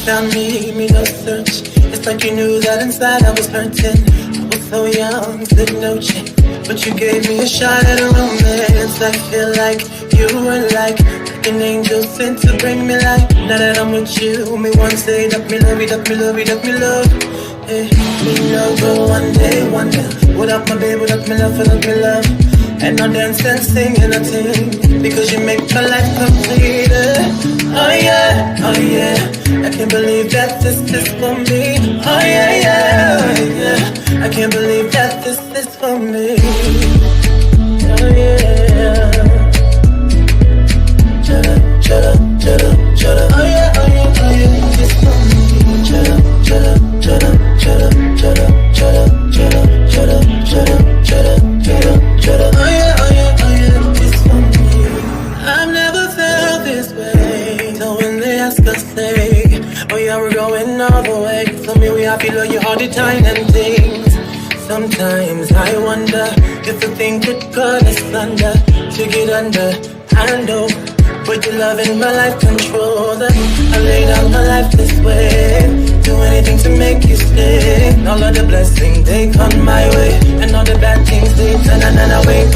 found me no search. It's like you knew that inside I was hurting. I was so young, didn't know you. But you gave me a shot at a romance. I feel like you were like an angel sent to bring me life. Now that I'm with you, me one say that me love it, that me love it, that me love. Hey, me know go one day, without my baby, without me love, without me love. And no dance and sing and nothing, because you make my life complete. Oh yeah, oh yeah, I can't believe that this is for me. Oh yeah, yeah, oh, yeah, I can't believe that this is for me. Oh yeah, shut up, shut up, shut up, shut up. Oh yeah, oh yeah, oh yeah, it's for me. Shut up, shut up, shut up, shut up, shut up, shut up, shut up, shut up, shut up, shut up, shut up, shut up. Oh yeah, oh yeah, oh yeah, it's for me. I've never felt this way. So when they ask us, say, oh yeah, we're going all the way. Tell me we happy, love you all the time and things. Sometimes I wonder if the thing could cut us under to get under. I know, but your love in my life controller. I laid out my life this way. Do anything to make you stay. All of the blessings they come my way, and all the bad things they turn and away.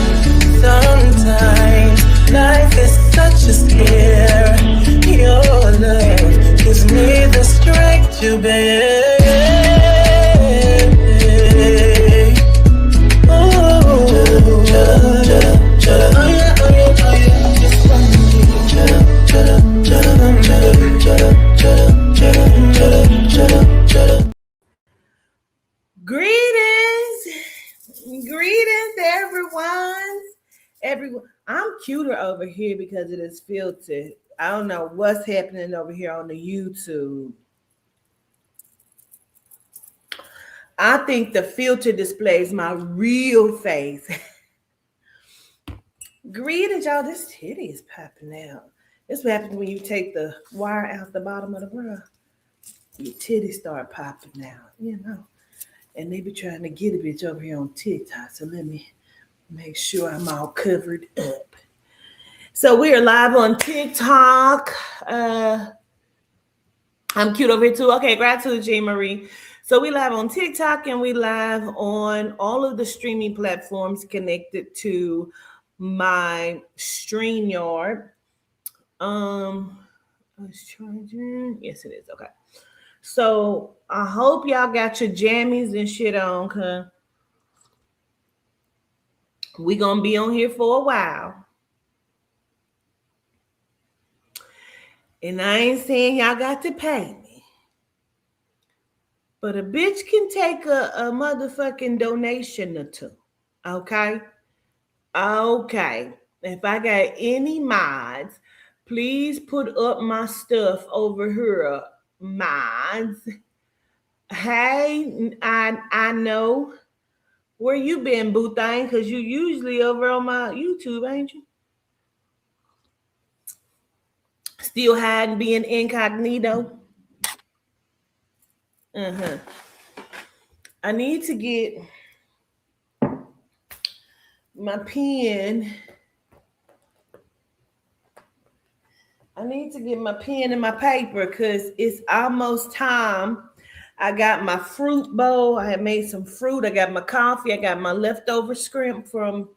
Sometimes life is such a scare. Your love gives me the strength to bear. Oh, shut up, shut up. Oh yeah, oh yeah, oh yeah. Just one me. Shut up, shut up, shut up, shut up, shut up, shut up, shut up, shut up, shut up, shut up. Greetings, everyone. I'm cuter over here because it is filtered. I don't know what's happening over here on the YouTube. I think the filter displays my real face. Greetings, y'all. This titty is popping out. This what happens when you take the wire out the bottom of the bra. Your titties start popping out, And they be trying to get a bitch over here on TikTok. So let me make sure I'm all covered up. So we are live on TikTok. I'm cute over here too. Okay, gratitude, Jean Marie. So we live on TikTok and we live on all of the streaming platforms connected to my StreamYard. It's charging. Yes, it is. Okay. So I hope y'all got your jammies and shit on, cause we gonna be on here for a while. And I ain't saying y'all got to pay me, but a bitch can take a motherfucking donation or two. Okay? Okay. If I got any mods, please put up my stuff over here. Mods. Hey, I know where you been, boo thing, because you usually over on my YouTube, ain't you? Still hiding, being incognito. I need to get my pen. I need to get my pen and my paper because it's almost time. I got my fruit bowl. I had made some fruit. I got my coffee. I got my leftover shrimp from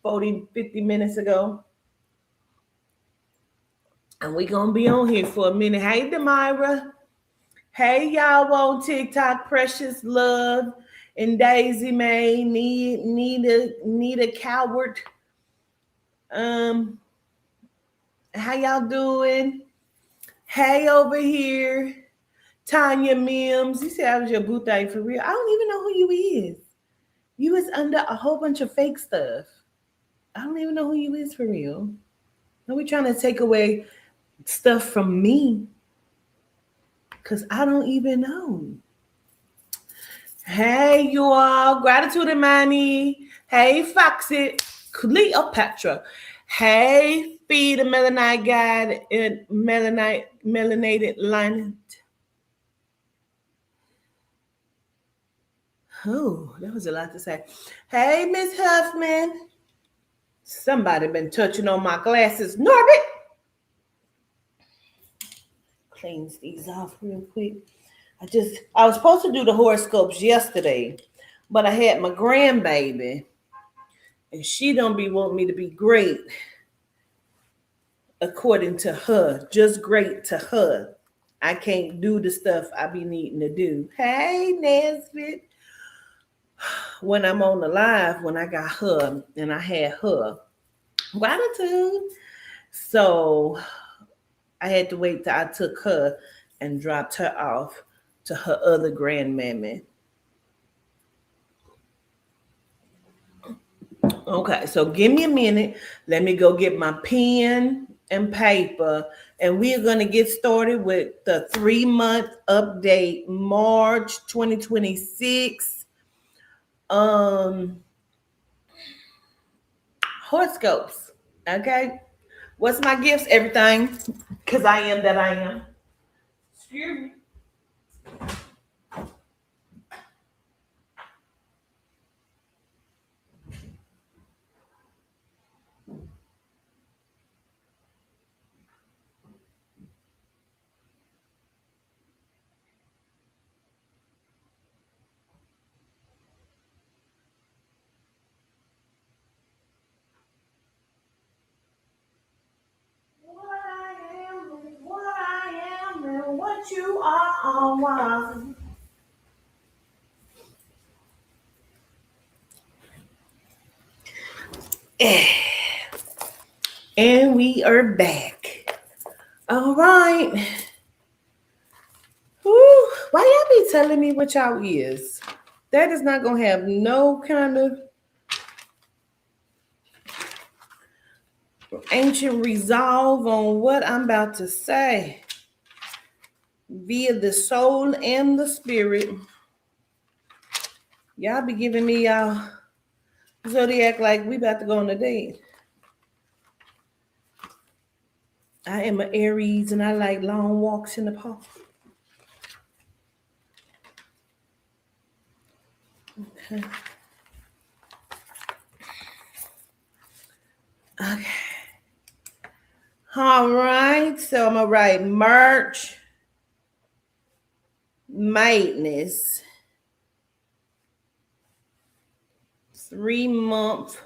40, 50 minutes ago. And we going to be on here for a minute. Hey, Demira. Hey, y'all on TikTok. Precious Love and Daisy May. Nita Coward. How y'all doing? Hey, over here. Tanya Mims. You said I was your boo thing for real. I don't even know who you is. You is under a whole bunch of fake stuff. I don't even know who you is for real. Are we trying to take away stuff from me? Because I don't even know. Hey, you all. Gratitude and money. Hey, Foxy. Cleopatra. Hey, Feed the Melanite Guide and Melanated Lion. Oh, that was a lot to say. Hey, Miss Huffman. Somebody been touching on my glasses. Norbit. cleanse these off real quick. I was supposed to do the horoscopes yesterday, but I had my grandbaby, and she don't be wanting me to be great according to her, just great to her. I can't do the stuff I be needing to do. Hey, Nesbitt. When I'm on the live, when I got her and I had her gratitude. So I had to wait till I took her and dropped her off to her other grandmammy. Okay, so give me a minute. Let me go get my pen and paper, and we are going to get started with the 3 month update, March 2026. Um, horoscopes. Okay, what's my gifts? Everything, because I am that I am. Excuse me. What I am is what I am, and what you are. And we are back. All right. Whew. Why y'all be telling me what y'all is? That is not gonna have no kind of ancient resolve on what I'm about to say via the soul and the spirit. Y'all be giving me y'all zodiac like we about to go on a date. I am an Aries and I like long walks in the park. Okay. Okay. All right. So I'm gonna write March Madness 3 month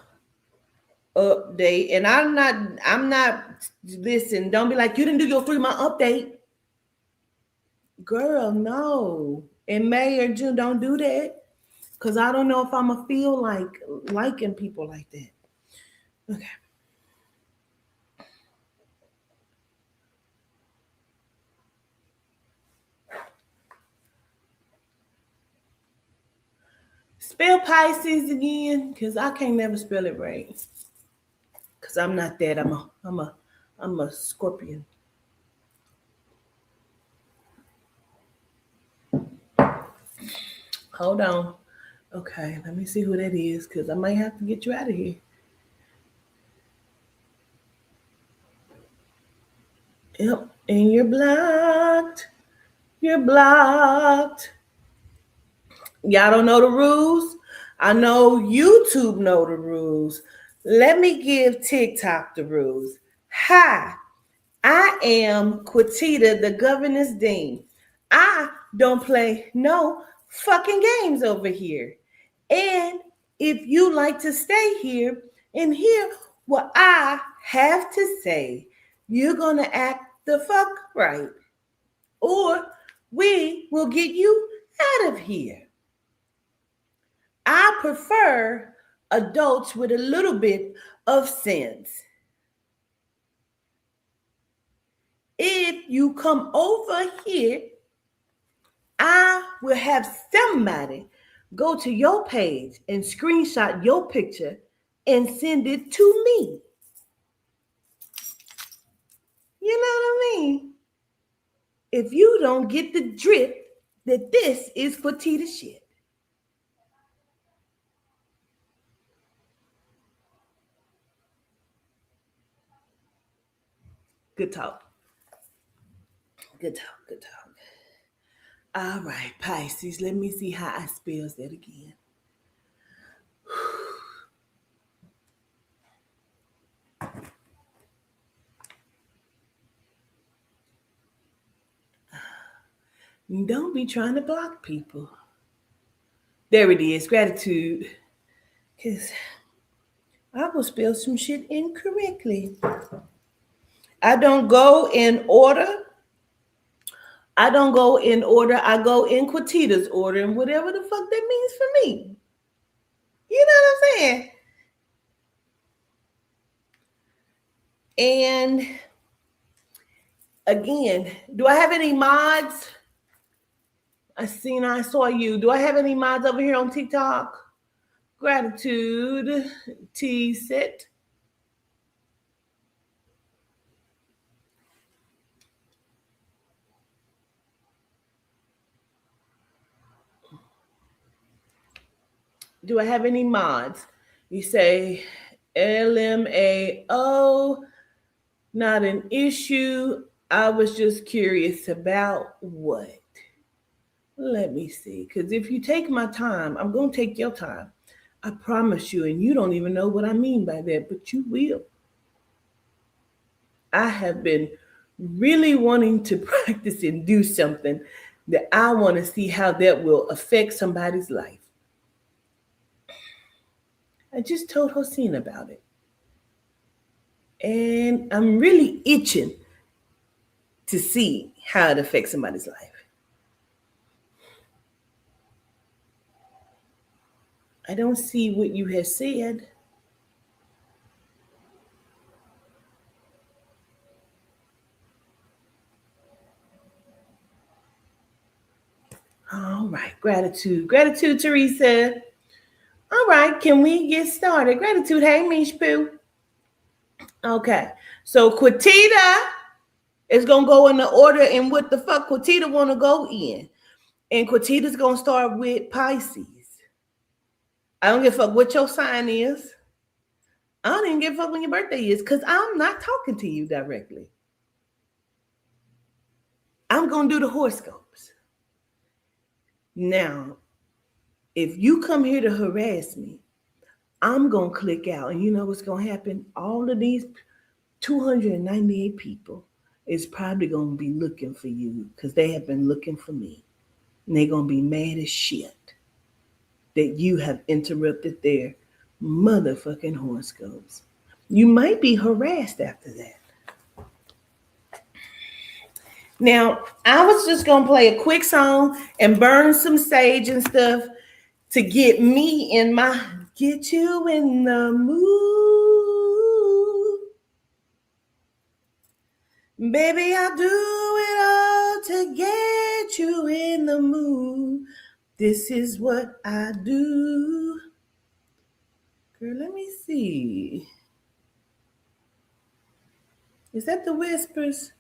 update. And I'm not listen, don't be like you didn't do your 3 month update. Girl, no. In May or June, don't do that. Cause I don't know if I'ma feel like liking people like that. Okay. Spell Pisces again, cause I can't never spell it right. Cause I'm not that. I'm a Scorpion. Hold on. Okay, let me see who that is, cause I might have to get you out of here. Yep, and you're blocked. You're blocked. Y'all don't know the rules. I know YouTube know the rules. Let me give TikTok the rules. Hi, I am Quatita, the governess dean. I don't play no fucking games over here. And if you like to stay here and hear what I have to say, you're going to act the fuck right. Or we will get you out of here. I prefer adults with a little bit of sense. If you come over here, I will have somebody go to your page and screenshot your picture and send it to me. You know what I mean? If you don't get the drip that this is for Tita shit. Good talk. Good talk. Good talk. All right, Pisces. Let me see how I spells that again. Don't be trying to block people. There it is, gratitude. Because I will spell some shit incorrectly. I don't go in order. I don't go in order. I go in Quatita's order, and whatever the fuck that means for me. You know what I'm saying? And again, do I have any mods? I saw you. Do I have any mods over here on TikTok? Gratitude. T set. Do I have any mods? You say LMAO, not an issue. I was just curious about what. Let me see. Because if you take my time, I'm going to take your time. I promise you. And you don't even know what I mean by that, but you will. I have been really wanting to practice and do something that I want to see how that will affect somebody's life. I just told Hossein about it. And I'm really itching to see how it affects somebody's life. I don't see what you have said. All right, gratitude. Gratitude, Teresa. All right, can we get started? Gratitude, hey, Mish Poo. Okay, so Quatita is going to go in the order in what the fuck Quatita want to go in. And Quatita's going to start with Pisces. I don't give a fuck what your sign is. I don't even give a fuck when your birthday is because I'm not talking to you directly. I'm going to do the horoscopes. Now, if you come here to harass me, I'm going to click out. And you know what's going to happen? All of these 298 people is probably going to be looking for you because they have been looking for me. And they're going to be mad as shit that you have interrupted their motherfucking horoscopes. You might be harassed after that. Now, I was just going to play a quick song and burn some sage and stuff to get me in my, get you in the mood. Baby, I'll do it all to get you in the mood. This is what I do. Girl, let me see. Is that the whispers?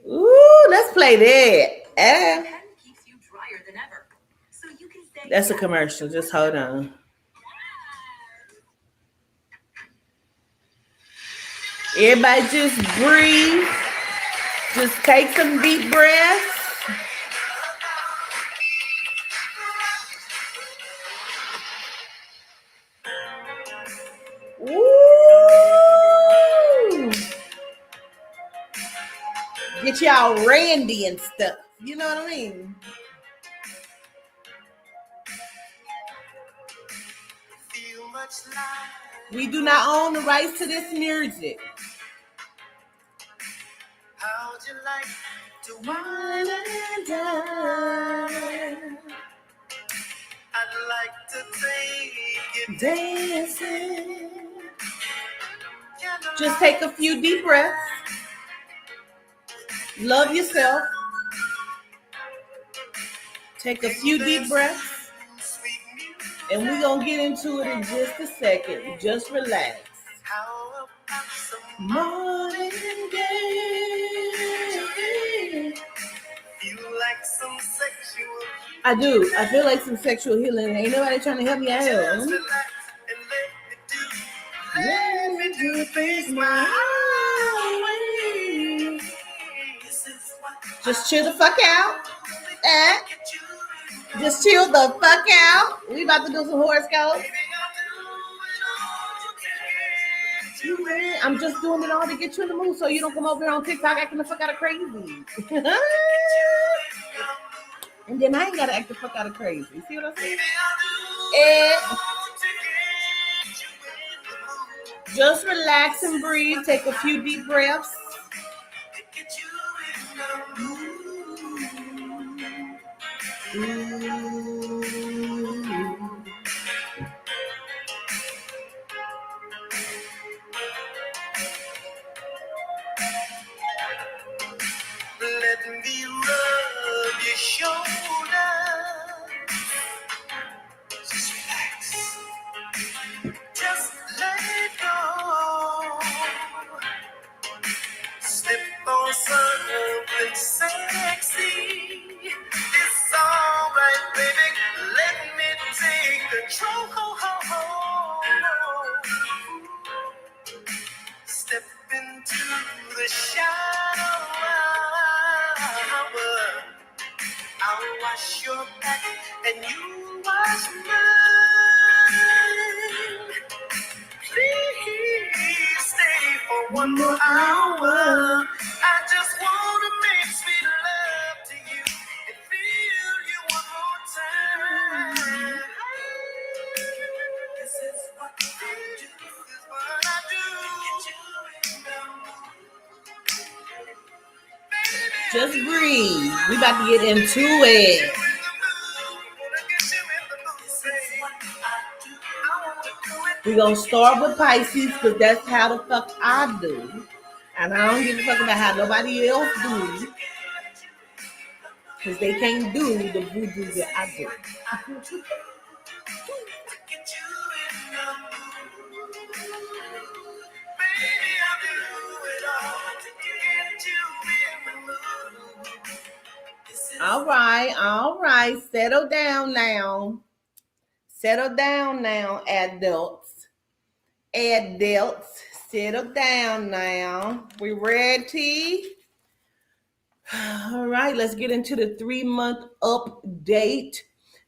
Ooh, let's play that. That's a commercial. Just hold on. Everybody just breathe. Just take some deep breaths. Ooh. Get y'all randy and stuff. You know what I mean? We do not own the rights to this music. How'd you like to wine and dine? I'd like to take it dancing. Just take a few deep breaths. Love yourself. Take a few deep breaths. And we're going to get into it in just a second. Just relax. Morning day. I do. I feel like some sexual healing. Ain't nobody trying to help me out. Let me do things my way. Just chill the fuck out. Just chill the fuck out. We about to do some horoscopes. I'm just doing it all to get you in the mood so you don't come over here on TikTok acting the fuck out of crazy. And then I ain't gotta act the fuck out of crazy. See what I'm saying? And just relax and breathe. Take a few deep breaths. Let me rub your shoulder. Just relax. Just let it go. Slip on something sexy. It's alright, baby. Let me take control. Step into the shadow. I'll wash your back and you wash mine. Please stay for one more hour. I just want to make sweet love to you and feel you one more time. This is what I do. This is what I do. Just breathe. We about to get into it. We're going to start with Pisces because that's how the fuck I do. And I don't give a fuck about how nobody else do. Because they can't do the voodoo that I do. All right. Settle down now. Settle down now, adults. Settle down now. We ready? All right, let's get into the 3-month update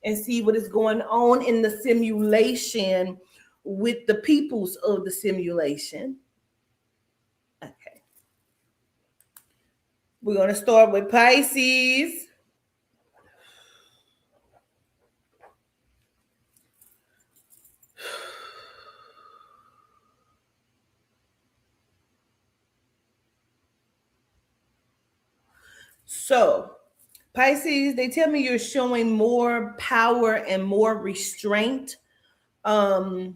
and see what is going on in the simulation with the peoples of the simulation. Okay. We're going to start with Pisces. So, Pisces, they tell me you're showing more power and more restraint, giving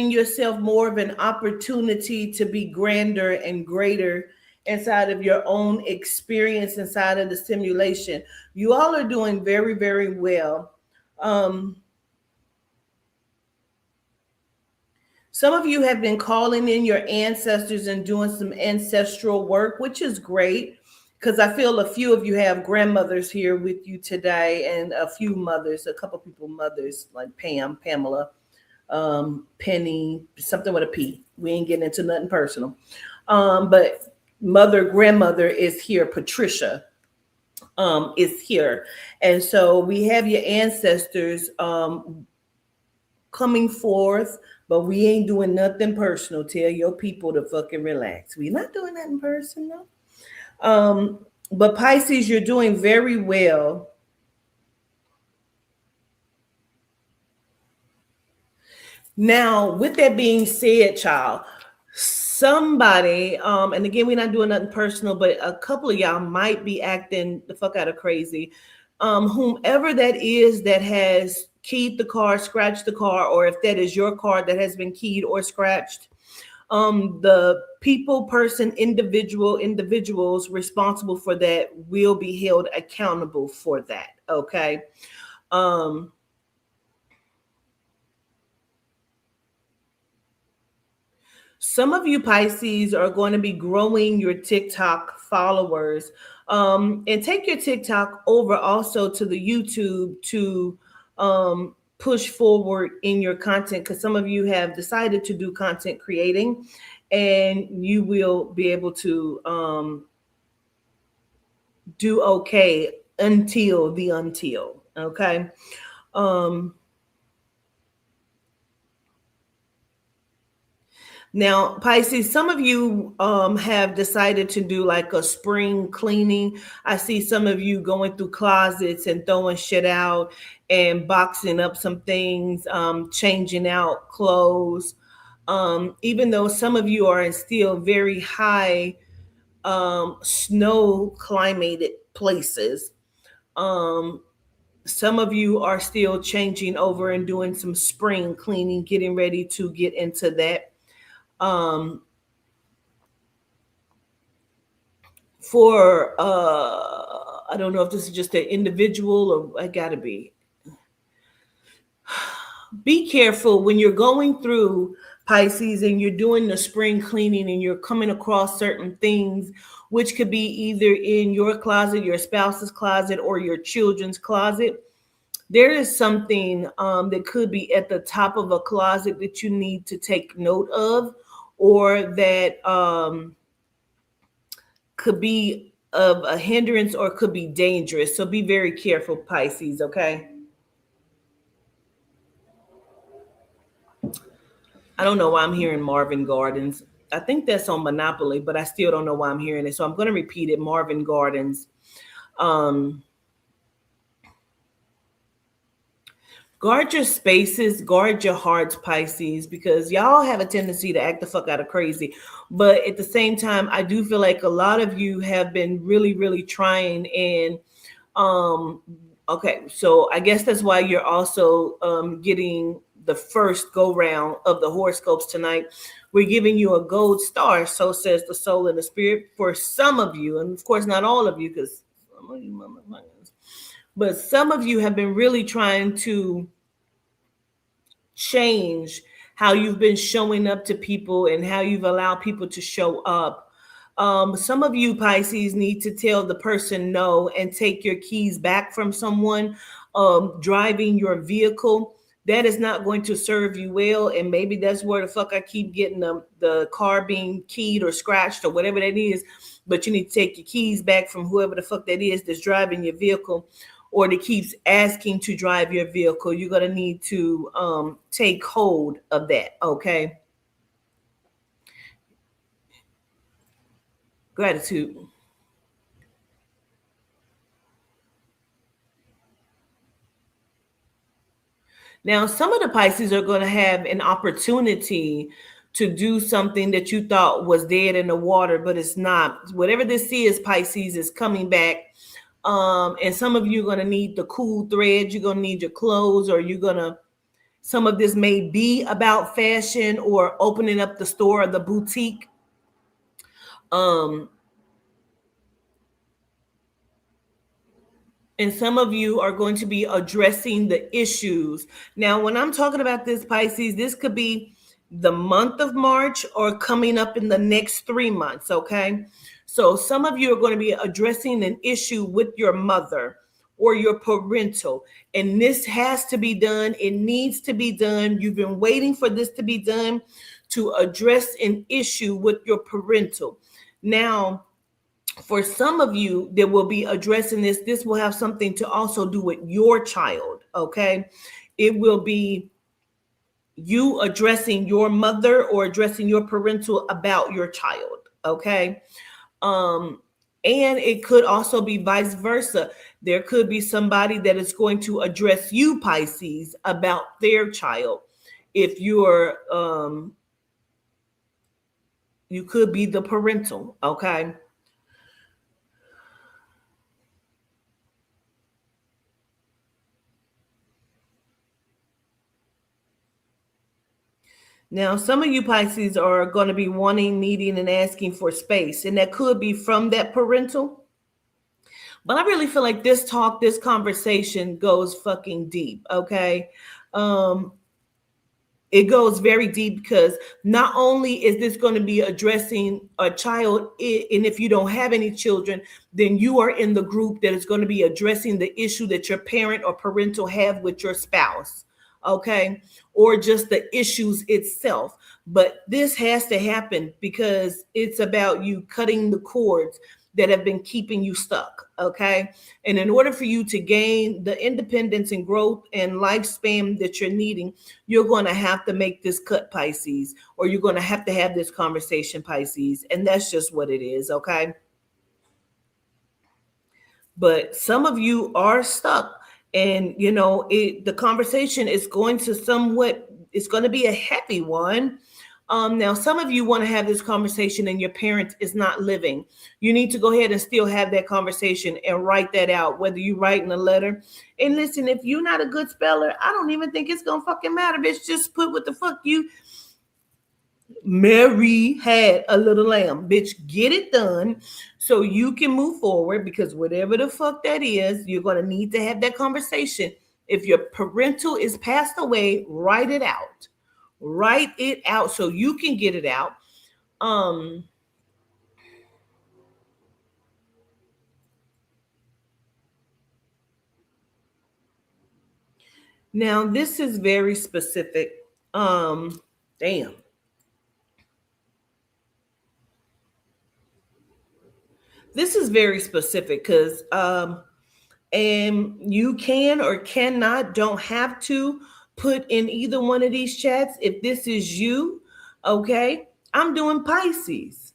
yourself more of an opportunity to be grander and greater inside of your own experience inside of the simulation. You all are doing very, very well. Some of you have been calling in your ancestors and doing some ancestral work, which is great. Because I feel a few of you have grandmothers here with you today, and a few mothers, a couple people mothers, like Pamela, Penny, something with a P. We ain't getting into nothing personal. But grandmother is here. Patricia is here. And so we have your ancestors coming forth, but we ain't doing nothing personal. Tell your people to fucking relax. We're not doing nothing personal. But Pisces, you're doing very well. Now, with that being said, child, somebody, and again, we're not doing nothing personal, but a couple of y'all might be acting the fuck out of crazy. Whomever that is that has keyed the car, scratched the car, or if that is your car that has been keyed or scratched, the individuals responsible for that will be held accountable for that. Okay. Some of you Pisces are going to be growing your TikTok followers, and take your TikTok over also to the YouTube to push forward in your content, because some of you have decided to do content creating, and you will be able to do okay until. Okay. Now, Pisces, some of you have decided to do like a spring cleaning. I see some of you going through closets and throwing shit out and boxing up some things, changing out clothes. Even though some of you are in still very high snow climated places, um, some of you are still changing over and doing some spring cleaning, getting ready to get into that. Um, for I don't know if this is just an individual or I gotta be careful when you're going through Pisces and you're doing the spring cleaning and you're coming across certain things, which could be either in your closet, your spouse's closet, or your children's closet. There is something that could be at the top of a closet that you need to take note of, or that could be of a hindrance or could be dangerous. So be very careful, Pisces, okay? I don't know why I'm hearing Marvin Gardens. I think that's on Monopoly, but I still don't know why I'm hearing it. So I'm going to repeat it, Marvin Gardens. Um, Guard your spaces, guard your hearts, Pisces, because y'all have a tendency to act the fuck out of crazy. But at the same time, I do feel like a lot of you have been really, really trying. And okay, so I guess that's why you're also getting the first go round of the horoscopes tonight. We're giving you a gold star, so says the soul and the spirit, for some of you, and of course not all of you, because some of you motherfuckers, but some of you have been really trying to change how you've been showing up to people and how you've allowed people to show up. Some of you Pisces need to tell the person no and take your keys back from someone driving your vehicle. That is not going to serve you well. And maybe that's where the fuck I keep getting the car being keyed or scratched or whatever that is. But you need to take your keys back from whoever the fuck that is that's driving your vehicle, or that keeps asking to drive your vehicle. You're going to need to take hold of that, okay? Gratitude. Now, some of the Pisces are going to have an opportunity to do something that you thought was dead in the water, but it's not. Whatever this is, Pisces, is coming back. And some of you are going to need the cool threads. You're going to need your clothes, or you're going to, some of this may be about fashion or opening up the store or the boutique. Um, and some of you are going to be addressing the issues. Now, when I'm talking about this, Pisces, this could be the month of March or coming up in the next 3 months, okay? So some of you are going to be addressing an issue with your mother or your parental, and this has to be done. It needs to be done. You've been waiting for this to be done, to address an issue with your parental. Now, for some of you that will be addressing this will have something to also do with your child, okay? It will be you addressing your mother or addressing your parental about your child, okay? And it could also be vice versa. There could be somebody that is going to address you, Pisces, about their child. If you're you could be the parental, okay? Now, some of you Pisces are going to be wanting, needing, and asking for space, and that could be from that parental. But I really feel like this talk, this conversation goes fucking deep, okay? Um, it goes very deep because not only is this going to be addressing a child, and if you don't have any children, then you are in the group that is going to be addressing the issue that your parent or parental have with your spouse, okay, or just the issues itself. But this has to happen because it's about you cutting the cords. that have been keeping you stuck. Okay. And in order for you to gain the independence and growth and lifespan that you're needing, you're going to have to make this cut, Pisces, or you're going to have this conversation, Pisces. And that's just what it is. Okay. But some of you are stuck, and the conversation is going to it's going to be a heavy one. Now some of you want to have this conversation and your parent is not living. You need to go ahead and still have that conversation and write that out, whether you write in a letter. And listen, if you're not a good speller, I don't even think it's gonna fucking matter, bitch. Just put what the fuck you Mary had a little lamb. Bitch, get it done so you can move forward, because whatever the fuck that is, you're going to need to have that conversation. If your parental is passed away, write it out. Write it out so you can get it out. Now, this is very specific. Damn. This is very specific because and you can or cannot, don't have to put in either one of these chats if this is you. Okay. I'm doing Pisces.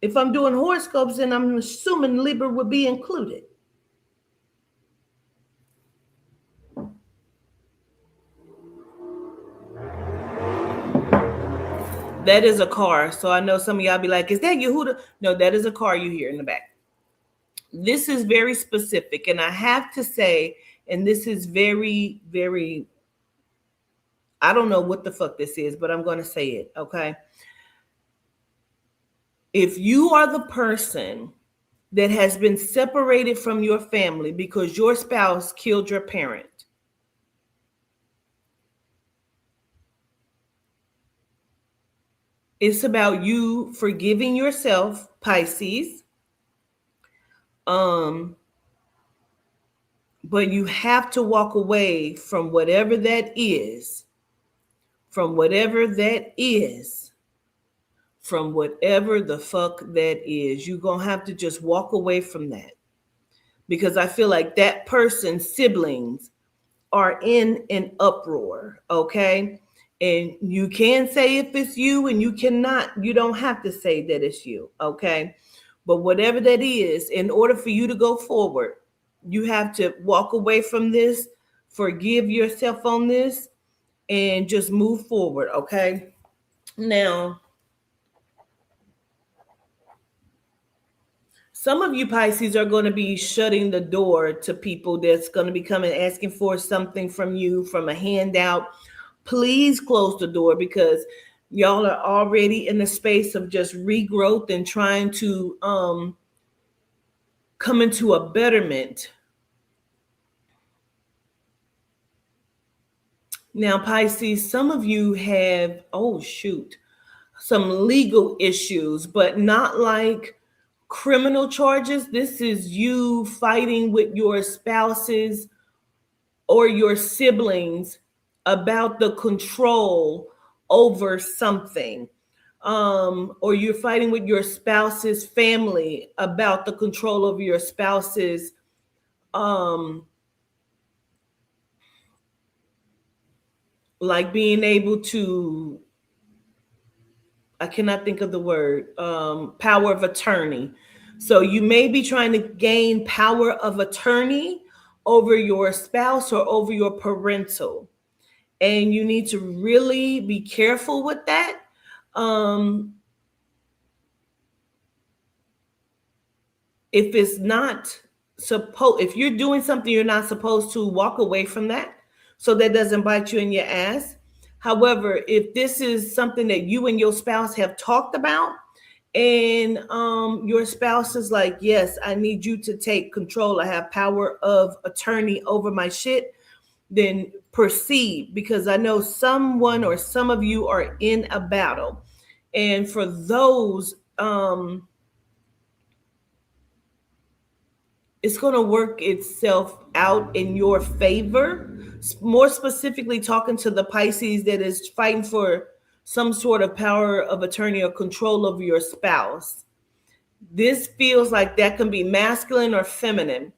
If I'm doing horoscopes, then I'm assuming Libra would be included. That is a car. So I know some of y'all be like, is that Yehuda? No, that is a car you hear in the back. This is very specific. And I have to say, and this is very, very, I don't know what the fuck this is, but I'm going to say it. Okay. If you are the person that has been separated from your family because your spouse killed your parent, it's about you forgiving yourself, Pisces. But you have to walk away from whatever that is, from whatever that is, from whatever the fuck that is. You're going to have to just walk away from that, because I feel like that person's siblings are in an uproar. Okay. And you can say if it's you, and you don't have to say that it's you. Okay. But whatever that is, in order for you to go forward, you have to walk away from this, forgive yourself on this, and just move forward. Okay. Now, some of you Pisces are going to be shutting the door to people that's going to be coming asking for something from you, from a handout. Please close the door, because y'all are already in the space of just regrowth and trying to come into a betterment. Now, Pisces, some of you have, some legal issues, but not like criminal charges. This is you fighting with your spouses or your siblings about the control over something. Or you're fighting with your spouse's family about the control over your spouse's like being able to, I cannot think of the word, power of attorney. So you may be trying to gain power of attorney over your spouse or over your parental. And you need to really be careful with that. If it's not if you're doing something you're not supposed to, walk away from that so that doesn't bite you in your ass. However, if this is something that you and your spouse have talked about, and your spouse is like, yes, I need you to take control, I have power of attorney over my shit, then proceed, because I know someone or some of you are in a battle. And for those, it's going to work itself out in your favor. More specifically, talking to the Pisces that is fighting for some sort of power of attorney or control over your spouse. This feels like that can be masculine or feminine,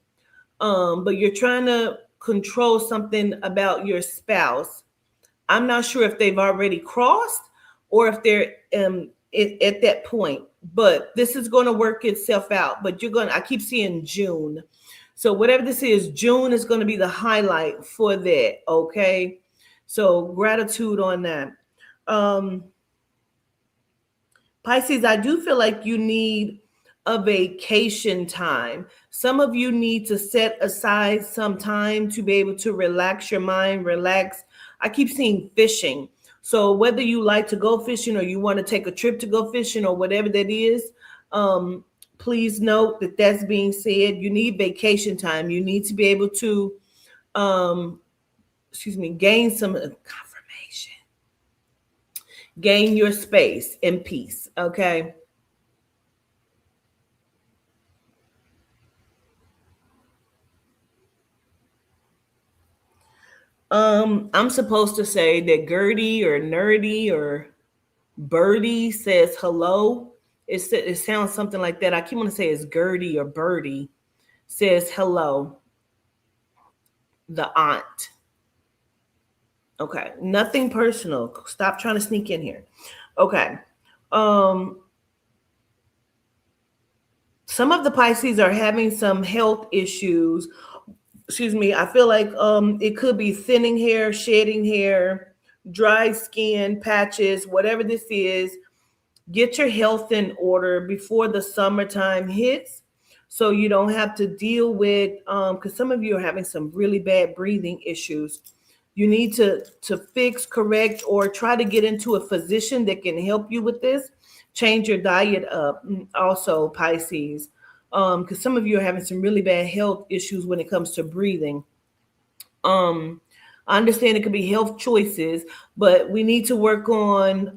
but you're trying to control something about your spouse. I'm not sure if they've already crossed or if they're at that point, but this is going to work itself out. But I keep seeing June. So whatever this is, June is going to be the highlight for that. Okay. So gratitude on that. Um, Pisces, I do feel like you need a vacation time. Some of you need to set aside some time to be able to relax your mind, relax. I keep seeing fishing. So whether you like to go fishing or you want to take a trip to go fishing or whatever that is, um, please note that that's being said. You need vacation time. You need to be able to, um, gain some confirmation, gain your space and peace. Okay. I'm supposed to say that Gertie or Nerdy or Birdie says hello. It sounds something like that. I keep want to say it's Gertie or Birdie says hello. The aunt. Okay, nothing personal. Stop trying to sneak in here. Okay. Um, some of the Pisces are having some health issues. Excuse me. I feel like it could be thinning hair, shedding hair, dry skin, patches, whatever this is. Get your health in order before the summertime hits so you don't have to deal with because some of you are having some really bad breathing issues. You need to fix, correct, or try to get into a physician that can help you with this. Change your diet up. Also, Pisces, because some of you are having some really bad health issues when it comes to breathing. um I understand it could be health choices, but we need to work on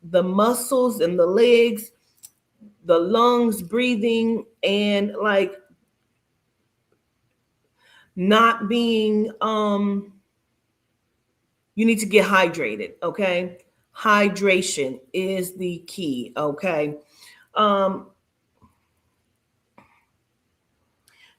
the muscles and the legs, the lungs, breathing, and like not being you need to get hydrated. Okay, hydration is the key. Okay. um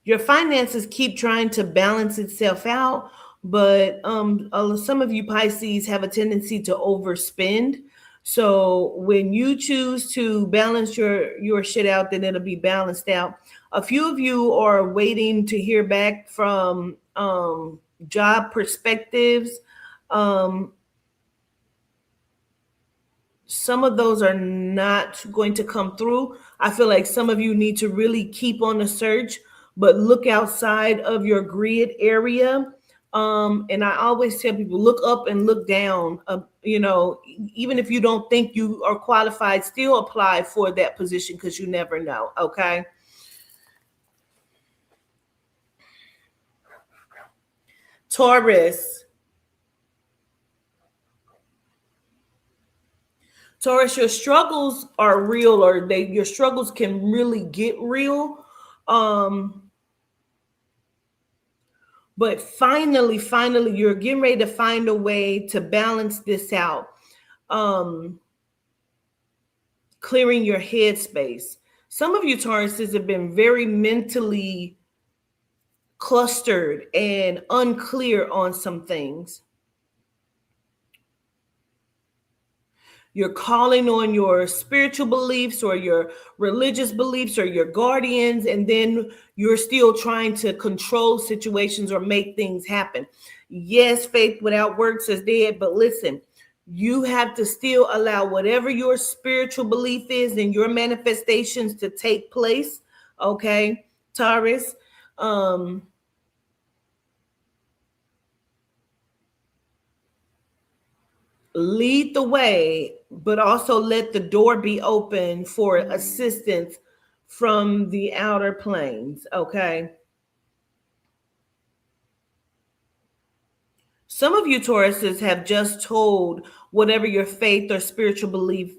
your finances keep trying to balance itself out, but some of you Pisces have a tendency to overspend. So when you choose to balance your shit out, then it'll be balanced out. A few of you are waiting to hear back from job perspectives. um some of those are not going to come through. I feel like some of you need to really keep on the search, but look outside of your grid area. And I always tell people, look up and look down. Even if you don't think you are qualified, still apply for that position because you never know. Okay. Taurus. Taurus, your struggles are real, or your struggles can really get real. Um, But finally, you're getting ready to find a way to balance this out. Um, Clearing your headspace. Some of you Tauruses have been very mentally clustered and unclear on some things. You're calling on your spiritual beliefs or your religious beliefs or your guardians, and then you're still trying to control situations or make things happen. Yes, faith without works is dead, but listen, you have to still allow whatever your spiritual belief is and your manifestations to take place. Okay, Taurus. Um, Lead the way, but also let the door be open for assistance from the outer planes. Okay. Some of you Tauruses have just told whatever your faith or spiritual belief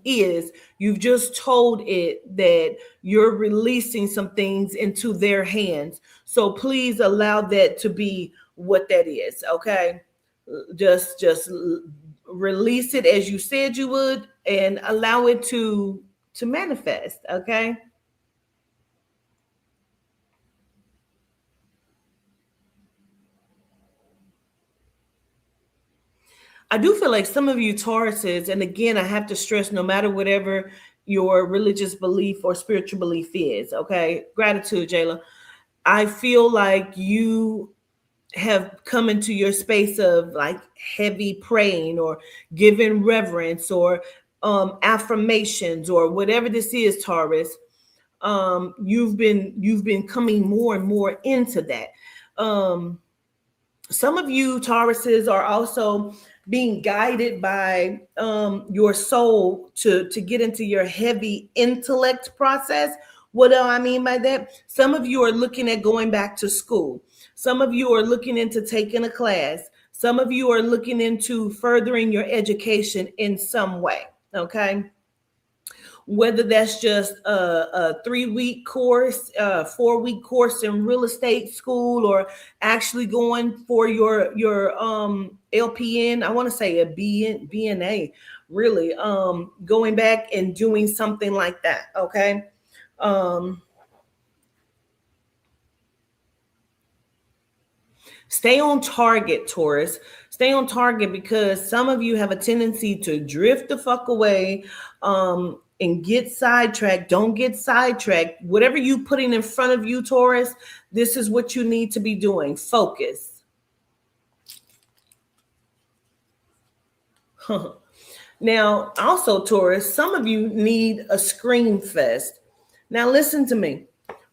is. You've just told it that you're releasing some things into their hands. So please allow that to be what that is. Okay. Just release it as you said you would, and allow it to to manifest, okay? I do feel like some of you Tauruses, and again, I have to stress no matter whatever your religious belief or spiritual belief is, okay? Gratitude, Jayla. I feel like you have come into your space of like heavy praying or giving reverence or affirmations or whatever this is, Taurus. You've been coming more and more into that. Um, some of you Tauruses are also being guided by your soul to get into your heavy intellect process. What do I mean by that? Some of you are looking at going back to school. Some of you are looking into taking a class. Some of you are looking into furthering your education in some way. Okay, whether that's just a 3 week course, a 4 week course in real estate school, or actually going for your LPN. I want to say a BNA, really. Going back and doing something like that. Okay. Um, Stay on target, Taurus. Stay on target because some of you have a tendency to drift the fuck away and get sidetracked. Don't get sidetracked. Whatever you putting in front of you, Taurus, this is what you need to be doing. Focus. Now, also, Taurus, some of you need a scream fest. Now, listen to me.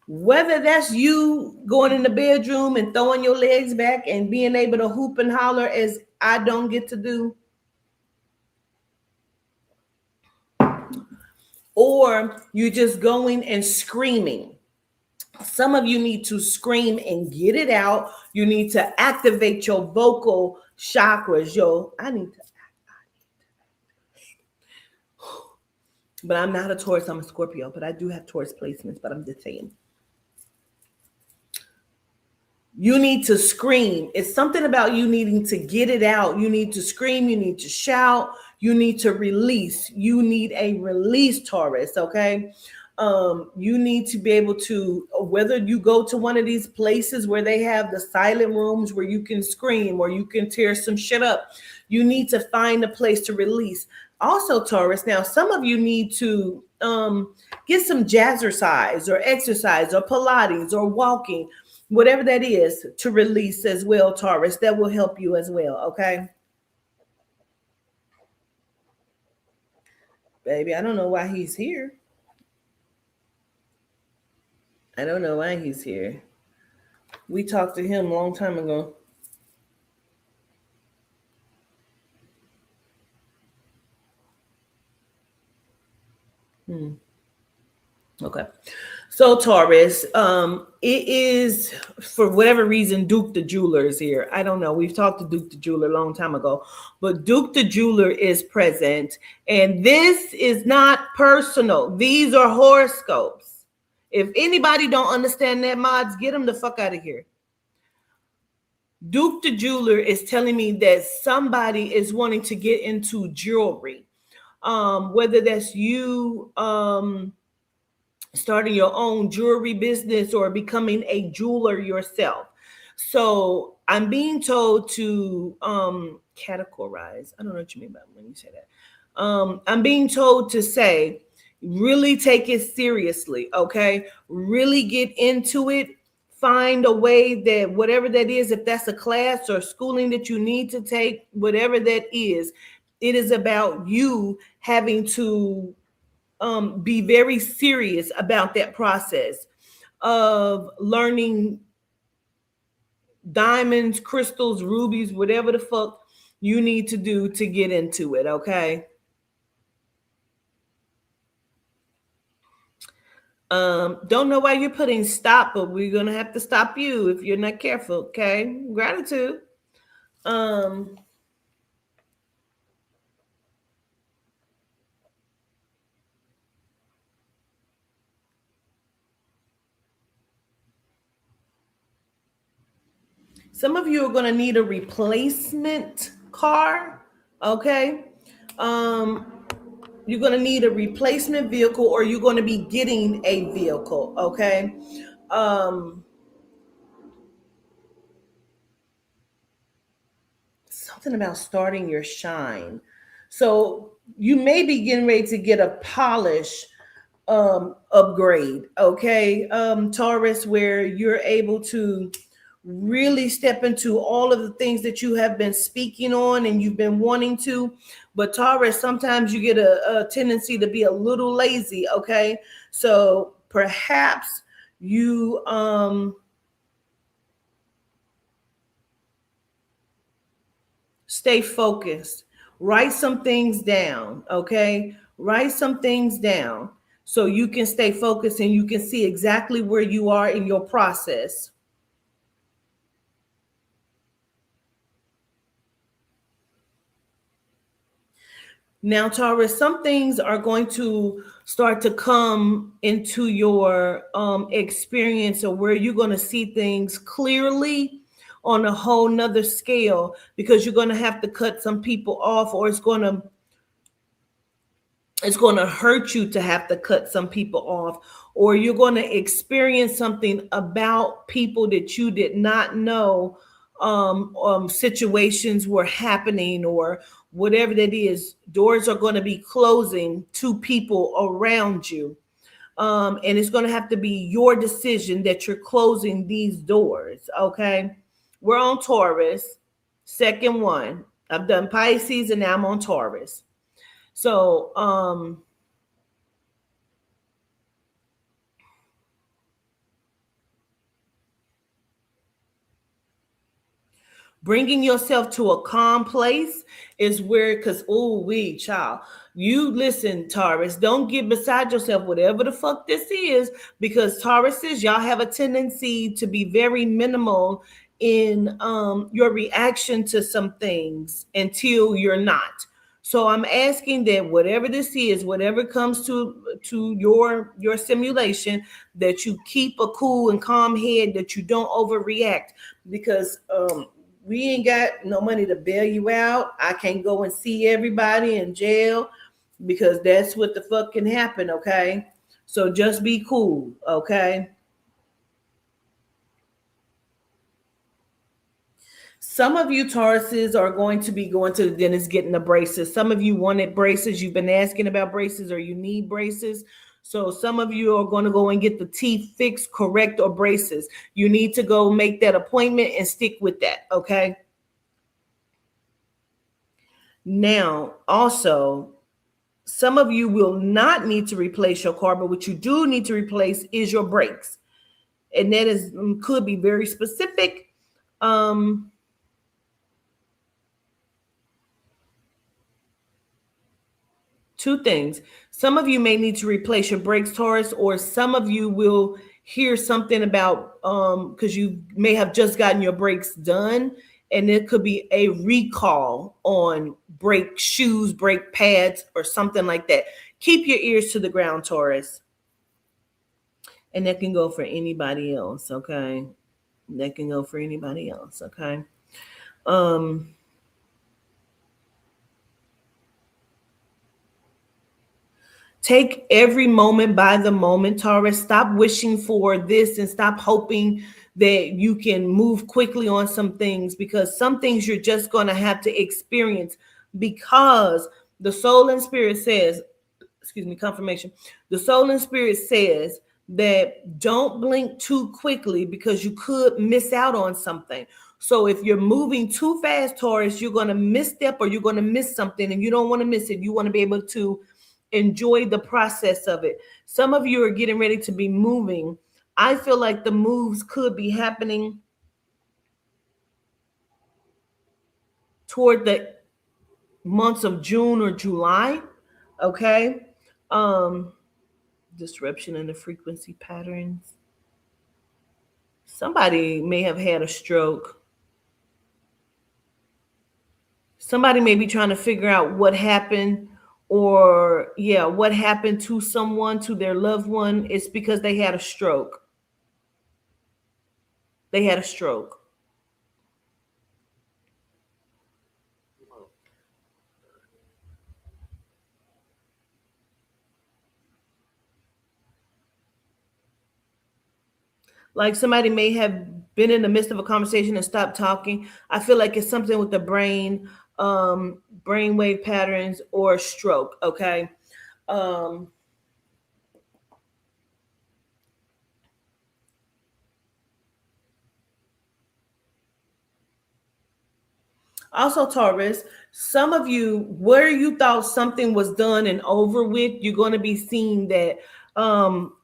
Whether that's you going in the bedroom and throwing your legs back and being able to hoop and holler as I don't get to do, or you just going and screaming. Some of you need to scream and get it out. You need to activate your vocal chakras. I need to, but I'm not a Taurus, I'm a Scorpio, but I do have Taurus placements, but I'm just saying. You need to scream. It's something about you needing to get it out. You need to scream. You need to shout. You need to release. You need a release, Taurus. Okay. You need to be able to, whether you go to one of these places where they have the silent rooms where you can scream or you can tear some shit up, you need to find a place to release. Also, Taurus, now some of you need to get some jazzercise or exercise or Pilates or walking, whatever that is, to release as well, Taurus. That will help you as well. Okay. Baby, I don't know why he's here. I don't know why he's here. We talked to him a long time ago. Okay. So Taurus, it is for whatever reason Duke the Jeweler is here. I don't know. We've talked to Duke the Jeweler a long time ago, but Duke the Jeweler is present, and this is not personal. These are horoscopes. If anybody don't understand that, mods, get them the fuck out of here. Duke the Jeweler is telling me that somebody is wanting to get into jewelry. Whether that's you starting your own jewelry business or becoming a jeweler yourself. So I'm being told to categorize. I don't know what you mean by when you say that. I'm being told to say, really take it seriously, okay? Really get into it. Find a way that whatever that is, if that's a class or schooling that you need to take, whatever that is, it is about you having to be very serious about that process of learning diamonds, crystals, rubies, whatever the fuck you need to do to get into it, okay? Don't know why you're putting stop, but we're gonna have to stop you if you're not careful, okay? Gratitude. Um, some of you are gonna need a replacement car, okay? Um, you're going to need a replacement vehicle, or you're going to be getting a vehicle. Okay. um Something about starting your shine. So you may be getting ready to get a polish upgrade. Okay. Taurus, where you're able to really step into all of the things that you have been speaking on and you've been wanting to. But Taurus, sometimes you get a tendency to be a little lazy. Okay. So perhaps you stay focused. Write some things down. Okay. Write some things down so you can stay focused and you can see exactly where you are in your process. Now, Taurus, some things are going to start to come into your experience, or where you're going to see things clearly on a whole nother scale, because you're going to have to cut some people off, or it's going to hurt you to have to cut some people off, or you're going to experience something about people that you did not know. Situations were happening, or whatever that is, doors are going to be closing to people around you. And it's going to have to be your decision that you're closing these doors. Okay. We're on Taurus. Second one. I've done Pisces and now I'm on Taurus. So bringing yourself to a calm place is where, because, oh, we, child, you listen, Taurus, don't get beside yourself, whatever the fuck this is, because Tauruses, y'all have a tendency to be very minimal in your reaction to some things until you're not. So I'm asking that whatever this is, whatever comes to your simulation, that you keep a cool and calm head, that you don't overreact, because we ain't got no money to bail you out. I can't go and see everybody in jail, because that's what the fuck can happen. Okay. So just be cool. Okay. Some of you Tauruses are going to be going to the dentist getting the braces. Some of you wanted braces. You've been asking about braces, or you need braces. So some of you are going to go and get the teeth fixed, correct, or braces. You need to go make that appointment and stick with that. Okay. Now, also, some of you will not need to replace your car, but what you do need to replace is your brakes. And that is could be very specific. Um, Two things. Some of you may need to replace your brakes, Taurus, or some of you will hear something about because you may have just gotten your brakes done, and it could be a recall on brake shoes, brake pads, or something like that. Keep your ears to the ground, Taurus. And that can go for anybody else, okay? That can go for anybody else, okay? Um Take every moment by the moment, Taurus. Stop wishing for this and stop hoping that you can move quickly on some things, because some things you're just going to have to experience, because the soul and spirit says, excuse me, confirmation. The soul and spirit says that don't blink too quickly, because you could miss out on something. So if you're moving too fast, Taurus, you're going to misstep, or you're going to miss something, and you don't want to miss it. You want to be able to enjoy the process of it. Some of you are getting ready to be moving. I feel like the moves could be happening toward the months of June or July. Okay. Um, Disruption in the frequency patterns. Somebody may have had a stroke. Somebody may be trying to figure out what happened, or yeah, what happened to someone, to their loved one. It's because they had a stroke. They had a stroke. Like somebody may have been in the midst of a conversation and stopped talking. I feel like it's something with the brain, brainwave patterns or stroke. Okay. Um, Also, Taurus, some of you, where you thought something was done and over with, you're going to be seeing that um,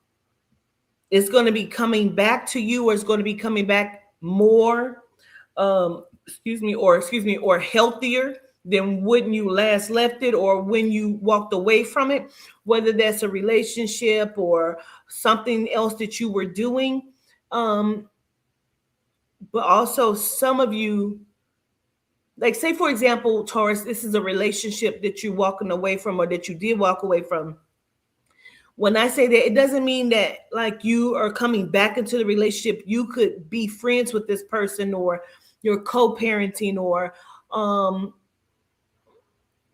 it's going to be coming back to you, or it's going to be coming back more, or healthier than when you last left it or when you walked away from it, whether that's a relationship or something else that you were doing. Um, but also, some of you, like say for example, Taurus, this is a relationship that you're walking away from or that you did walk away from. When I say that, it doesn't mean that like you are coming back into the relationship. You could be friends with this person, or you're co-parenting, or um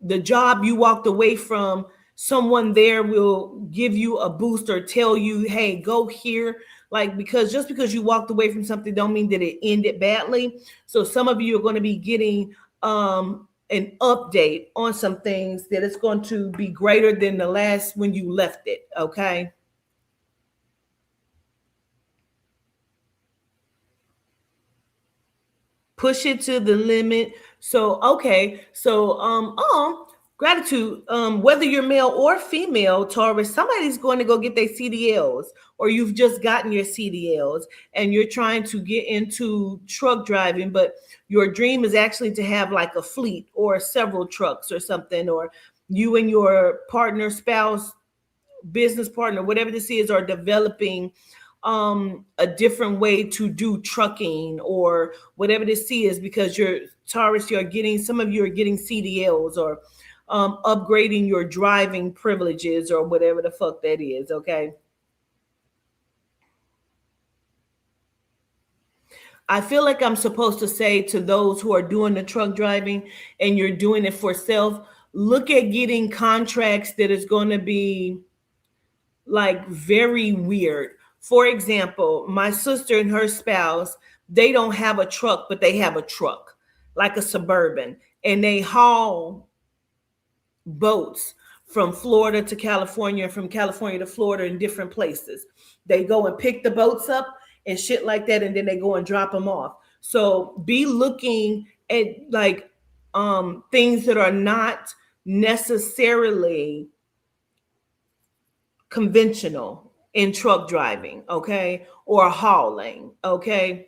the job you walked away from, someone there will give you a boost or tell you, hey, go here. Like, because just because you walked away from something don't mean that it ended badly. So some of you are going to be getting an update on some things that it's going to be greater than the last when you left it. Okay. Push it to the limit. So okay, so gratitude. Whether you're male or female, Taurus, somebody's going to go get their CDLs, or you've just gotten your CDLs and you're trying to get into truck driving, but your dream is actually to have like a fleet or several trucks or something, or you and your partner, spouse, business partner, whatever this is, are developing a different way to do trucking or whatever this is, because you're Taurus, you're getting, some of you are getting CDLs, or upgrading your driving privileges or whatever the fuck that is. Okay. I feel like I'm supposed to say to those who are doing the truck driving and you're doing it for self, look at getting contracts that is going to be like very weird. For example, my sister and her spouse, they don't have a truck, but they have a truck, like a Suburban, and they haul boats from Florida to California, from California to Florida, in different places. They go and pick the boats up and shit like that, and then they go and drop them off. So be looking at like things that are not necessarily conventional in truck driving, okay, or hauling, okay.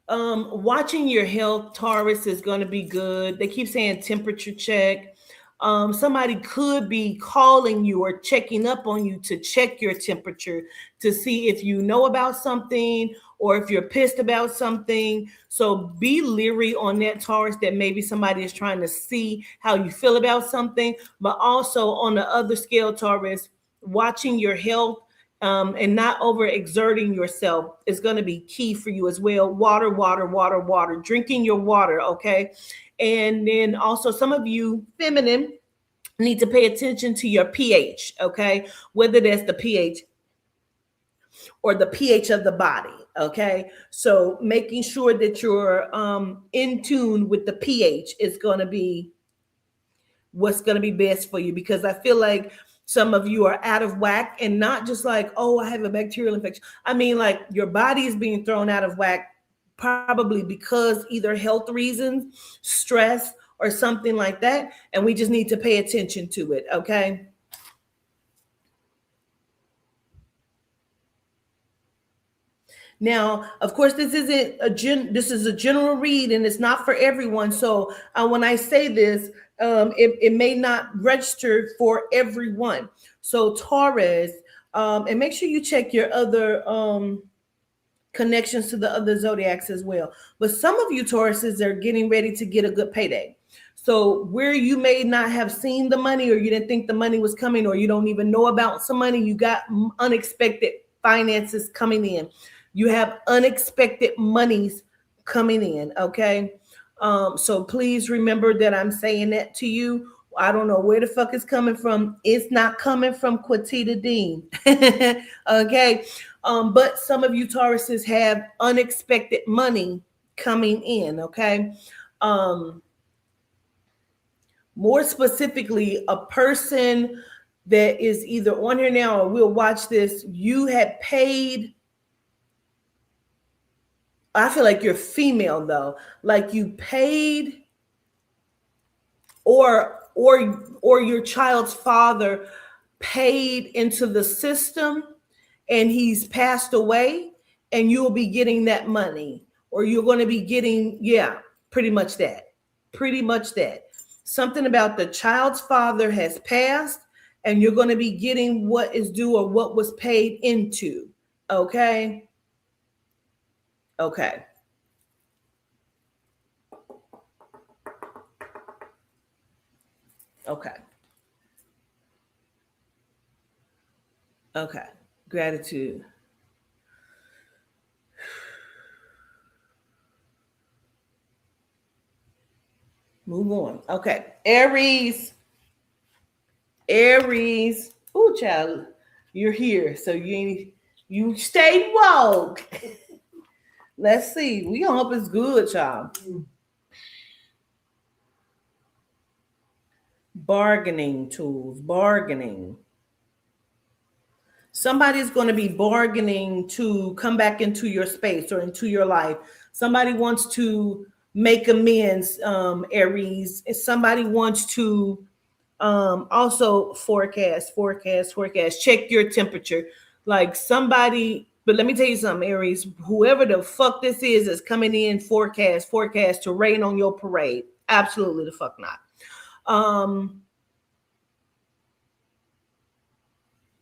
Watching your health, Taurus, is going to be good. They keep saying temperature check. Somebody could be calling you or checking up on you to check your temperature to see if you know about something or if you're pissed about something. So be leery on that, Taurus, that maybe somebody is trying to see how you feel about something. But also on the other scale, Taurus, watching your health and not overexerting yourself is going to be key for you as well. Water, water, water, water, drinking your water, okay? And then also, some of you feminine need to pay attention to your pH, okay? Whether that's the pH or the pH of the body, okay? So making sure that you're in tune with the pH is going to be what's going to be best for you, because I feel like some of you are out of whack, and not just like, oh, I have a bacterial infection. I mean, like your body is being thrown out of whack, probably because either health reasons, stress, or something like that. And we just need to pay attention to it. Okay. Now, of course, this isn't this is a general read, and it's not for everyone. So when I say this, it may not register for everyone. So Taurus, and make sure you check your other connections to the other zodiacs as well. But some of you Tauruses are getting ready to get a good payday. So where you may not have seen the money, or you didn't think the money was coming, or you don't even know about some money, you got unexpected finances coming in. You have unexpected monies coming in. Okay. So please remember that I'm saying that to you, I don't know where the fuck it's coming from. It's not coming from Quatita Dean. Okay. But some of you Tauruses have unexpected money coming in. Okay. Um, More specifically, a person that is either on here now or will watch this, you had paid. I feel like you're female though. Like you paid, or your child's father paid into the system and he's passed away, and you'll be getting that money, or you're going to be getting, yeah, pretty much that. Pretty much that. Something about the child's father has passed, and you're going to be getting what is due or what was paid into. Okay. Okay. Okay. Okay. Gratitude. Move on. Okay. Aries. Aries. Ooh, child, you're here. So you stay woke. Let's see. We gonna hope it's good, child. Bargaining tools. Bargaining. Somebody's going to be bargaining to come back into your space or into your life. Somebody wants to make amends, Aries. Somebody wants to also forecast. Check your temperature. Like somebody, but let me tell you something, Aries. Whoever the fuck this is coming in, forecast to rain on your parade. Absolutely the fuck not.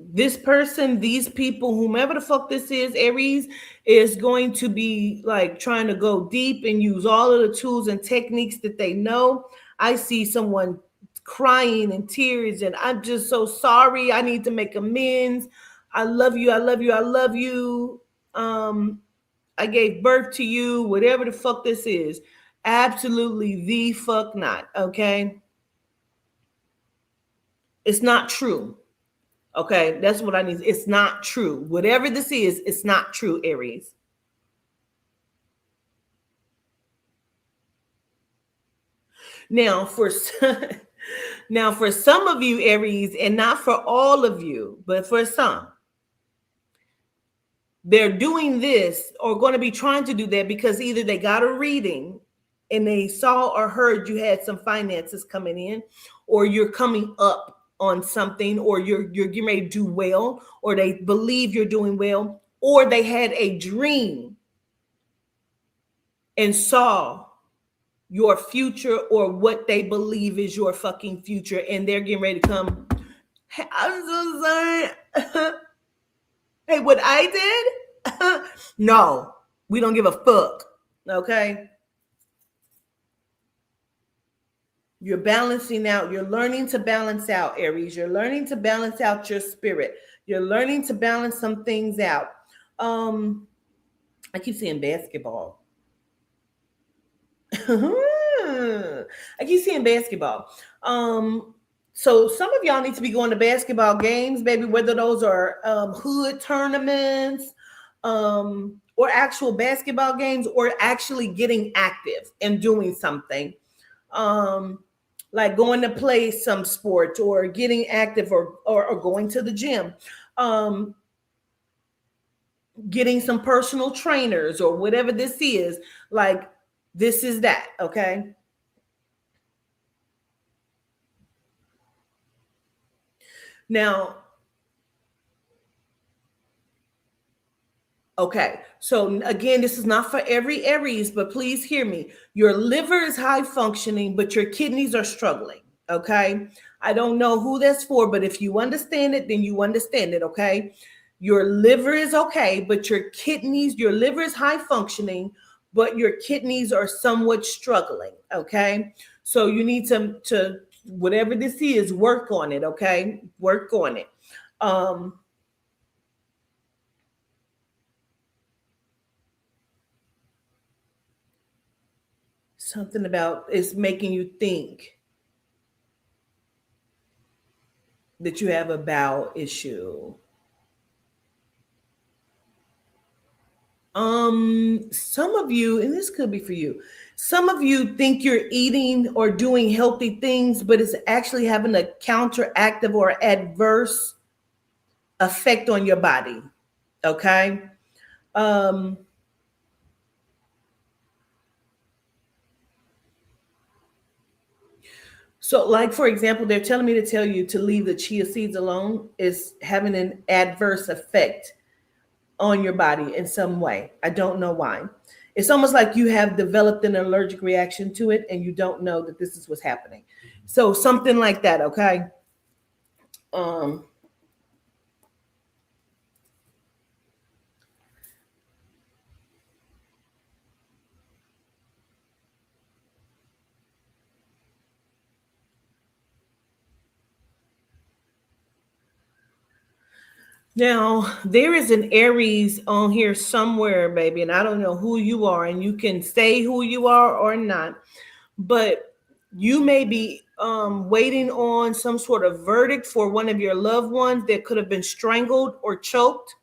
This person, these people, whomever the fuck this is, Aries, is going to be like trying to go deep and use all of the tools and techniques that they know. I see someone crying in tears, and I'm just so sorry. I need to make amends. I love you. I love you. I love you. I gave birth to you, whatever the fuck this is. Absolutely the fuck not. Okay. It's not true. Okay, that's what I need. It's not true. Whatever this is, it's not true, Aries. Now, now for some of you, Aries, and not for all of you, but for some, they're doing this or going to be trying to do that because either they got a reading and they saw or heard you had some finances coming in, or you're coming up on something, or you're getting ready to do well, or they believe you're doing well, or they had a dream and saw your future or what they believe is your fucking future, and they're getting ready to come. Hey, I'm so sorry. Hey, what I did? No, we don't give a fuck. Okay. You're balancing out. You're learning to balance out, Aries. You're learning to balance out your spirit. You're learning to balance some things out. I keep saying basketball. I keep seeing basketball. So some of y'all need to be going to basketball games, baby, whether those are hood tournaments, or actual basketball games, or actually getting active and doing something. Like going to play some sport or getting active, or going to the gym. Getting some personal trainers or whatever this is. Like this is that, okay? Now, okay, so again, this is not for every Aries, but please hear me. Your liver is high functioning, but your kidneys are struggling, okay? I don't know who that's for, but if you understand it, then you understand it, okay? Your liver is okay, but your liver is high functioning, but your kidneys are somewhat struggling, okay? So you need to whatever this is, work on it, okay? Work on it. Something about it's making you think. that you have a bowel issue. Some of you, and this could be for you, some of you think you're eating or doing healthy things, but it's actually having a counteractive or adverse effect on your body. Okay. Um, so like for example, they're telling me to tell you to leave the chia seeds alone is having an adverse effect on your body in some way. I don't know why. It's almost like you have developed an allergic reaction to it and you don't know that this is what's happening. So something like that, okay? Um Now, there is an Aries on here somewhere, baby, and I don't know who you are, and you can say who you are or not, but you may be waiting on some sort of verdict for one of your loved ones that could have been strangled or choked.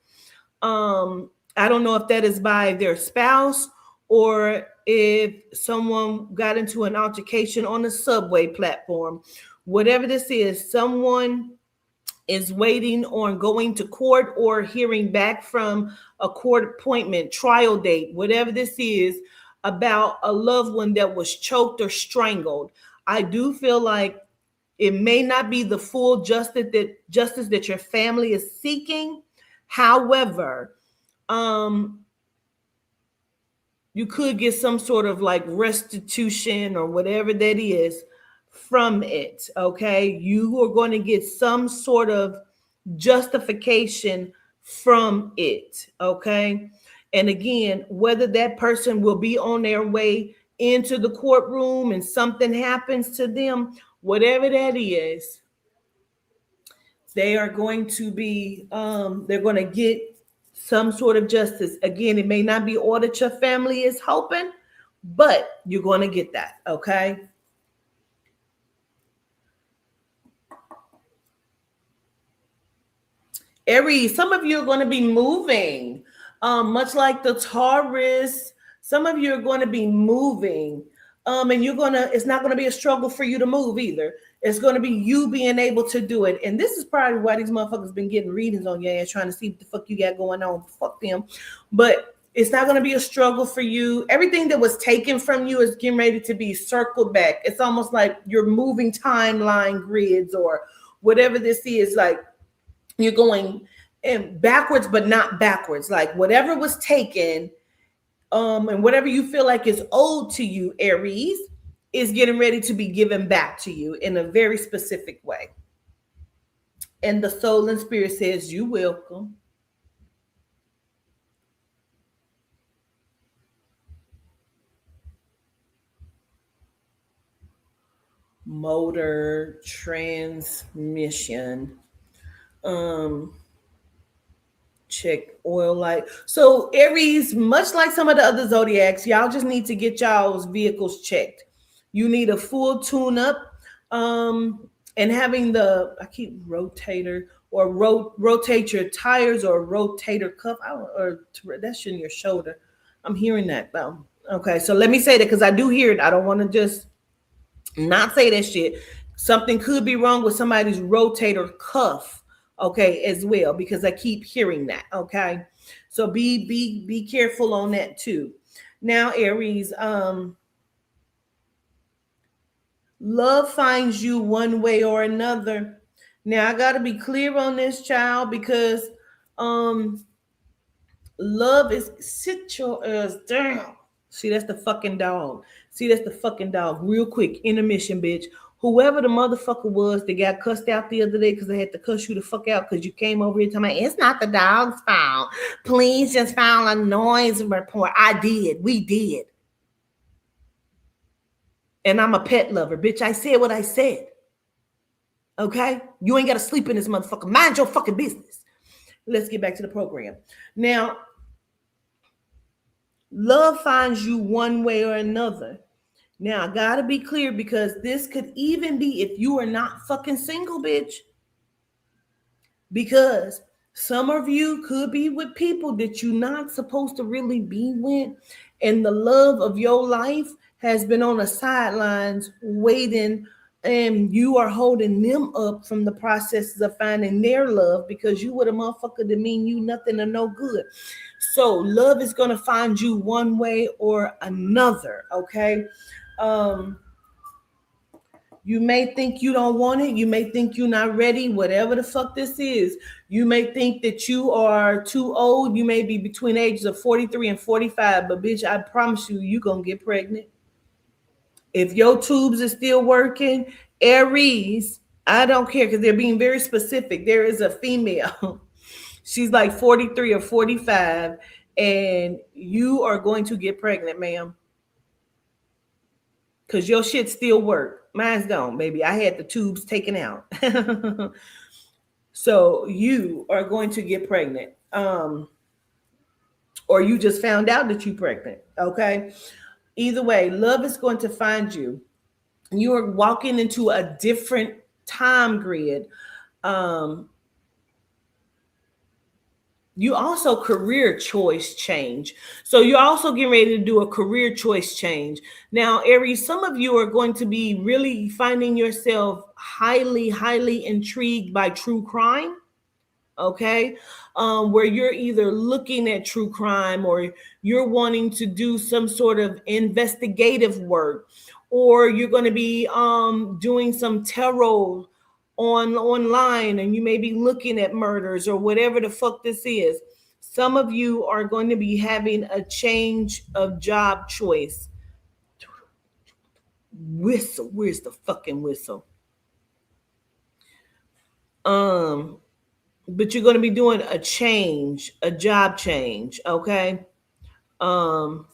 I don't know if that is by their spouse or if someone got into an altercation on a subway platform. Whatever this is, someone is waiting on going to court or hearing back from a court appointment, trial date, whatever this is, about a loved one that was choked or strangled. I do feel like it may not be the full justice that your family is seeking. However, um, you could get some sort of like restitution or whatever that is from it. Okay, you are going to get some sort of justification from it. Okay, and again, whether that person will be on their way into the courtroom and something happens to them, whatever that is, they are going to be they're going to get some sort of justice. Again, it may not be all that your family is hoping, but you're going to get that. Okay. Aries, some of you are going to be moving, much like the Taurus. Some of you are going to be moving, and it's not going to be a struggle for you to move either. It's going to be you being able to do it. And this is probably why these motherfuckers been getting readings on your ass, trying to see what the fuck you got going on. Fuck them. But it's not going to be a struggle for you. Everything that was taken from you is getting ready to be circled back. It's almost like you're moving timeline grids or whatever this is. Like, you're going backwards, but not backwards. Like whatever was taken, and whatever you feel like is owed to you, Aries, is getting ready to be given back to you in a very specific way. And the soul and spirit says, "You welcome." Motor transmission. Um, check oil light. So Aries, much like some of the other zodiacs, y'all just need to get y'all's vehicles checked. You need a full tune up, and having the I keep rotator or rotate your tires or rotator cuff or that's in your shoulder. I'm hearing that though. Okay, so let me say that because I do hear it. I don't want to just not say that shit. Something could be wrong with somebody's rotator cuff, okay, as well, because I keep hearing that. Okay, so be careful on that too. Now, Aries, love finds you one way or another. Now I gotta be clear on this, child, because um love is sit your ass down. See, that's the fucking dog. See, that's the fucking dog. Real quick, intermission, bitch. Whoever the motherfucker was that got cussed out the other day because they had to cuss you the fuck out because you came over here telling me it's not the dog's fault. Please just file a noise report. I did. We did. And I'm a pet lover, bitch. I said what I said. Okay? You ain't got to sleep in this motherfucker. Mind your fucking business. Let's get back to the program. Now, love finds you one way or another. Now, I gotta be clear because this could even be if you are not fucking single, bitch. because some of you could be with people that you're not supposed to really be with, and the love of your life has been on the sidelines waiting, and you are holding them up from the processes of finding their love because you with a motherfucker that mean you nothing or no good. So love is going to find you one way or another. Okay. um you may think you don't want it. You may think you're not ready, whatever the fuck this is. You may think that you are too old. You may be between the ages of 43 and 45, but bitch, I promise you, you're going to get pregnant. If your tubes are still working, Aries, I don't care because they're being very specific. There is a female, she's like 43 or 45, and you are going to get pregnant, ma'am. Because your shit still work. Mine's gone, baby. I had the tubes taken out. So you are going to get pregnant. Or you just found out that you're pregnant. Okay. Either way, love is going to find you. You are walking into a different time grid. Um, you also career choice change. So you're also getting ready to do a career choice change. Now, Aries, some of you are going to be really finding yourself highly intrigued by true crime. Okay. Where you're either looking at true crime, or you're wanting to do some sort of investigative work, or you're going to be doing some tarot online, and you may be looking at murders or whatever the fuck this is. Some of you are going to be having a change of job choice. Whistle, where's the fucking whistle? um but you're going to be doing a change, a job change. Okay. um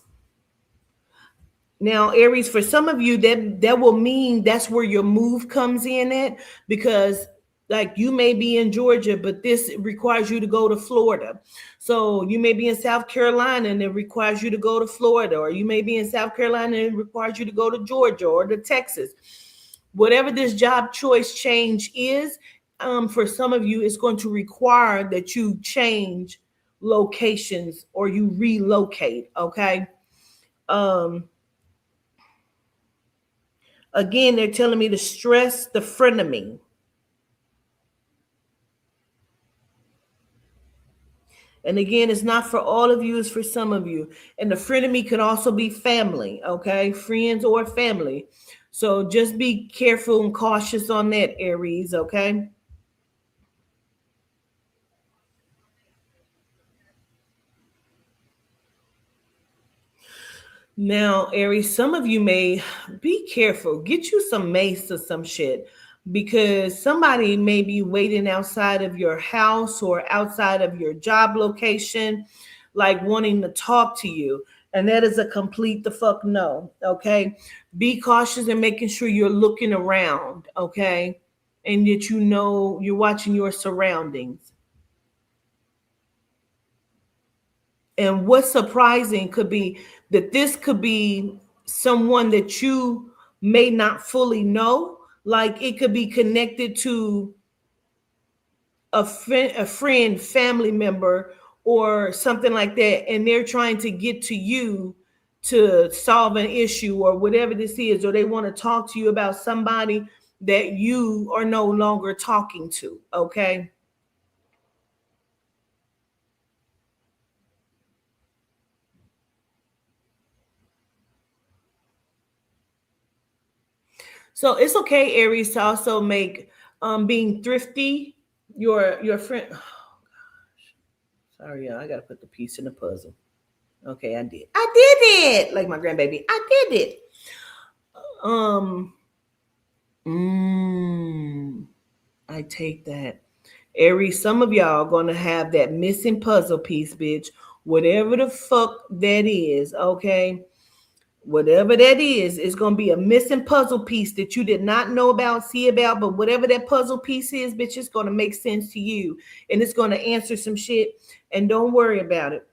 Now, Aries, for some of you, that will mean that's where your move comes in at, because like you may be in Georgia, but this requires you to go to Florida. So you may be in South Carolina and it requires you to go to Florida, or you may be in South Carolina and it requires you to go to Georgia or to Texas. Whatever this job choice change is, for some of you, it's going to require that you change locations or you relocate. Okay. Um, Again, they're telling me to stress the frenemy. And again, it's not for all of you, it's for some of you. And the frenemy could also be family, okay? Friends or family. So just be careful and cautious on that, Aries, okay? Now, Aries, some of you may be careful. Get you some mace or some shit, because somebody may be waiting outside of your house or outside of your job location, like wanting to talk to you. And that is a complete the fuck no. Okay. Be cautious and making sure you're looking around. Okay. And that you know you're watching your surroundings. And what's surprising could be that this could be someone that you may not fully know. Like it could be connected to a friend, family member, or something like that. And they're trying to get to you to solve an issue or whatever this is, or they want to talk to you about somebody that you are no longer talking to. Okay. So it's okay, Aries, to also make being thrifty your friend. Oh, sorry, y'all. I gotta put the piece in the puzzle. Okay, I did. I did it. Like my grandbaby. I did it. Um. Mm, I take that. Aries, some of y'all are gonna have that missing puzzle piece, bitch. Whatever the fuck that is, okay? Whatever that is, it's going to be a missing puzzle piece that you did not know about, see about, but whatever that puzzle piece is, bitch, it's going to make sense to you, and it's going to answer some shit, and don't worry about it.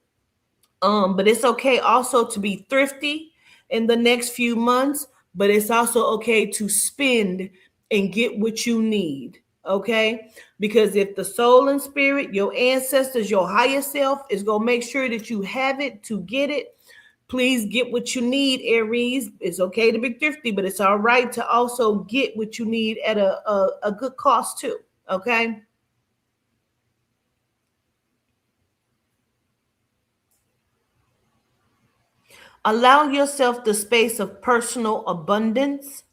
But it's okay also to be thrifty in the next few months, but it's also okay to spend and get what you need. Okay, because if the soul and spirit, your ancestors, your higher self is going to make sure that you have it to get it, please get what you need, Aries. It's okay to be thrifty, but it's all right to also get what you need at a good cost too. Okay. Allow yourself the space of personal abundance.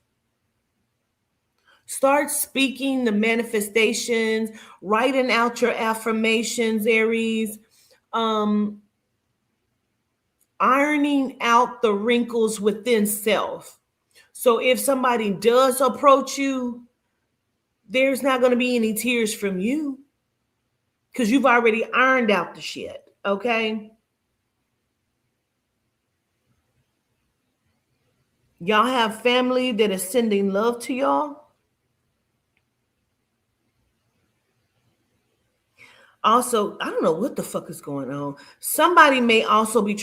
Start speaking the manifestations, writing out your affirmations, Aries. Um, Ironing out the wrinkles within self. So if somebody does approach you, there's not going to be any tears from you because you've already ironed out the shit. Okay. Y'all have family that is sending love to y'all. Also, I don't know what the fuck is going on. Somebody may also be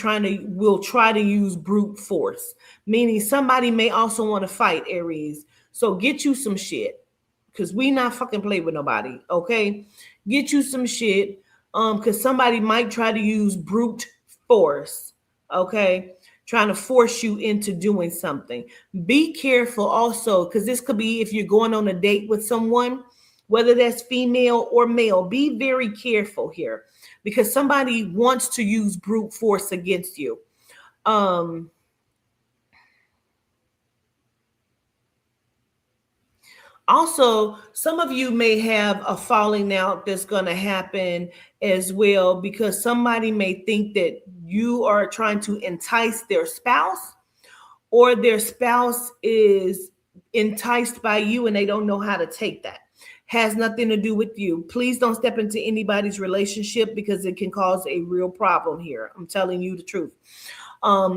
will try to use brute force, meaning somebody may also want to fight, Aries. So get you some shit, because we not fucking play with nobody, okay? Get you some shit, because somebody might try to use brute force, okay? Trying to force you into doing something. Be careful also, because this could be if you're going on a date with someone, whether that's female or male. Be very careful here because somebody wants to use brute force against you. Um, Also, some of you may have a falling out that's going to happen as well because somebody may think that you are trying to entice their spouse, or their spouse is enticed by you and they don't know how to take that. Has nothing to do with you. Please don't step into anybody's relationship because it can cause a real problem here. I'm telling you the truth.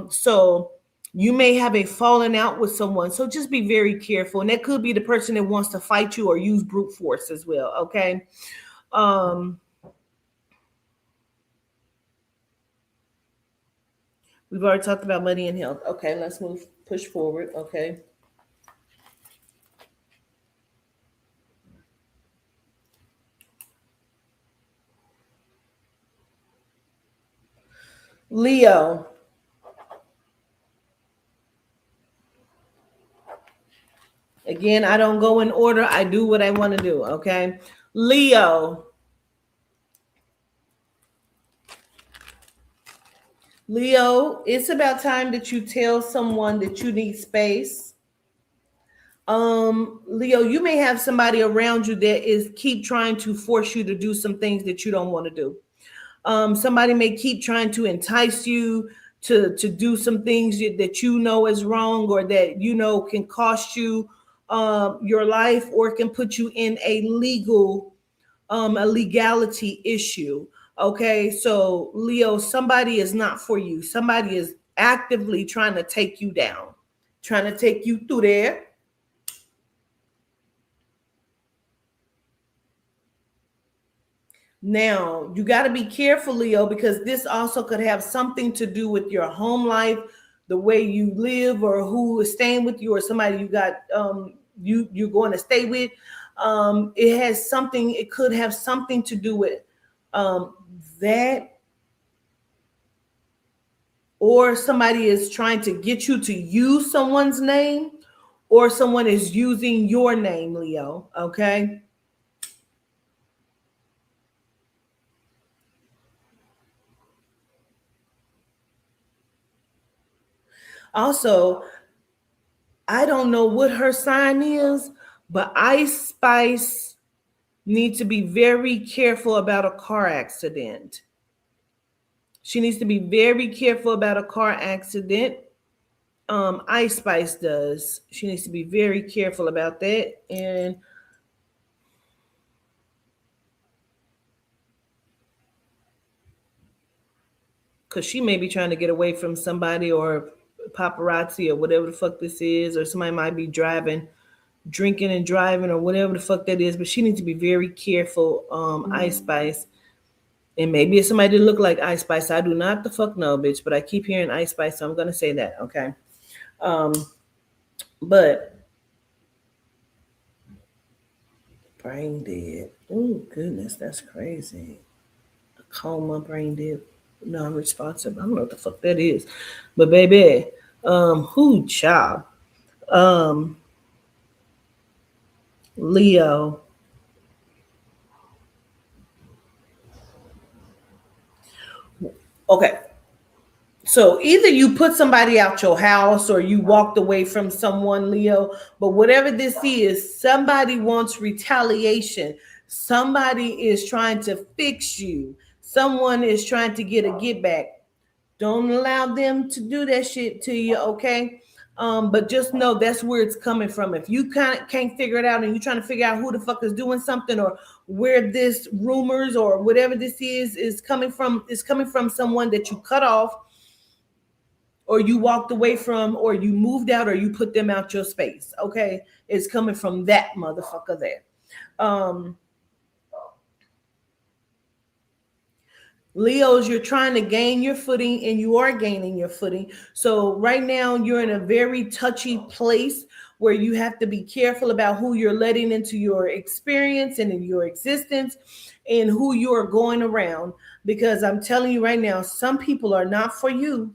So you may have a falling out with someone. So just be very careful. And that could be the person that wants to fight you or use brute force as well. Okay. Um, we've already talked about money and health. Okay, let's push forward. Okay. Leo. Again, I don't go in order. I do what I want to do. Okay. Leo. Leo, it's about time that you tell someone that you need space. Leo, you may have somebody around you that is keep trying to force you to do some things that you don't want to do. Somebody may keep trying to entice you to do some things that you know is wrong, or that you know can cost you your life, or can put you in a legality issue. Okay, so Leo, somebody is not for you. Somebody is actively trying to take you down, trying to take you through there. Now, you got to be careful, Leo, because this also could have something to do with your home life, the way you live, or who is staying with you, or somebody you got you're going to stay with. It could have something to do with um, that, or somebody is trying to get you to use someone's name, or someone is using your name, Leo. Okay. Also, I don't know what her sign is, but Ice Spice needs to be very careful about a car accident. She needs to be very careful about a car accident. Ice Spice does. She needs to be very careful about that. And because she may be trying to get away from somebody, or paparazzi, or whatever the fuck this is, or somebody might be drinking and driving, or whatever the fuck that is. But she needs to be very careful, Ice Spice. And maybe it's somebody that look like Ice Spice. I do not the fuck know, bitch. But I keep hearing Ice Spice, so I'm gonna say that, okay? Um, but Brain dead. Oh goodness, that's crazy. A coma, brain dead, non-responsive. I don't know what the fuck that is, but baby, who child, um, Leo. Okay, so either you put somebody out your house or you walked away from someone, Leo. But whatever this is, somebody wants retaliation. Somebody is trying to fix you. Someone is trying to get a get back. Don't allow them to do that shit to you, okay? But just know that's where it's coming from. If you can't figure it out and you're trying to figure out who the fuck is doing something or where this rumors or whatever this is coming from someone that you cut off or you walked away from or you moved out or you put them out your space, okay? It's coming from that motherfucker there. Um, Leos, you're trying to gain your footing and you are gaining your footing. So right now you're in a very touchy place where you have to be careful about who you're letting into your experience and in your existence and who you are going around. Because I'm telling you right now, some people are not for you.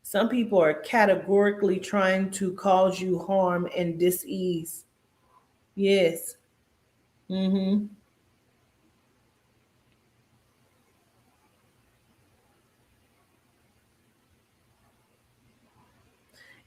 Some people are categorically trying to cause you harm and dis-ease. Yes. Mm-hmm.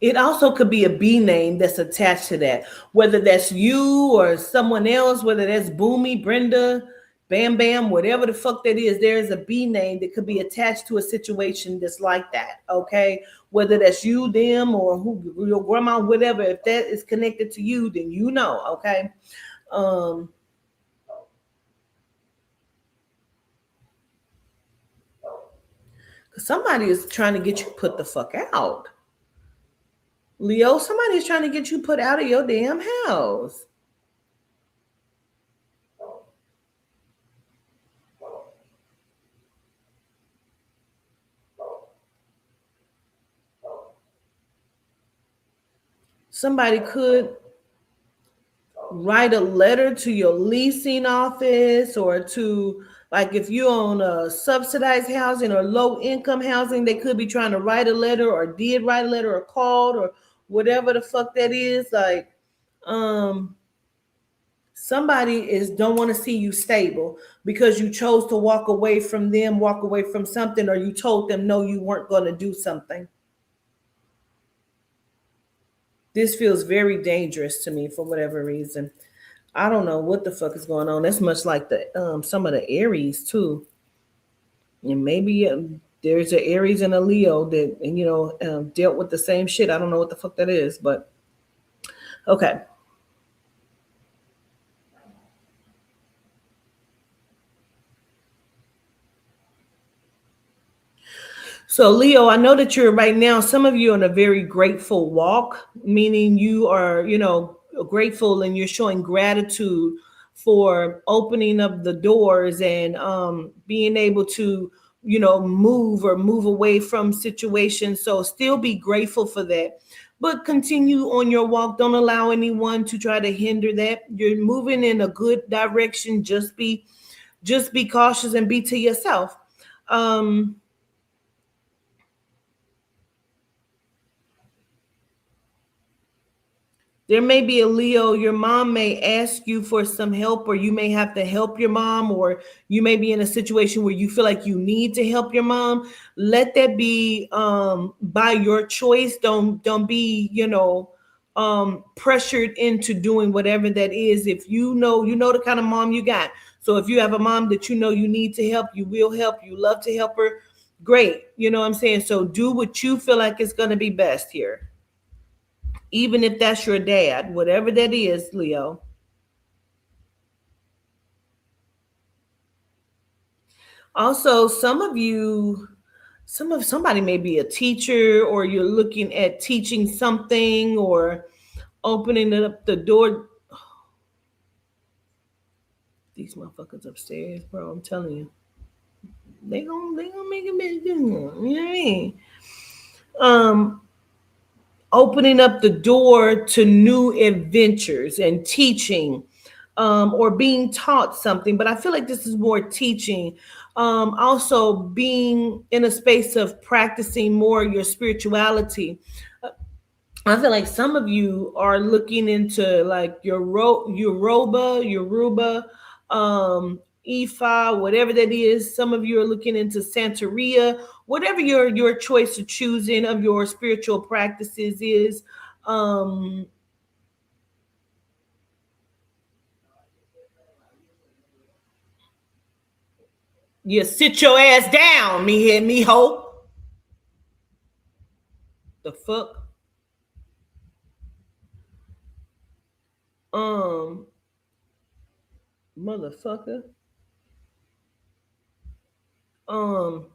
It also could be a B name that's attached to that, whether that's you or someone else, whether that's Boomy, Brenda, Bam Bam, whatever the fuck that is. There is a B name that could be attached to a situation that's like that. Okay, whether that's you, them, or who your grandma, whatever. If that is connected to you, then you know. Okay, um, somebody is trying to get you put the fuck out. Leo, somebody is trying to get you put out of your damn house. Somebody could write a letter to your leasing office or to, like, if you own a subsidized housing or low income housing, they could be trying to write a letter or did write a letter or called or whatever the fuck that is. Like, um somebody is don't want to see you stable because you chose to walk away from them, walk away from something, or you told them no, you weren't going to do something. This feels very dangerous to me for whatever reason. I don't know what the fuck is going on. That's much like the some of the Aries too, and maybe there's an Aries and a Leo that dealt with the same shit. I don't know what the fuck that is, but okay. So, Leo, I know that you're right now, some of you on a very grateful walk, meaning you are, grateful and you're showing gratitude for opening up the doors and being able to, move or move away from situations. So, still be grateful for that. But continue on your walk. Don't allow anyone to try to hinder that. You're moving in a good direction. Just be cautious and be to yourself. Um, There may be a Leo, your mom may ask you for some help, or you may have to help your mom, or you may be in a situation where you feel like you need to help your mom. Let that be by your choice. Don't be, pressured into doing whatever that is. If you know the kind of mom you got. So if you have a mom that you need to help, you will help, you love to help her, great. You know what I'm saying? So do what you feel like is gonna be best here, even if that's your dad, whatever that is, Leo. Also, somebody may be a teacher, or you're looking at teaching something or opening it up the door. These motherfuckers upstairs, bro. I'm telling you, they gonna make a big deal. You know what I mean? Um, opening up the door to new adventures and teaching, or being taught something. But I feel like this is more teaching. Also, being in a space of practicing more your spirituality. I feel like some of you are looking into like Yoruba, Ifa, whatever that is. Some of you are looking into Santeria, whatever your choice of choosing of your spiritual practices is. Um, you sit your ass down, me head, me hope. The fuck, um, motherfucker.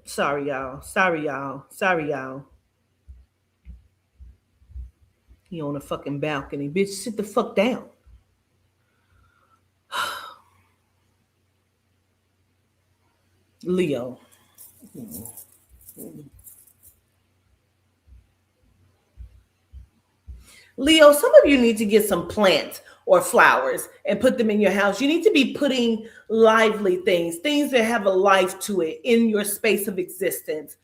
Sorry y'all, sorry y'all, sorry y'all. He on a fucking balcony, bitch. Sit the fuck down. Leo. Leo, some of you need to get some plants or flowers and put them in your house. You need to be putting lively things, things that have a life to it in your space of existence.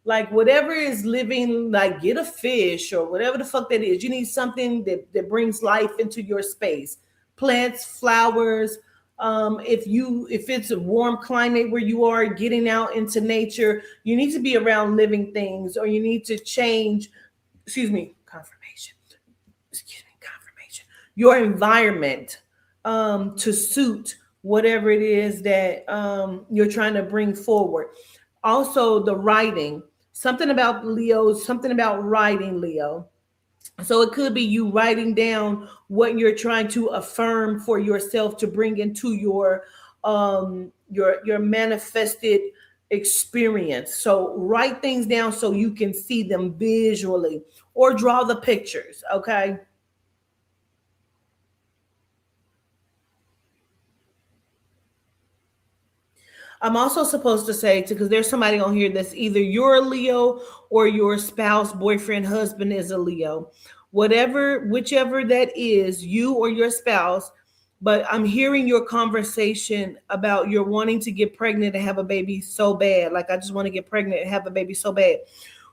Like whatever is living, like get a fish or whatever the fuck that is. You need something that brings life into your space. Plants, flowers. If it's a warm climate where you are getting out into nature, you need to be around living things, or you need to change, excuse me, confirmation, excuse me, confirmation, your environment, to suit whatever it is that you're trying to bring forward. Also, the writing, something about Leo, something about writing, Leo. So it could be you writing down what you're trying to affirm for yourself to bring into your manifested experience. So write things down so you can see them visually, or draw the pictures, okay? I'm also supposed to say, because there's somebody on here that's either you're a Leo or your spouse, boyfriend, husband is a Leo. Whatever, whichever that is, you or your spouse. But I'm hearing your conversation about you're wanting to get pregnant and have a baby so bad. Like, I just want to get pregnant and have a baby so bad.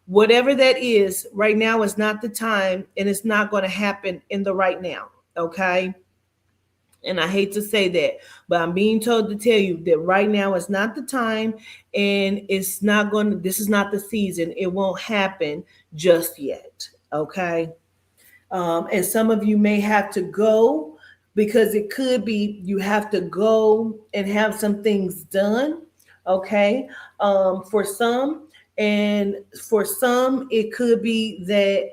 Whatever that is, right now is not the time, and it's not going to happen in the right now. Okay. And I hate to say that, but I'm being told to tell you that right now is not the time, and it's not going to, this is not the season. It won't happen just yet. Okay. And some of you may have to go, because it could be you have to go and have some things done. Okay. For some, and for some, it could be that,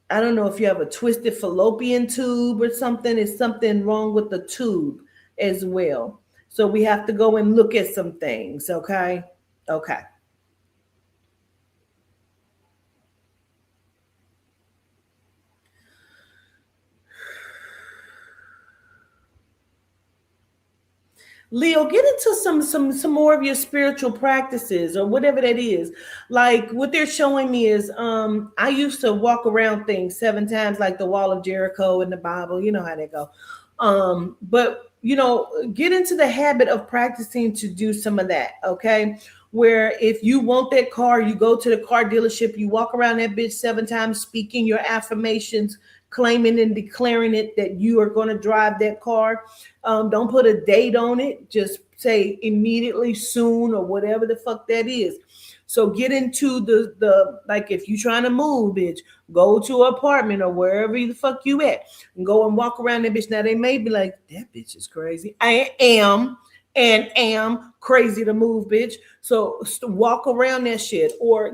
I don't know if you have a twisted fallopian tube or something. It's something wrong with the tube as well. So we have to go and look at some things. Okay. Okay. Leo, get into some more of your spiritual practices or whatever that is. Like what they're showing me is, I used to walk around things 7 times, like the wall of Jericho in the Bible. You know how they go. But get into the habit of practicing to do some of that, okay? Where if you want that car, you go to the car dealership, you walk around that bitch 7 times, speaking your affirmations, claiming and declaring it that you are going to drive that car. Don't put a date on it. Just say immediately, soon, or whatever the fuck that is. So get into the like, if you trying to move, bitch, go to an apartment or wherever the fuck you at, and go and walk around that bitch. Now they may be like, that bitch is crazy. I am crazy to move, bitch. So walk around that shit, or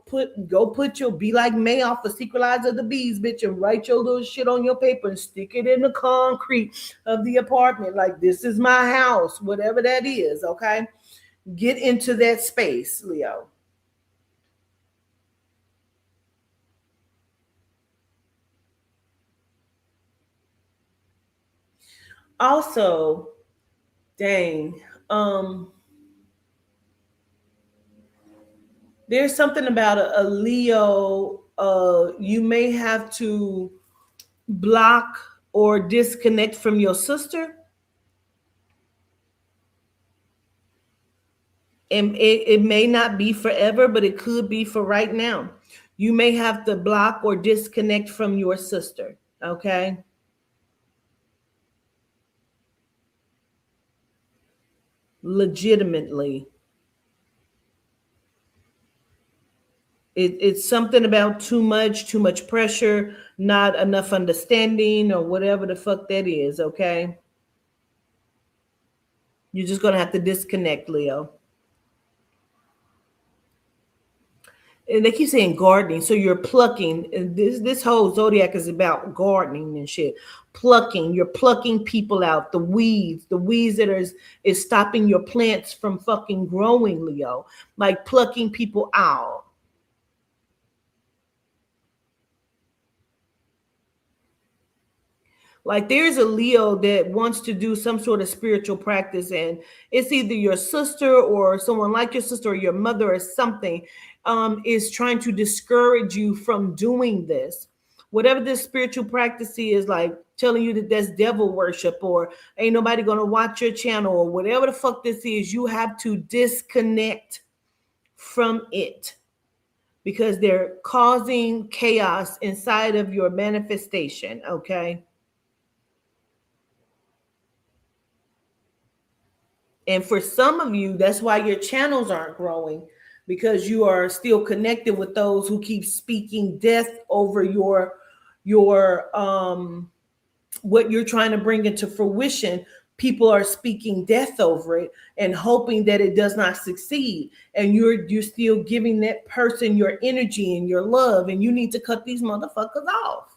put your, be like May off the Secret Lives of the Bees, bitch, and write your little shit on your paper and stick it in the concrete of the apartment. Like, this is my house, whatever that is. Okay, get into that space, Leo. Also, dang, There's something about a Leo. You may have to block or disconnect from your sister, and it may not be forever, but it could be for right now. You may have to block or disconnect from your sister. Okay. Legitimately. It's something about too much pressure, not enough understanding, or whatever the fuck that is. Okay. You're just gonna have to disconnect, Leo. And they keep saying gardening, so you're plucking. And this whole zodiac is about gardening and shit. Plucking, you're plucking people out, the weeds that is stopping your plants from fucking growing, Leo. Like plucking people out. Like there's a Leo that wants to do some sort of spiritual practice, and it's either your sister or someone like your sister or your mother or something, is trying to discourage you from doing this. Whatever this spiritual practice is, like telling you that that's devil worship or ain't nobody gonna watch your channel or whatever the fuck this is, you have to disconnect from it because they're causing chaos inside of your manifestation. Okay. And for some of you, that's why your channels aren't growing, because you are still connected with those who keep speaking death over your what you're trying to bring into fruition. People are speaking death over it and hoping that it does not succeed. And you're still giving that person your energy and your love, and you need to cut these motherfuckers off.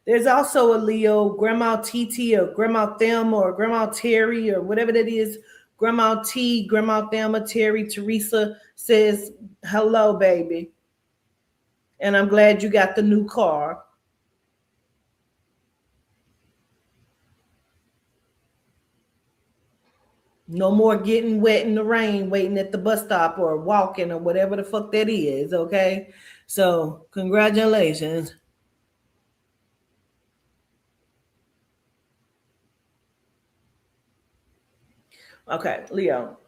There's also a Leo, Grandma TT or Grandma Thelma or Grandma Terry or whatever that is. Grandma T, Grandma Thelma, Terry, Teresa says, hello, baby. And I'm glad you got the new car. No more getting wet in the rain, waiting at the bus stop or walking or whatever the fuck that is, okay? So, congratulations. Okay, Leo.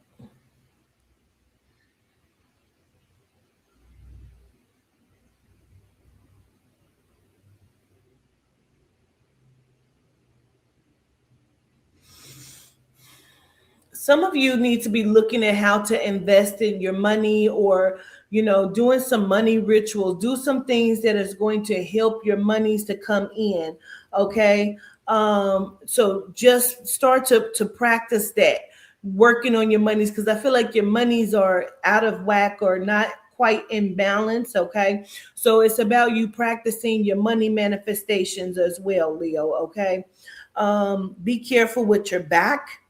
Some of you need to be looking at how to invest in your money, or doing some money rituals. Do some things that is going to help your monies to come in. Okay. So just start to practice that, working on your monies, because I feel like your monies are out of whack or not quite in balance. Okay. So it's about you practicing your money manifestations as well, Leo. Okay. Be careful with your back.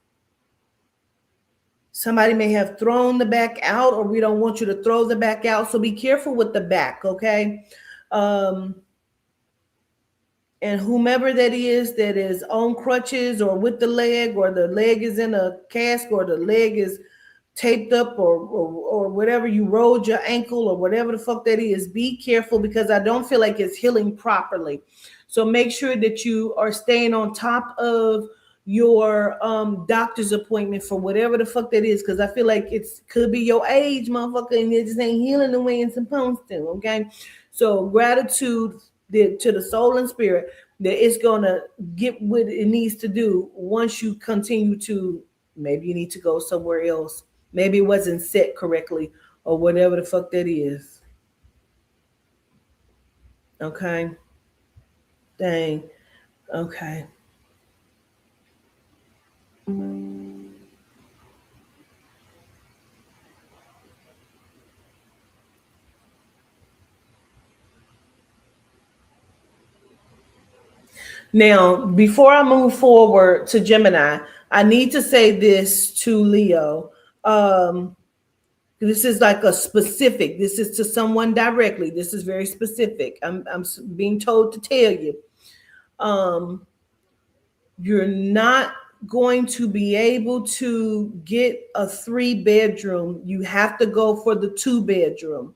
Somebody may have thrown the back out, or we don't want you to throw the back out. So be careful with the back, okay? Um, and whomever that is on crutches or with the leg, or the leg is in a cast, or the leg is taped up, or whatever, you rolled your ankle or whatever the fuck that is, be careful, because I don't feel like it's healing properly. So make sure that you are staying on top of your doctor's appointment for whatever the fuck that is, because I feel like it's could be your age, motherfucker, and it just ain't healing the way it's supposed to. Okay. So gratitude to the soul and spirit that it's gonna get what it needs to do once you continue to, maybe you need to go somewhere else. Maybe it wasn't set correctly or whatever the fuck that is. Okay. Dang. Okay. Now, before I move forward to Gemini, I need to say this to Leo. This is like a specific, this is to someone directly. This is very specific. I'm being told to tell you. Um, you're not going to be able to get a 3 bedroom, you have to go for the 2 bedroom.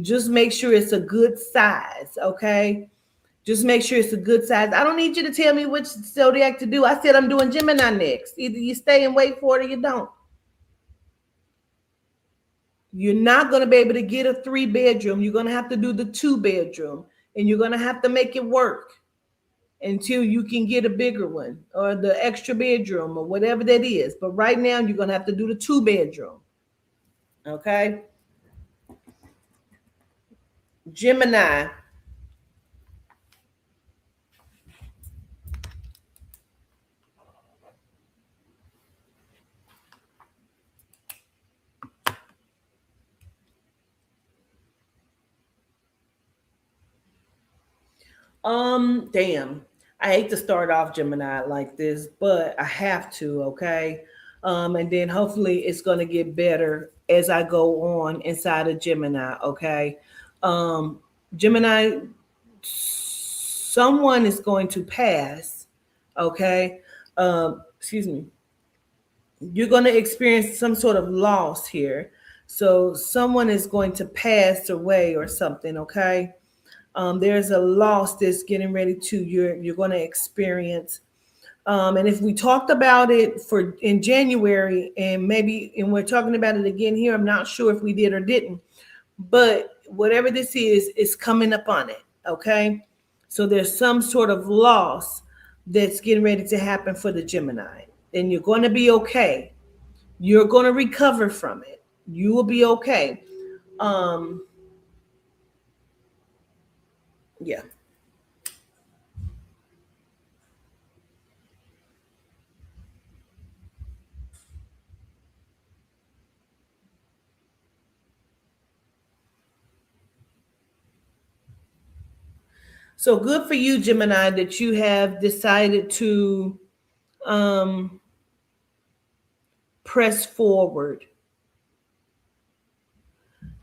Just make sure it's a good size, okay? Just make sure it's a good size. I don't need you to tell me which zodiac to do. I said I'm doing Gemini next. Either you stay and wait for it or you don't. You're not going to be able to get a 3 bedroom. You're going to have to do the 2 bedroom, and you're going to have to make it work until you can get a bigger one or the extra bedroom or whatever that is. But right now, you're going to have to do the 2 bedroom. Okay? Gemini. Damn. I hate to start off Gemini like this, but I have to, okay? And then hopefully it's gonna get better as I go on inside of Gemini, okay? Um, Gemini, someone is going to pass, okay? Excuse me. You're gonna experience some sort of loss here. So someone is going to pass away or something, okay? There's a loss that's getting ready to you're going to experience. And if we talked about it for in January, and we're talking about it again here, I'm not sure if we did or didn't, but whatever this is coming up on it. Okay, so there's some sort of loss that's getting ready to happen for the Gemini, and you're going to be okay. You're going to recover from it. You will be okay. Um, yeah. So good for you, Gemini, that you have decided to um, press forward.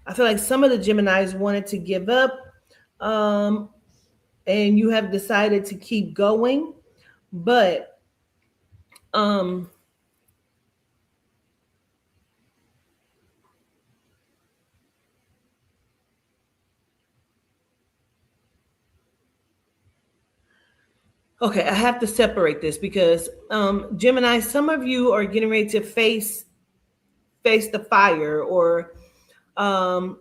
I feel like some of the Geminis wanted to give up, um, and you have decided to keep going. But um, okay, I have to separate this because Gemini, some of you are getting ready to face the fire, or um,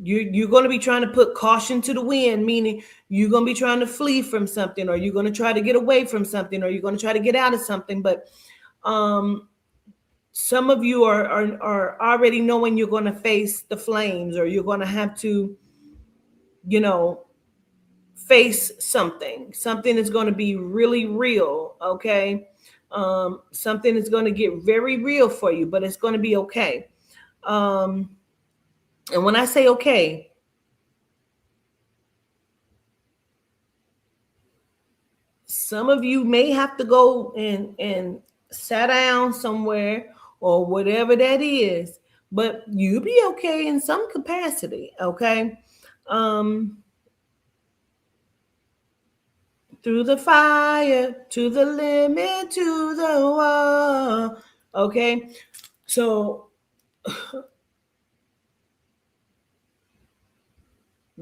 you're going to be trying to put caution to the wind, meaning you're going to be trying to flee from something, or you're going to try to get away from something, or you're going to try to get out of something. But um, some of you are already knowing you're going to face the flames, or you're going to have to, you know, face something is going to be really real. Okay. Something is going to get very real for you, but it's going to be okay. um, and when I say okay, some of you may have to go and sit down somewhere or whatever that is, but you'll be okay in some capacity. Okay. um through the fire, to the limit, to the wall. Okay. So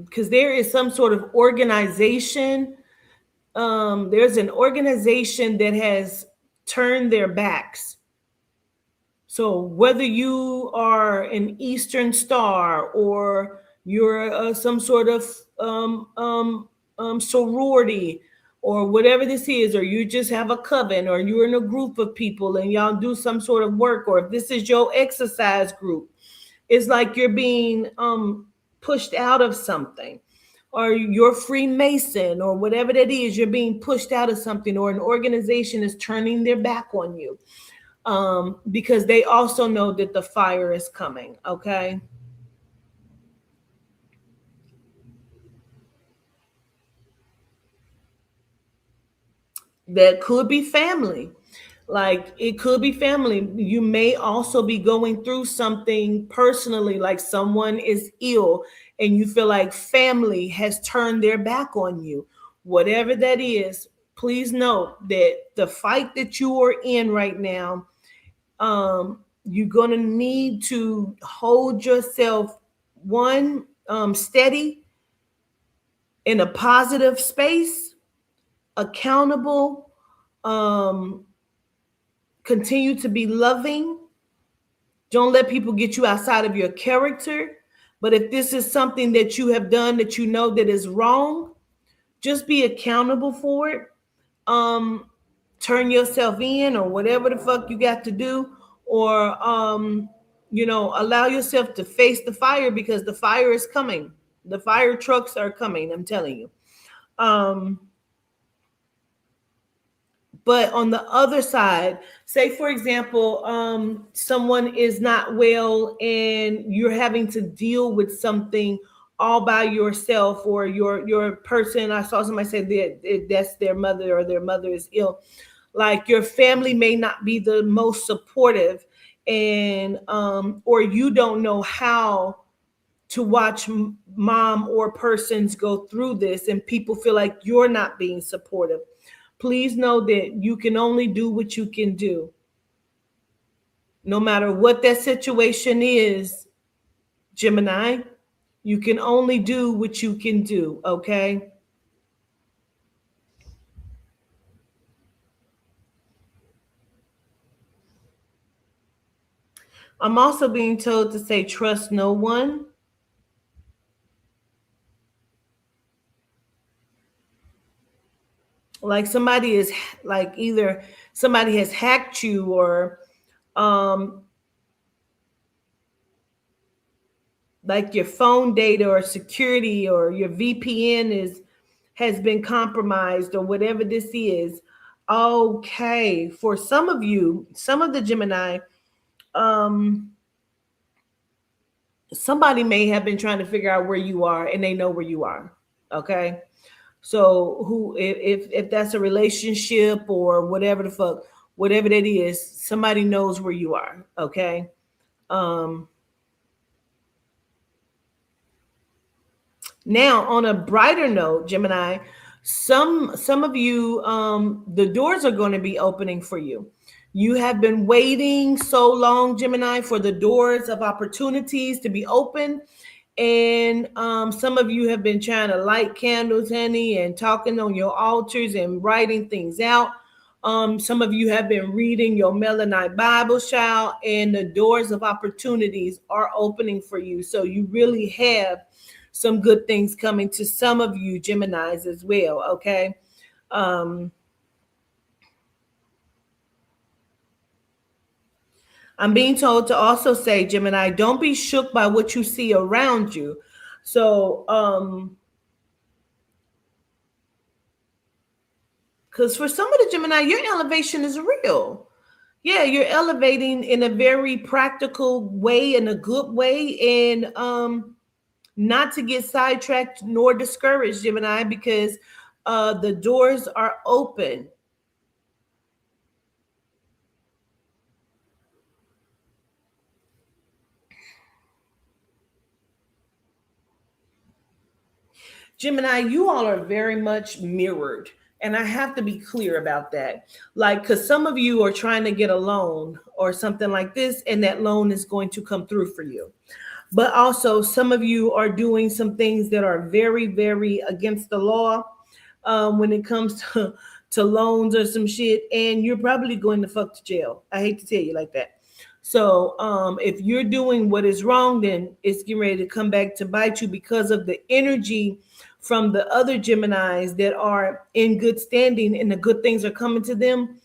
because there is some sort of organization, there's an organization that has turned their backs. So whether you are an Eastern Star, or you're some sort of um, um, sorority, or whatever this is, or you just have a coven, or you're in a group of people and y'all do some sort of work, or if this is your exercise group, it's like you're being pushed out of something, or you're Freemason, or whatever that is, you're being pushed out of something, or an organization is turning their back on you, because they also know that the fire is coming. Okay. That could be family. Like it could be family. You may also be going through something personally, like someone is ill and you feel like family has turned their back on you. Whatever that is, please note that the fight that you are in right now, you're going to need to hold yourself steady in a positive space, accountable, um, continue to be loving. Don't let people get you outside of your character. But if this is something that you have done that you know that is wrong, just be accountable for it. Um, Turn yourself in or whatever the fuck you got to do, or allow yourself to face the fire because the fire is coming. The fire trucks are coming, I'm telling you. Um, but on the other side, say for example, someone is not well and you're having to deal with something all by yourself, or your person. I saw somebody say that's their mother, or their mother is ill. Like your family may not be the most supportive, and or you don't know how to watch mom or persons go through this, and people feel like you're not being supportive. Please know that you can only do what you can do. No matter what that situation is, Gemini, you can only do what you can do, okay? I'm also being told to say trust no one. Like somebody is, like, either somebody has hacked you, or um like your phone data or security, or your VPN has been compromised, or whatever this is. Okay, for some of you, some of the Gemini, um somebody may have been trying to figure out where you are, and they know where you are. Okay, so who, if that's a relationship or whatever the fuck, whatever that is, somebody knows where you are. Okay. um Now, on a brighter note, Gemini, some of you, the doors are going to be opening for you. You have been waiting so long, Gemini, for the doors of opportunities to be open. And some of you have been trying to light candles, honey, and talking on your altars and writing things out. Some of you have been reading your Melanite Bible, child, and the doors of opportunities are opening for you. So you really have some good things coming to some of you Geminis as well. Okay. Um, I'm being told to also say, Gemini, don't be shook by what you see around you. So, because for some of the Gemini, your elevation is real. Yeah, you're elevating in a very practical way, in a good way, and not to get sidetracked nor discouraged, Gemini, because the doors are open. Gemini, you all are very much mirrored. And I have to be clear about that. Like, because some of you are trying to get a loan or something like this, and that loan is going to come through for you. But also, some of you are doing some things that are very, very against the law, when it comes to loans or some shit. And you're probably going to fuck to jail. I hate to tell you like that. So if you're doing what is wrong, then it's getting ready to come back to bite you because of the energy from the other Geminis that are in good standing and the good things are coming to them.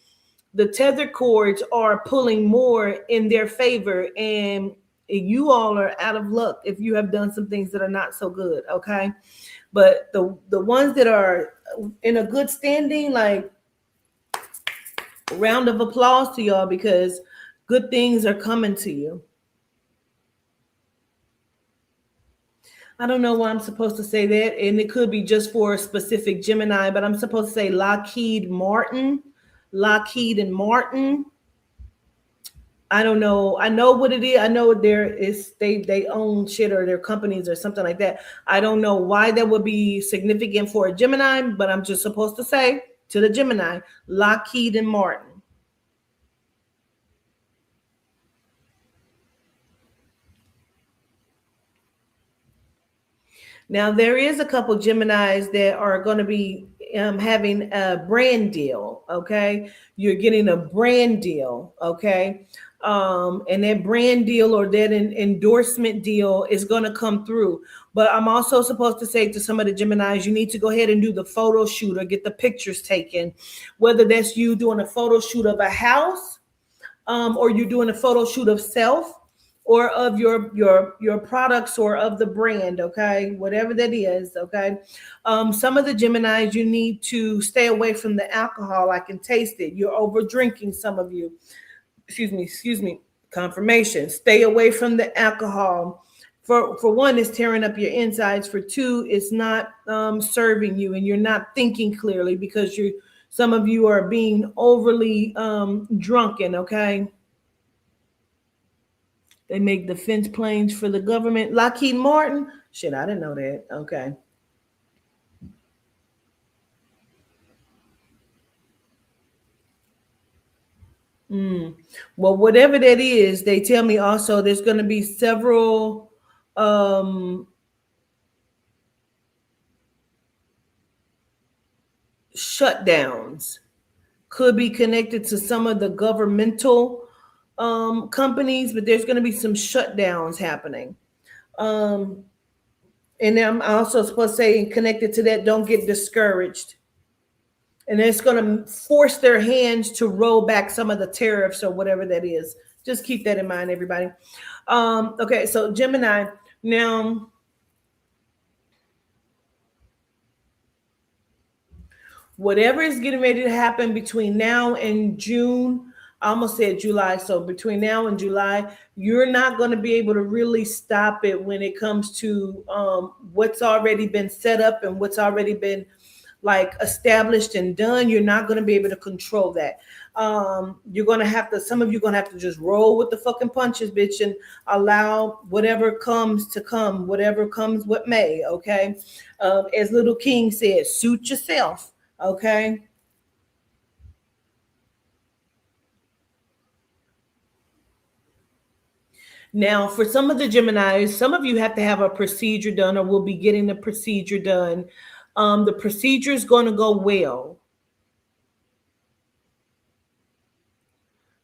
The tether cords are pulling more in their favor, and you all are out of luck if you have done some things that are not so good. Okay. But the ones that are in a good standing, like, round of applause to y'all, because good things are coming to you. I don't know why I'm supposed to say that, and it could be just for a specific Gemini, but I'm supposed to say Lockheed Martin, Lockheed and Martin. I don't know. I know what it is. I know there is they own shit, or their companies or something like that. I don't know why that would be significant for a Gemini, but I'm just supposed to say. to the Gemini, Lockheed and Martin. Now, there is a couple Geminis that are going to be having a brand deal. Okay. You're getting a brand deal. Okay. And that brand deal or that endorsement deal is going to come through. But I'm also supposed to say to some of the Geminis, you need to go ahead and do the photo shoot or get the pictures taken, whether that's you doing a photo shoot of a house, or you're doing a photo shoot of self or of your products or of the brand. Okay, whatever that is. Okay. Some of the Geminis, you need to stay away from the alcohol. I can taste it. You're over drinking, some of you. Excuse me, confirmation. Stay away from the alcohol. For one, it's tearing up your insides. For two, it's not serving you, and you're not thinking clearly because you some of you are being overly drunken. Okay. They make defense planes for the government. Lockheed Martin. Shit, I didn't know that. Okay. Mm. Well, whatever that is, they tell me also there's going to be several um, shutdowns. Could be connected to some of the governmental companies, but there's going to be some shutdowns happening. Um, and I'm also supposed to say, connected to that, don't get discouraged. And it's going to force their hands to roll back some of the tariffs or whatever that is. Just keep that in mind, everybody. Okay, so Gemini. Now, whatever is getting ready to happen between now and June, I almost said July. So between now and July, you're not going to be able to really stop it when it comes to what's already been set up and what's already been like established and done. You're not going to be able to control that. You're going to have to, some of you are going to have to just roll with the fucking punches, bitch, and allow whatever comes to come, whatever comes what may. Okay. As Little King said, suit yourself. Okay. Now, for some of the Geminis, some of you have to have a procedure done or will be getting the procedure done. The procedure is going to go well.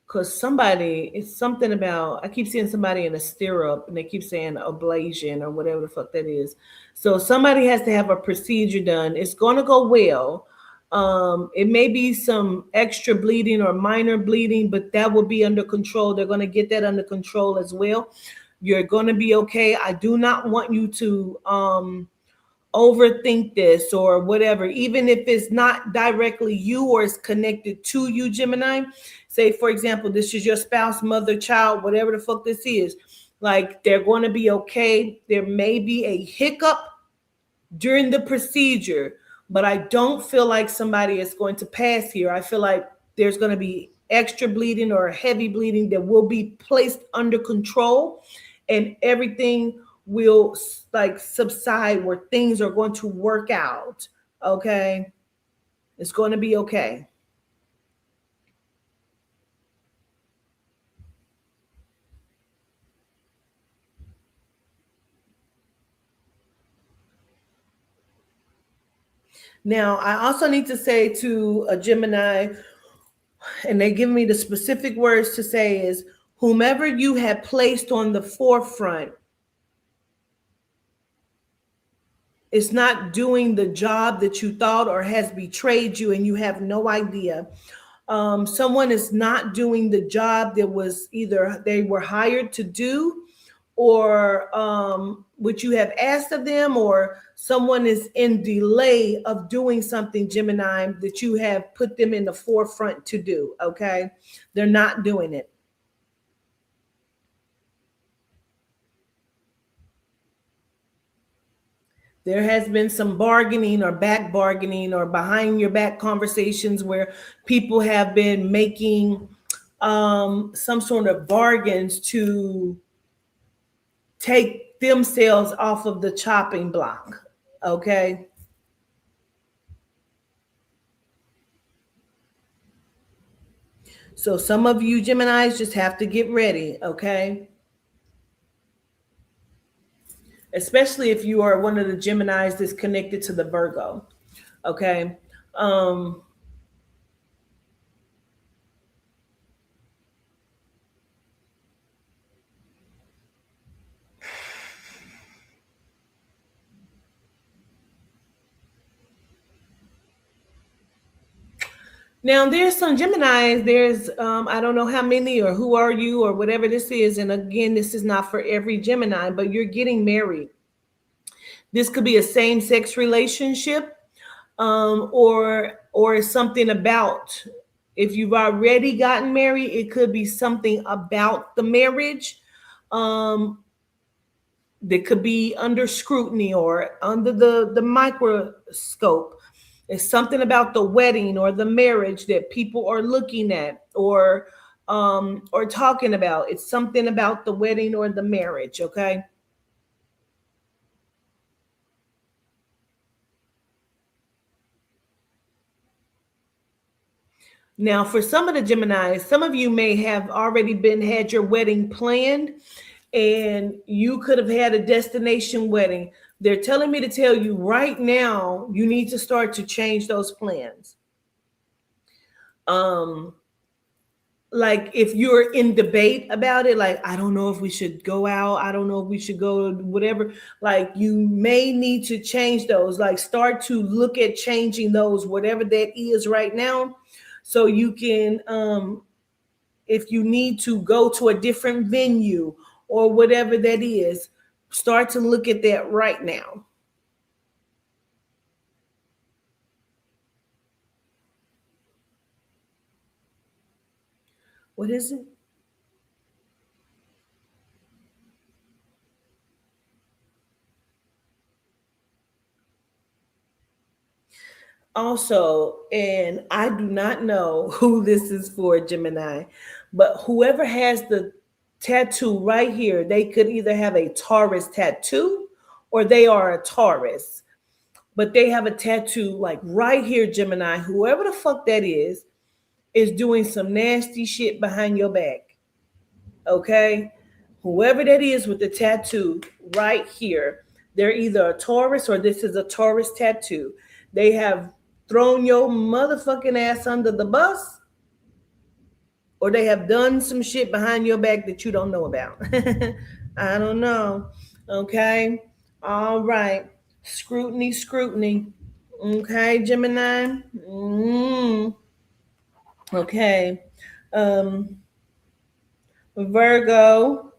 Because somebody, it's something about, I keep seeing somebody in a stirrup and they keep saying ablation or whatever the fuck that is. So somebody has to have a procedure done. It's going to go well. It may be some extra bleeding or minor bleeding, but that will be under control. They're going to get that under control as well. You're going to be okay. I do not want you to overthink this or whatever, even if it's not directly you or it's connected to you, Gemini. Say, for example, this is your spouse, mother, child, whatever the fuck this is. Like, they're going to be okay. There may be a hiccup during the procedure, but I don't feel like somebody is going to pass here. I feel like there's going to be extra bleeding or heavy bleeding that will be placed under control, and everything will like subside where things are going to work out. Okay. It's going to be okay. Now, I also need to say to a Gemini, and they give me the specific words to say is, whomever you have placed on the forefront is not doing the job that you thought or has betrayed you and you have no idea. Someone is not doing the job that was either they were hired to do or what you have asked of them, or someone is in delay of doing something, Gemini, that you have put them in the forefront to do. Okay. They're not doing it. There has been some bargaining or back bargaining or behind your back conversations where people have been making some sort of bargains to take themselves off of the chopping block. Okay. So some of you Geminis just have to get ready, okay? Especially if you are one of the Geminis that's connected to the Virgo, okay? Um, Now there's some Geminis. There's I don't know how many or who are you or whatever this is. And again, this is not for every Gemini, but you're getting married. This could be a same-sex relationship, or something about. If you've already gotten married, it could be something about the marriage. Um, that could be under scrutiny or under the microscope. It's something about the wedding or the marriage that people are looking at or talking about. It's something about the wedding or the marriage, okay? Now, for some of the Geminis, some of you may have already been had your wedding planned, and you could have had a destination wedding. They're telling me to tell you right now, you need to start to change those plans. Um, like if you're in debate about it, like I don't know if we should go out, I don't know if we should go whatever, like you may need to change those, like start to look at changing those, whatever that is right now, so you can if you need to go to a different venue or whatever that is, start to look at that right now. What is it? Also, and I do not know who this is for, Gemini, but whoever has the tattoo right here, they could either have a Taurus tattoo or they are a Taurus, but they have a tattoo like right here, Gemini. Whoever the fuck that is doing some nasty shit behind your back. Okay? Whoever that is with the tattoo right here, they're either a Taurus or this is a Taurus tattoo. They have thrown your motherfucking ass under the bus, or they have done some shit behind your back that you don't know about. I don't know. Okay. All right. Scrutiny, scrutiny. Okay, Gemini. Okay. Um, Virgo.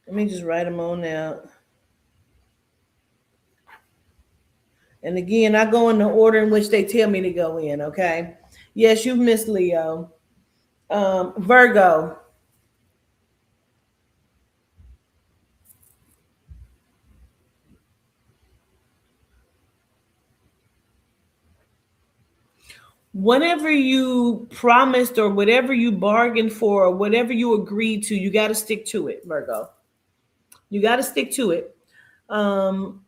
Let me just write them on out. And again, I go in the order in which they tell me to go in, okay? Yes, you've missed Leo. Virgo. Whatever you promised or whatever you bargained for or whatever you agreed to, you got to stick to it, Virgo. You got to stick to it, um,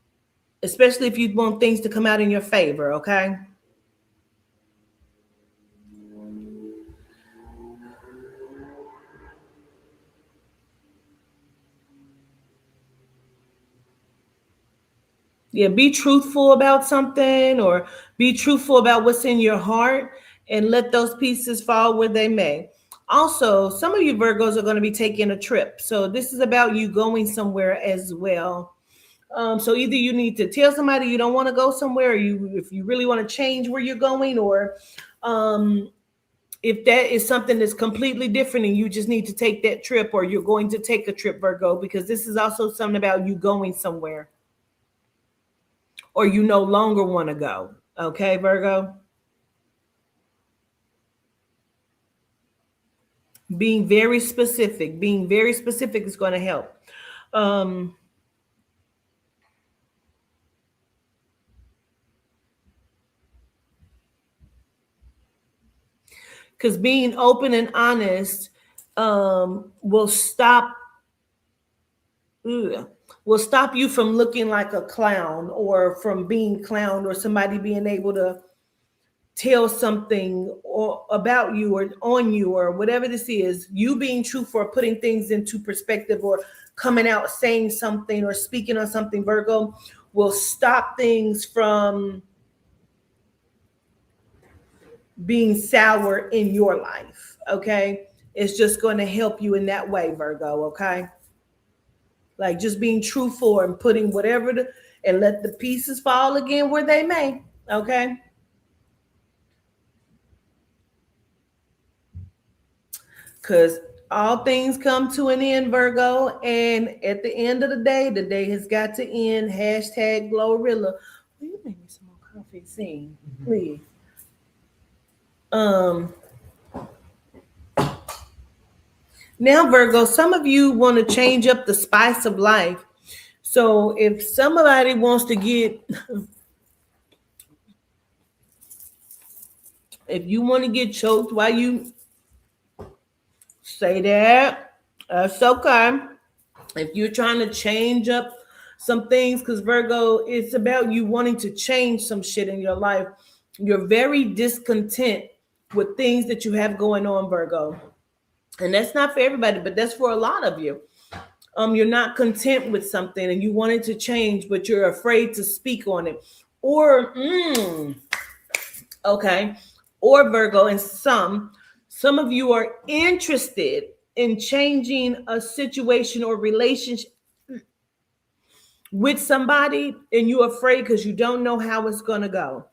especially if you want things to come out in your favor, okay? Yeah, be truthful about something or be truthful about what's in your heart and let those pieces fall where they may. Also, some of you Virgos are going to be taking a trip. So this is about you going somewhere as well. So either you need to tell somebody you don't want to go somewhere, or you if you really want to change where you're going, or um, if that is something that's completely different and you just need to take that trip, or you're going to take a trip, Virgo, because this is also something about you going somewhere or you no longer want to go. Okay, Virgo? Being very specific is going to help. Um, because being open and honest will stop ugh, will stop you from looking like a clown or from being clowned or somebody being able to tell something or about you or on you or whatever this is, you being truthful or putting things into perspective or coming out saying something or speaking on something, Virgo, will stop things from being sour in your life. Okay. It's just going to help you in that way, Virgo. Okay. Like just being truthful and putting whatever and let the pieces fall again where they may. Okay. Because all things come to an end, Virgo. And at the end of the day has got to end. Hashtag Glorilla. Will you make me some more coffee? Sing, please. Um, Now, Virgo, some of you want to change up the spice of life. So if somebody wants to get, if you want to get choked while you say that, that's okay. If you're trying to change up some things, because Virgo, it's about you wanting to change some shit in your life. You're very discontent with things that you have going on, Virgo. And that's not for everybody, but that's for a lot of you. You're not content with something and you want it to change, but you're afraid to speak on it. Or okay, or Virgo, and some of you are interested in changing a situation or relationship with somebody and you're afraid because you don't know how it's going to go.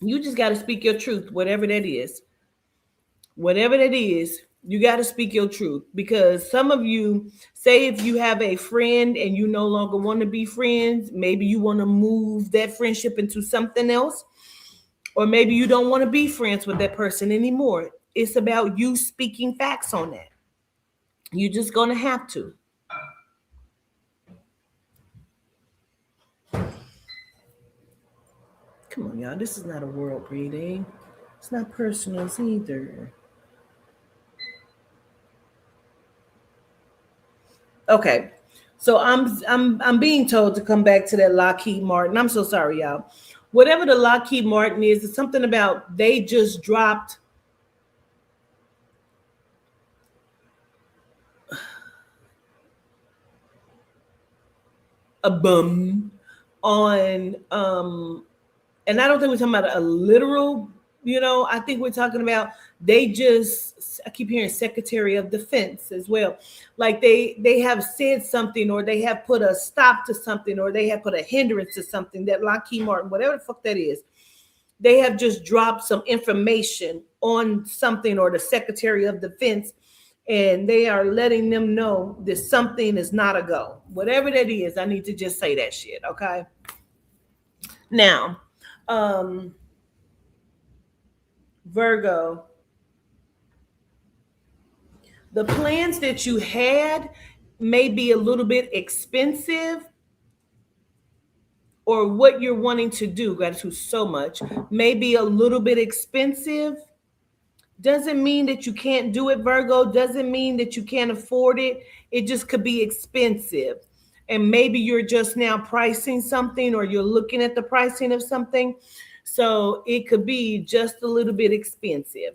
You just got to speak your truth, whatever that is. Whatever that is, you got to speak your truth, because some of you, say if you have a friend and you no longer want to be friends, maybe you want to move that friendship into something else, or maybe you don't want to be friends with that person anymore. It's about you speaking facts on that. You're just going to have to. Come on, y'all. This is not a world reading. It's not personals either. Okay. So I'm being told to come back to that Lockheed Martin. I'm so sorry, y'all. Whatever the Lockheed Martin is, it's something about they just dropped a bum on and I don't think we're talking about a literal, I think we're talking about they just, I keep hearing Secretary of Defense as well. Like they have said something, or they have put a stop to something, or they have put a hindrance to something, that Lockheed Martin, whatever the fuck that is, they have just dropped some information on something, or the Secretary of Defense, and they are letting them know that something is not a go. Whatever that is, I need to just say that shit, okay? Now, Virgo, the plans that you had may be a little bit expensive, or what you're wanting to do, gratitude so much, may be a little bit expensive. Doesn't mean that you can't do it, Virgo. Doesn't mean that you can't afford it. It just could be expensive. And maybe you're just now pricing something, or you're looking at the pricing of something. So it could be just a little bit expensive.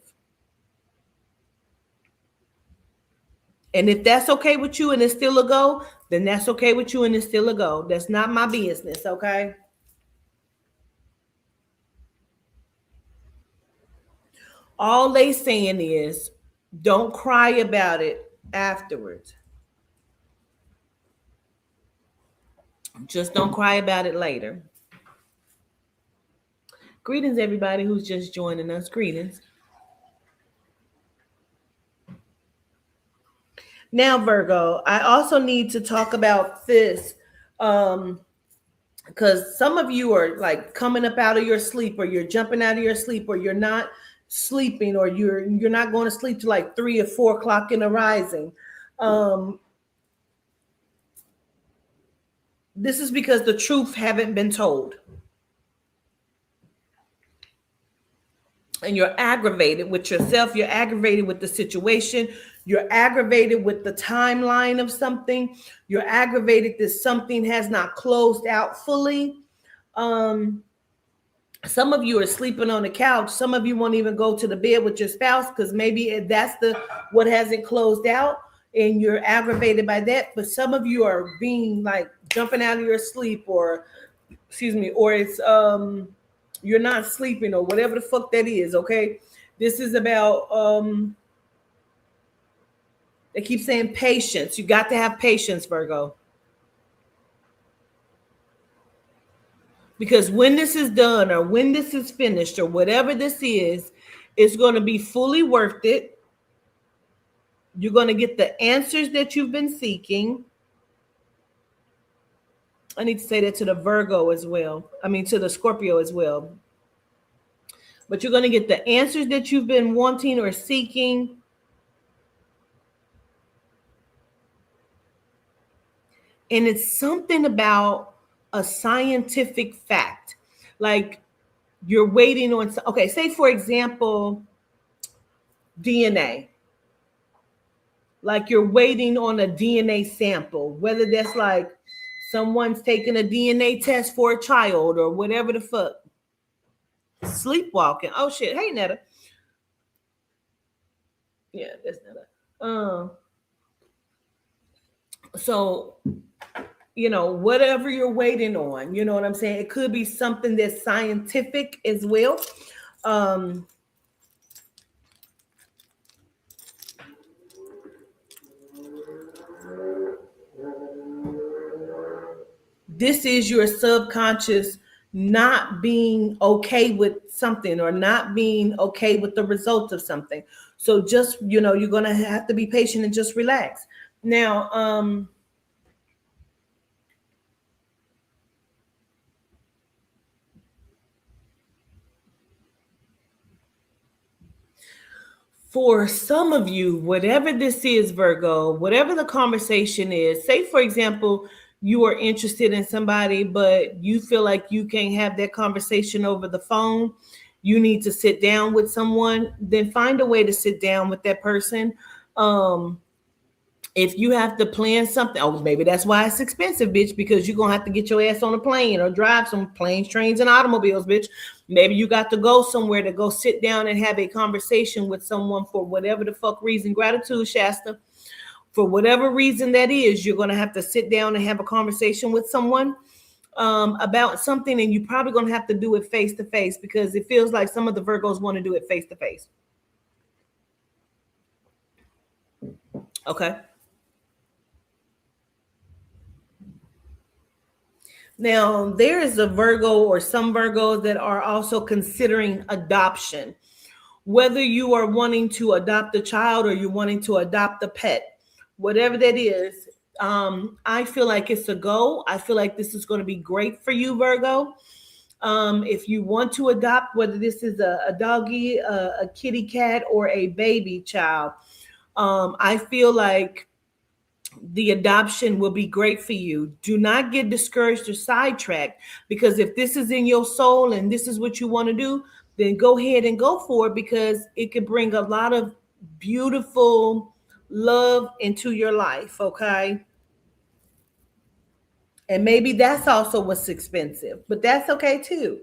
And if that's okay with you and it's still a go, then that's okay with you and it's still a go. That's not my business, okay? All they saying is don't cry about it afterwards. Just don't cry about it later. Greetings, everybody who's just joining us. Greetings. Now, Virgo, I also need to talk about this because some of you are like coming up out of your sleep, or you're jumping out of your sleep, or you're not sleeping, or you're not going to sleep till like 3 or 4 o'clock in the rising. This is because the truth haven't been told. and you're aggravated with yourself, you're aggravated with the situation, you're aggravated with the timeline of something, you're aggravated that something has not closed out fully. um some of you are sleeping on the couch, some of you won't even go to the bed with your spouse because maybe that's the what hasn't closed out, and you're aggravated by that. But some of you are being like jumping out of your sleep, or excuse me, or it's you're not sleeping, or whatever the fuck that is. Okay, this is about they keep saying patience. You got to have patience, Virgo, because when this is done, or when this is finished, or whatever this is, it's going to be fully worth it. You're going to get the answers that you've been seeking. I need to say that to the Virgo as well. I mean, to the Scorpio as well. But you're going to get the answers that you've been wanting or seeking. And it's something about a scientific fact. Like you're waiting on, okay, say for example, DNA. Like you're waiting on a DNA sample, whether that's like someone's taking a DNA test for a child or whatever the fuck. Sleepwalking. Oh shit. Hey Netta. Yeah, that's Netta. So whatever you're waiting on, you know what I'm saying? It could be something that's scientific as well. This is your subconscious not being okay with something, or not being okay with the result of something. So just, you're going to have to be patient and just relax. Now, for some of you, whatever this is, Virgo, whatever the conversation is, say, for example, you are interested in somebody, but you feel like you can't have that conversation over the phone. You need to sit down with someone, then find a way to sit down with that person. If you have to plan something, oh, maybe that's why it's expensive, bitch, because you're going to have to get your ass on a plane or drive some planes, trains, and automobiles, bitch. Maybe you got to go somewhere to go sit down and have a conversation with someone for whatever the fuck reason. Gratitude, Shasta. For whatever reason that is, you're going to have to sit down and have a conversation with someone about something, and you're probably going to have to do it face to face, because it feels like some of the Virgos want to do it face to face. Okay. Now, there is a Virgo or some Virgos that are also considering adoption. Whether you are wanting to adopt a child or you're wanting to adopt a pet, whatever that is, I feel like it's a go. I feel like this is going to be great for you, Virgo. If you want to adopt, whether this is a doggy, a kitty cat, or a baby child, I feel like the adoption will be great for you. Do not get discouraged or sidetracked, because if this is in your soul and this is what you want to do, then go ahead and go for it, because it could bring a lot of beautiful love into your life. Okay. And maybe that's also what's expensive, but that's okay too.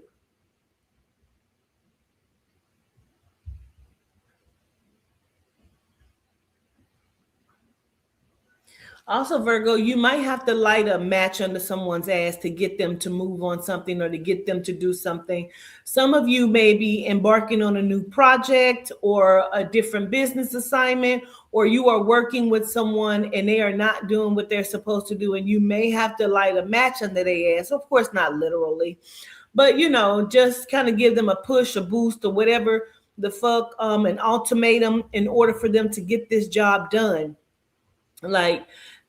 Also, Virgo, you might have to light a match under someone's ass to get them to move on something, or to get them to do something. Some of you may be embarking on a new project or a different business assignment, or you are working with someone and they are not doing what they're supposed to do, and you may have to light a match under their ass. Of course, not literally, but just kind of give them a push, a boost, or whatever the fuck, an ultimatum in order for them to get this job done. Like,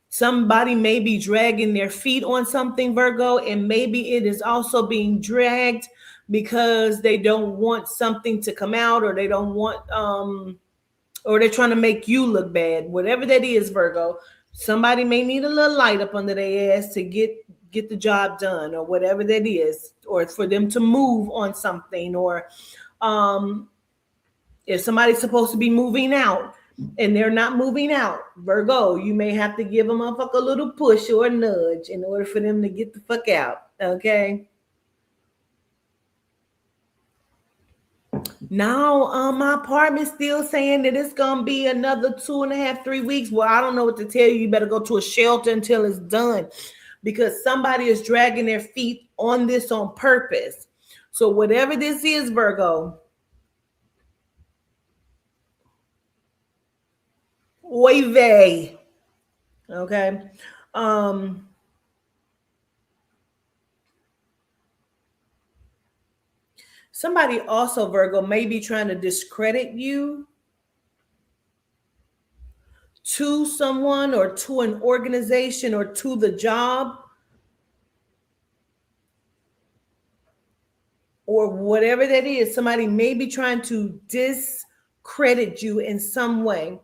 somebody may be dragging their feet on something, Virgo, and maybe it is also being dragged because they don't want something to come out, or they don't want or they're trying to make you look bad. Whatever that is, Virgo, somebody may need a little light up under their ass to get the job done, or whatever that is, or for them to move on something, or If somebody's supposed to be moving out and they're not moving out, Virgo, you may have to give them a little push or a nudge in order for them to get the fuck out. Okay. Now, my apartment's still saying that it's gonna be another 2.5, 3 weeks. Well, I don't know what to tell you. You better go to a shelter until it's done, because somebody is dragging their feet on this on purpose. So whatever this is, Virgo, oy vey. Okay. Um, Somebody also, Virgo, may be trying to discredit you to someone or to an organization or to the job or whatever that is. Somebody may be trying to discredit you in some way.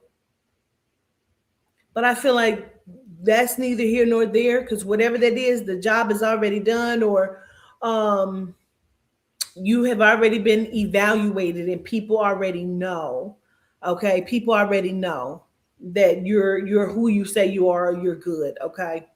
But I feel like that's neither here nor there, because whatever that is, the job is already done, or um, you have already been evaluated and people already know. Okay, people already know that you're who you say you are, or you're good. Okay.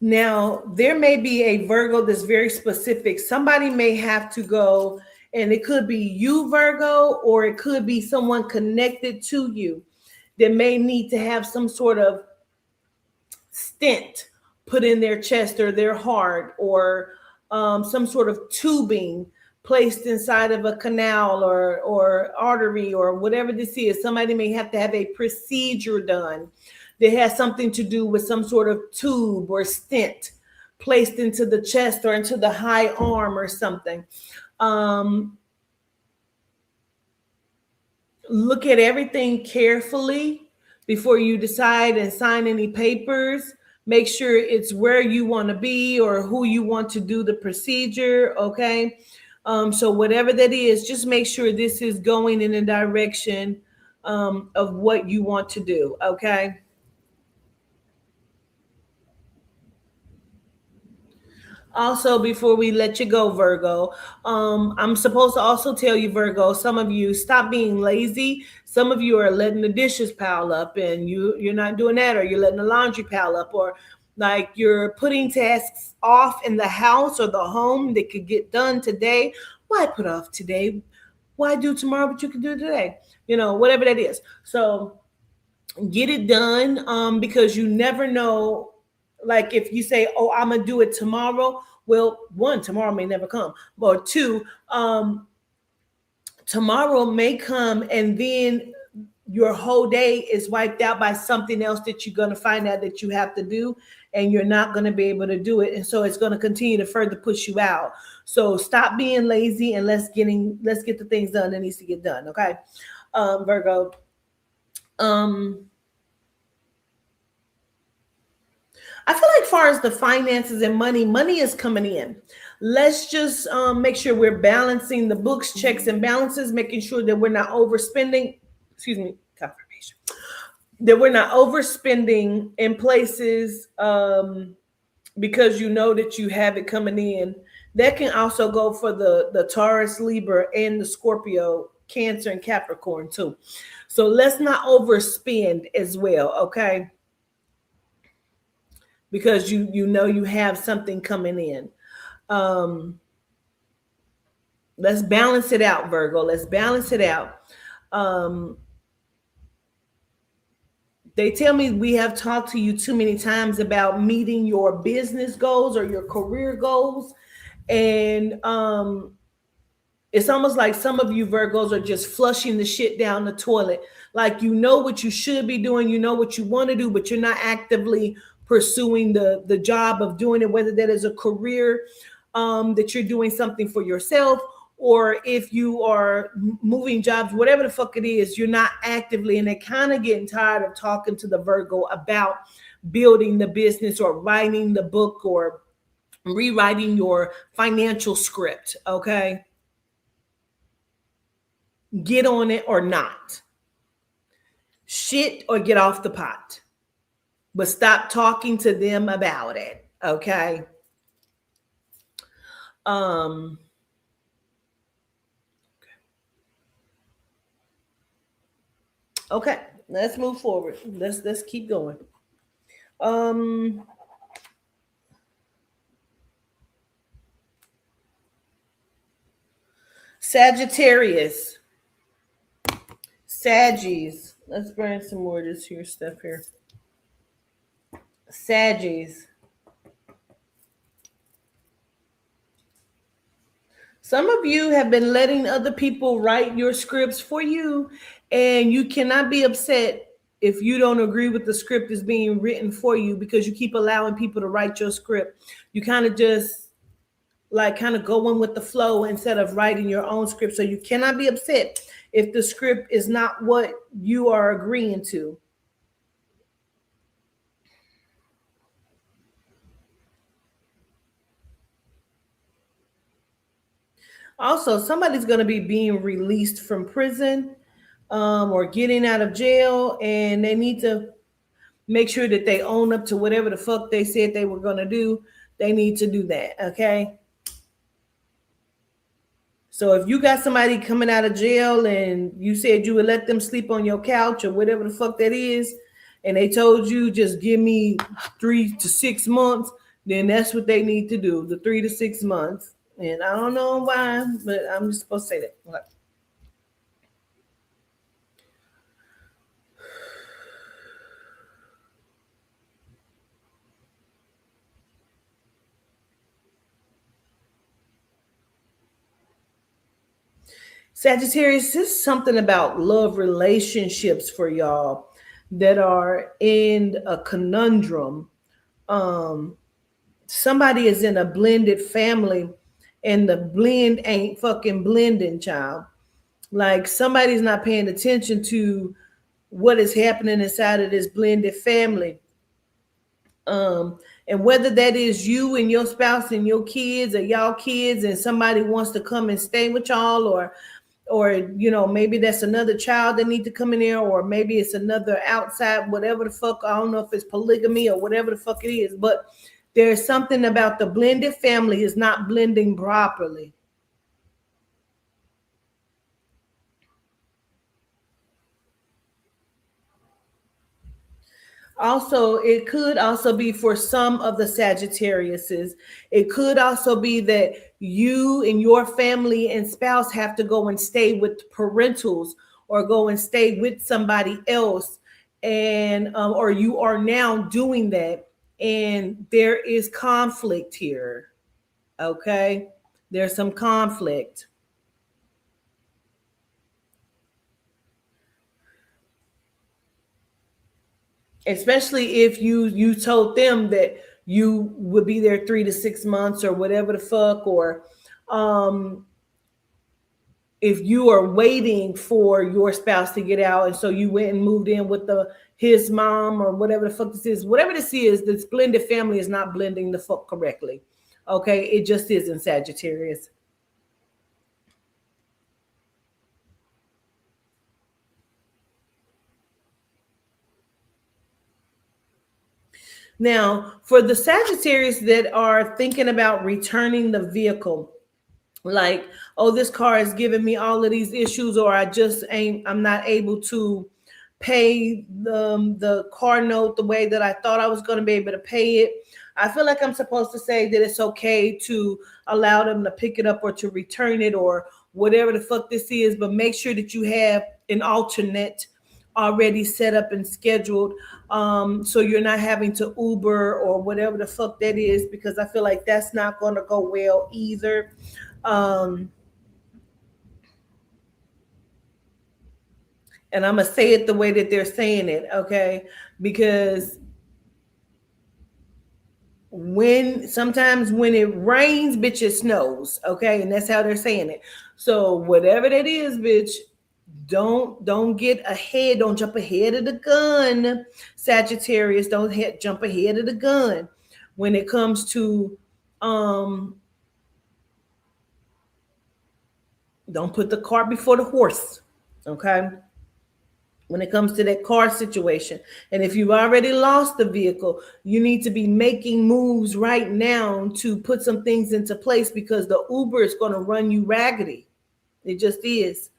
Now, there may be a Virgo that's very specific. Somebody may have to go, and it could be you, Virgo, or it could be someone connected to you that may need to have some sort of stent put in their chest or their heart, or some sort of tubing placed inside of a canal or artery or whatever this is. Somebody may have to have a procedure done that has something to do with some sort of tube or stent placed into the chest or into the high arm or something. Um, Look at everything carefully before you decide and sign any papers. Make sure it's where you want to be or who you want to do the procedure. Okay. So whatever that is, just make sure this is going in a direction of what you want to do. Okay. Also, before we let you go, Virgo, I'm supposed to also tell you, Virgo, some of you stop being lazy. Some of you are letting the dishes pile up, and you're not doing that, or you're letting the laundry pile up, or like you're putting tasks off in the house or the home that could get done today. Why put off today? Why do tomorrow what you can do today? Whatever that is. So get it done, because you never know. Like if you say, oh, I'm gonna do it tomorrow, well, one, tomorrow may never come, or two, tomorrow may come and then your whole day is wiped out by something else that you're going to find out that you have to do, and you're not going to be able to do it, and so it's going to continue to further push you out. So stop being lazy, and let's get the things done that needs to get done. Okay. Virgo, um I feel like, far as the finances and money is coming in. Let's just make sure we're balancing the books, checks, and balances, making sure that we're not overspending. Excuse me, confirmation. That we're not overspending in places, because you know that you have it coming in. That can also go for the Taurus, Libra, and the Scorpio, Cancer, and Capricorn too. So let's not overspend as well, okay? Because you know you have something coming in. Um, let's balance it out, Virgo. Let's balance it out. Um, they tell me we have talked to you too many times about meeting your business goals or your career goals. And it's almost like some of you Virgos are just flushing the shit down the toilet. Like, you know what you should be doing, you know what you want to do, but you're not actively pursuing the job of doing it, whether that is a career, that you're doing something for yourself, or if you are moving jobs, whatever the fuck it is, you're not actively, and they're kind of getting tired of talking to the Virgo about building the business or writing the book or rewriting your financial script. Okay. Get on it or not. Shit or get off the pot. But stop talking to them about it. Okay. Um, okay, let's move forward. Let's keep going. Um, Sagittarius. Saggies. Let's bring some more of this here stuff here. Saggies. Some of you have been letting other people write your scripts for you, and you cannot be upset if you don't agree with the script that's being written for you because you keep allowing people to write your script. You kind of just like kind of going with the flow instead of writing your own script. So you cannot be upset if the script is not what you are agreeing to. Also, somebody's going to be being released from prison or getting out of jail, and they need to make sure that they own up to whatever the fuck they said they were going to do. They need to do that. Okay. So if you got somebody coming out of jail and you said you would let them sleep on your couch or whatever the fuck that is, and they told you just give me 3 to 6 months, then that's what they need to do, the 3 to 6 months. And I don't know why, but I'm just supposed to say that. Okay. Sagittarius, this is something about love relationships for y'all that are in a conundrum. Um, Somebody is in a blended family and the blend ain't fucking blending, child. Like somebody's not paying attention to what is happening inside of this blended family. Um, and whether that is you and your spouse and your kids or y'all kids and somebody wants to come and stay with y'all, or maybe that's another child that need to come in there, or maybe it's another outside, whatever the fuck. I don't know if it's polygamy or whatever the fuck it is, but there's something about the blended family is not blending properly. Also, it could also be for some of the Sagittariuses. It could also be that you and your family and spouse have to go and stay with parentals or go and stay with somebody else, and or you are now doing that, and there is conflict here. Okay, there's some conflict. Especially if you told them that you would be there 3 to 6 months or whatever the fuck, or um if you are waiting for your spouse to get out and so you went and moved in with the his mom or whatever the fuck this is, whatever this is, this blended family is not blending the fuck correctly. Okay, it just isn't, Sagittarius. Now for the Sagittarius that are thinking about returning the vehicle, like, oh, this car is giving me all of these issues, or I'm not able to pay the car note the way that I thought I was going to be able to pay it. I feel like I'm supposed to say that it's okay to allow them to pick it up or to return it or whatever the fuck this is, but make sure that you have an alternate already set up and scheduled, so you're not having to Uber or whatever the fuck that is, because I feel like that's not going to go well either. um and I'm gonna say it the way that they're saying it, okay? Because when sometimes when it rains, bitch, it snows, okay? And that's how they're saying it. So whatever that is, bitch, don't get ahead, don't jump ahead of the gun, Sagittarius. Don't jump ahead of the gun when it comes to um don't put the cart before the horse, okay? when it comes to that car situation. And if you've already lost the vehicle, you need to be making moves right now to put some things into place because the Uber is going to run you raggedy. It just is.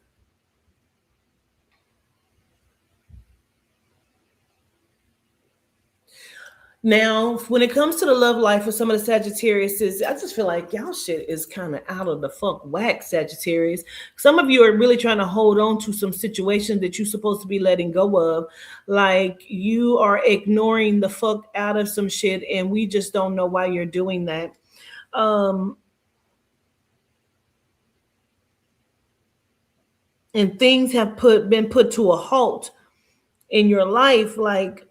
Now, when it comes to the love life for some of the Sagittarius, I just feel like y'all shit is kind of out of the fuck whack, Sagittarius. Some of you are really trying to hold on to some situations that you're supposed to be letting go of. Like you are ignoring the fuck out of some shit, and we just don't know why you're doing that. Um, and things have been put to a halt in your life, like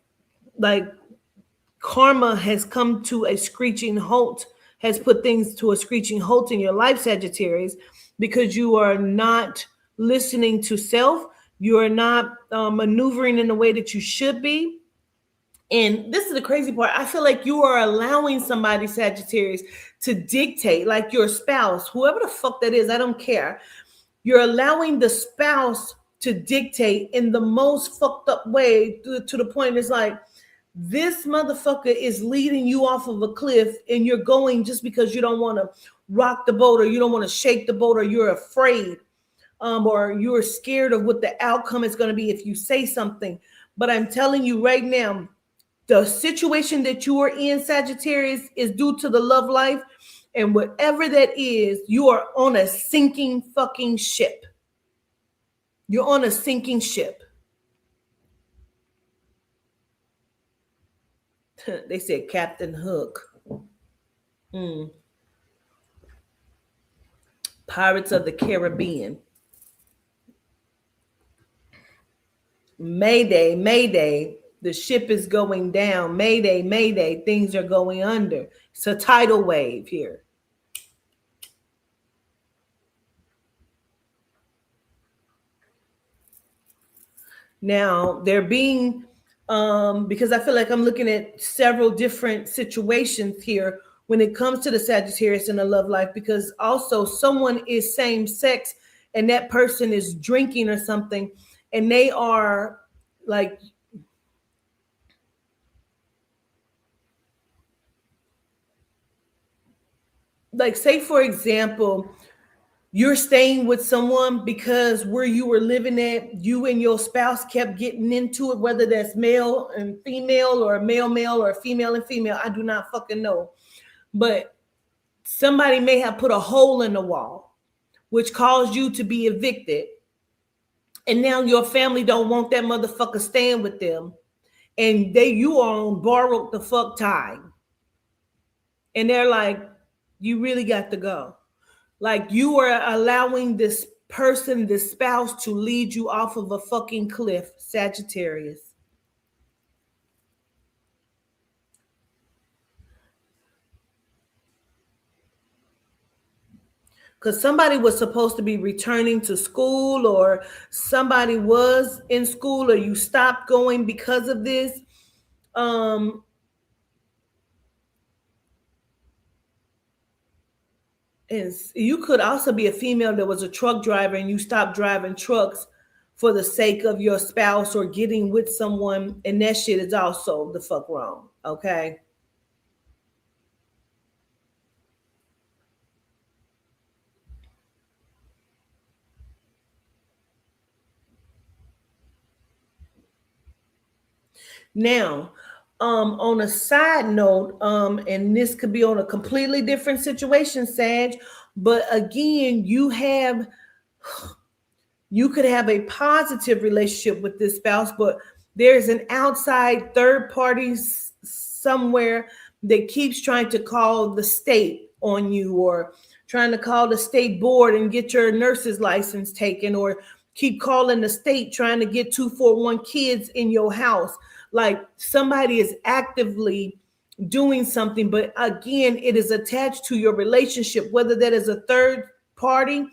karma has come to a screeching halt, has put things to a screeching halt in your life, Sagittarius, because you are not listening to self. You are not maneuvering in the way that you should be. And this is the crazy part. I feel like you are allowing somebody, Sagittarius, to dictate, like your spouse, whoever the fuck that is, I don't care. You're allowing the spouse to dictate in the most fucked up way to the point it's like, this motherfucker is leading you off of a cliff and you're going just because you don't want to rock the boat or you don't want to shake the boat or you're afraid or you're scared of what the outcome is going to be if you say something. But I'm telling you right now, the situation that you are in, Sagittarius, is due to the love life. And whatever that is, you are on a sinking fucking ship. You're on a sinking ship. They said Captain Hook. Pirates of the Caribbean. Mayday, Mayday. The ship is going down. Mayday, Mayday. Things are going under. It's a tidal wave here. Now, they're being, because I feel like I'm looking at several different situations here when it comes to the Sagittarius in the love life, because also someone is same sex and that person is drinking or something and they are like say for example, you're staying with someone because where you were living at, you and your spouse kept getting into it, whether that's male and female or male or female and female. I do not fucking know. But somebody may have put a hole in the wall, which caused you to be evicted. And now your family don't want that motherfucker staying with them. And you are on borrowed the fuck time. And they're like, you really got to go. Like you are allowing this person, this spouse, to lead you off of a fucking cliff, Sagittarius. Because somebody was supposed to be returning to school, or somebody was in school, or you stopped going because of this. And you could also be a female that was a truck driver and you stopped driving trucks for the sake of your spouse or getting with someone, and that shit is also the fuck wrong. Okay. Now, on a side note, and this could be on a completely different situation, Sag, but again, you could have a positive relationship with this spouse, but there's an outside third party somewhere that keeps trying to call the state on you, or trying to call the state board and get your nurse's license taken, or keep calling the state trying to get 241 kids in your house. Like somebody is actively doing something, but again, it is attached to your relationship, whether that is a third party,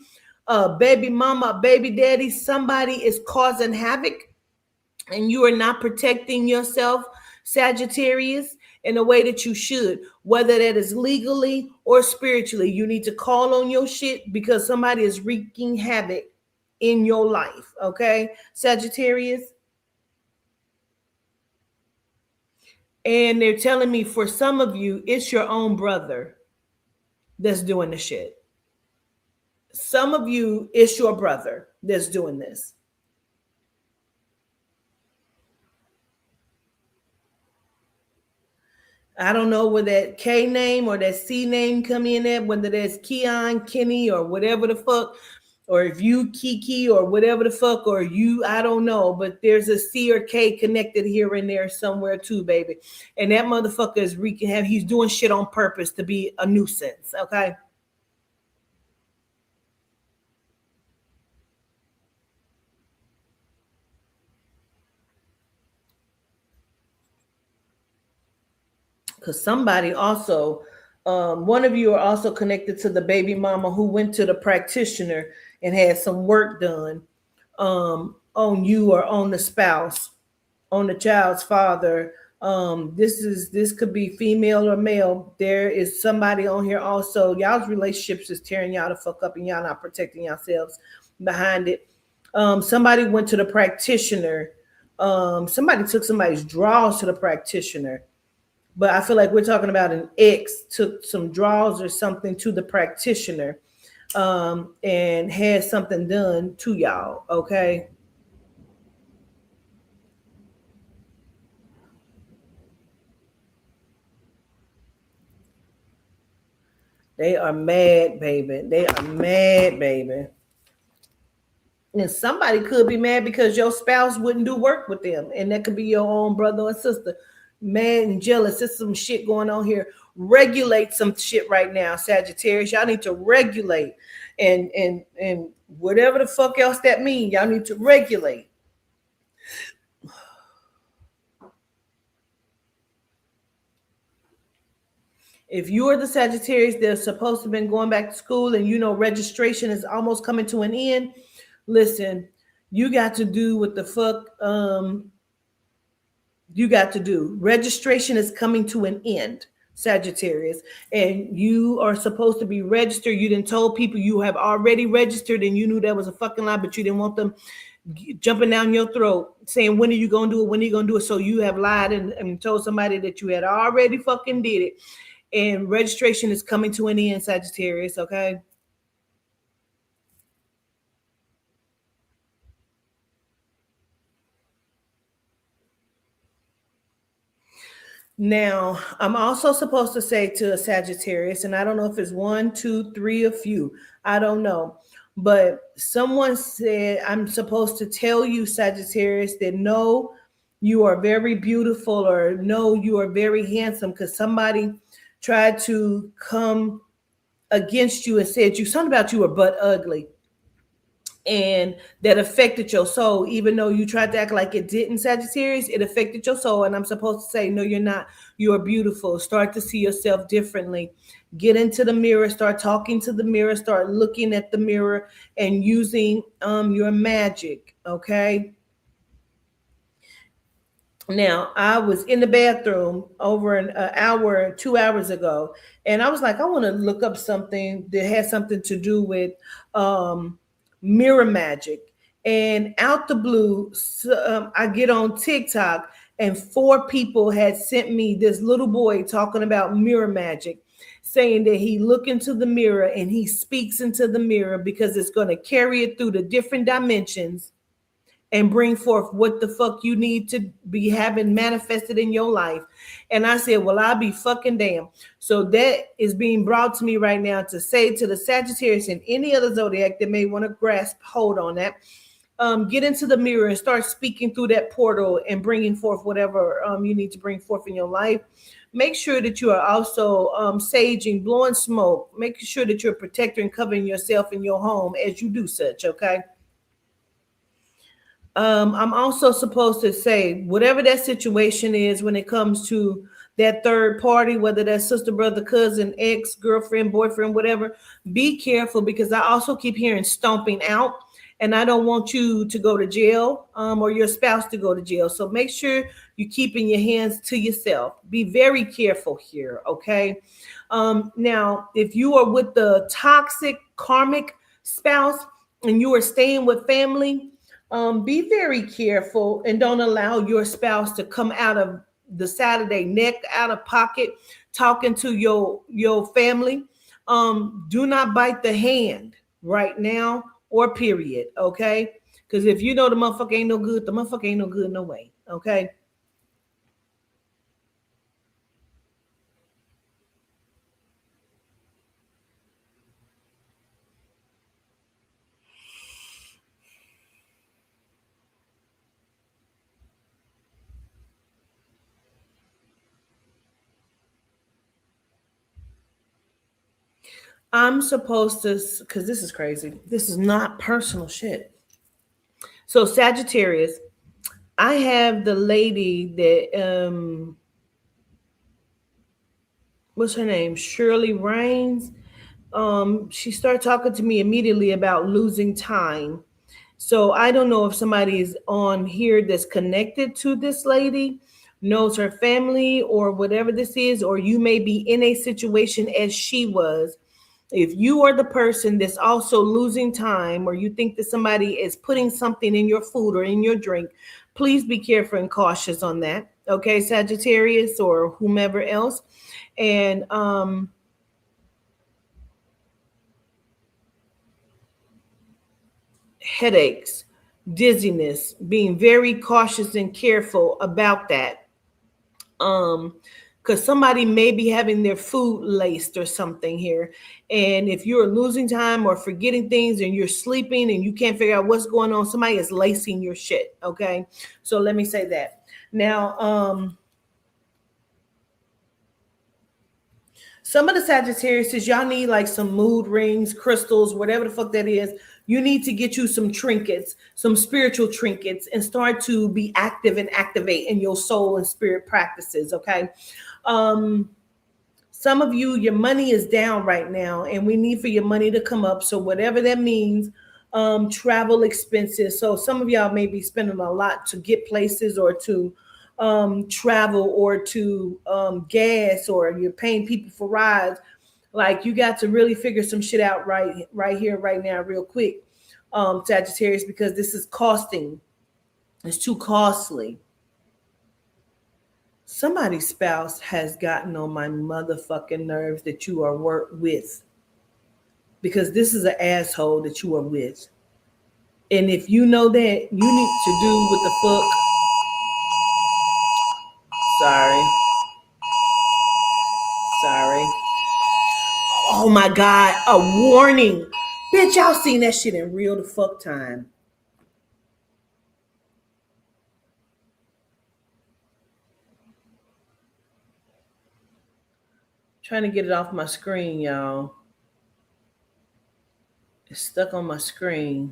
baby mama, baby daddy. Somebody is causing havoc and you are not protecting yourself, Sagittarius, in a way that you should, whether that is legally or spiritually. You need to call on your shit because somebody is wreaking havoc in your life. Okay, Sagittarius. And they're telling me for some of you, it's your own brother that's doing the shit. Some of you, it's your brother that's doing this. I don't know where that K name or that C name come in at, whether that's Keon, Kenny, or whatever the fuck, or if you Kiki or whatever the fuck, or you, I don't know, but there's a C or K connected here and there somewhere too, baby. And that motherfucker is wreaking havoc. He's doing shit on purpose to be a nuisance, okay? Because somebody also, one of you are also connected to the baby mama who went to the practitioner and had some work done on you or on the spouse, on the child's father. This could be female or male. There is somebody on here also. Y'all's relationships is tearing y'all the fuck up, and y'all not protecting yourselves behind it. Somebody went to the practitioner. Somebody took somebody's drawers to the practitioner, but I feel like we're talking about an ex took some draws or something to the practitioner, and had something done to y'all. Okay. They are mad, baby. They are mad, baby. And somebody could be mad because your spouse wouldn't do work with them. And that could be your own brother or sister. Mad and jealous. There's some shit going on here. Regulate some shit right now, Sagittarius. Y'all need to regulate. And whatever the fuck else that means, y'all need to regulate. If you are the Sagittarius, they're supposed to have been going back to school, and you know registration is almost coming to an end. Listen, you got to do what the fuck you got to do. Registration is coming to an end, Sagittarius, and you are supposed to be registered. You didn't told people you have already registered, and you knew that was a fucking lie, but you didn't want them jumping down your throat saying, when are you gonna do it, when are you gonna do it? So you have lied and told somebody that you had already fucking did it. And registration is coming to an end, Sagittarius, okay? Now, I'm also supposed to say to a Sagittarius, and I don't know if it's one, two, three, a few, I don't know. But someone said, I'm supposed to tell you, Sagittarius, that no, you are very beautiful, or no, you are very handsome, because somebody tried to come against you and said you something about you were butt ugly, and that affected your soul. Even though you tried to act like it didn't, Sagittarius, it affected your soul. And I'm supposed to say, no, you're not. You are beautiful. Start to see yourself differently. Get into the mirror, start talking to the mirror, start looking at the mirror and using your magic. Okay. Now, I was in the bathroom over an hour, 2 hours ago, and I was like, I want to look up something that has something to do with um, mirror magic. And out the blue, I get on TikTok, and four people had sent me this little boy talking about mirror magic, saying that he look into the mirror and he speaks into the mirror because it's going to carry it through the different dimensions and bring forth what the fuck you need to be having manifested in your life. And I said, well, I'll be fucking damn. So that is being brought to me right now to say to the Sagittarius and any other zodiac that may want to grasp hold on that. Get into the mirror and start speaking through that portal and bringing forth whatever you need to bring forth in your life. Make sure that you are also saging, blowing smoke, making sure that you're protecting and covering yourself in your home as you do such, okay? I'm also supposed to say, whatever that situation is when it comes to that third party, whether that's sister, brother, cousin, ex, girlfriend, boyfriend, whatever, be careful, because I also keep hearing stomping out, and I don't want you to go to jail or your spouse to go to jail. So make sure you're keeping your hands to yourself. Be very careful here, okay? Now, if you are with the toxic karmic spouse and you are staying with family, be very careful and don't allow your spouse to come out of the side of their neck, out of pocket, talking to your family. Do not bite the hand right now or period. Okay. Because if you know the motherfucker ain't no good, the motherfucker ain't no good no way. Okay. I'm supposed to, because this is crazy. This is not personal shit. So Sagittarius, I have the lady that what's her name? Shirley Raines. She started talking to me immediately about losing time. So I don't know if somebody is on here that's connected to this lady, knows her family or whatever this is, or you may be in a situation as she was. If you are the person that's also losing time, or you think that somebody is putting something in your food or in your drink, please be careful and cautious on that. Okay, Sagittarius or whomever else. And headaches, dizziness, being very cautious and careful about that. Because somebody may be having their food laced or something here. And if you're losing time or forgetting things and you're sleeping and you can't figure out what's going on, somebody is lacing your shit. Okay. So let me say that. Now, some of the Sagittarius, y'all need like some mood rings, crystals, whatever the fuck that is. You need to get you some trinkets, some spiritual trinkets, and start to be active and activate in your soul and spirit practices. Okay. Um, some of you, your money is down right now, and we need for your money to come up. So whatever that means, travel expenses. So some of y'all may be spending a lot to get places or to travel or to gas, or you're paying people for rides. Like you got to really figure some shit out right here, right now, real quick, Sagittarius, because this is costing. It's too costly. Somebody's spouse has gotten on my motherfucking nerves that you are with, because this is an asshole that you are with. And if you know that, you need to do what the fuck. Sorry. Oh my God, a warning. Bitch, y'all seen that shit in real the fuck time. Trying to get it off my screen, y'all. It's stuck on my screen.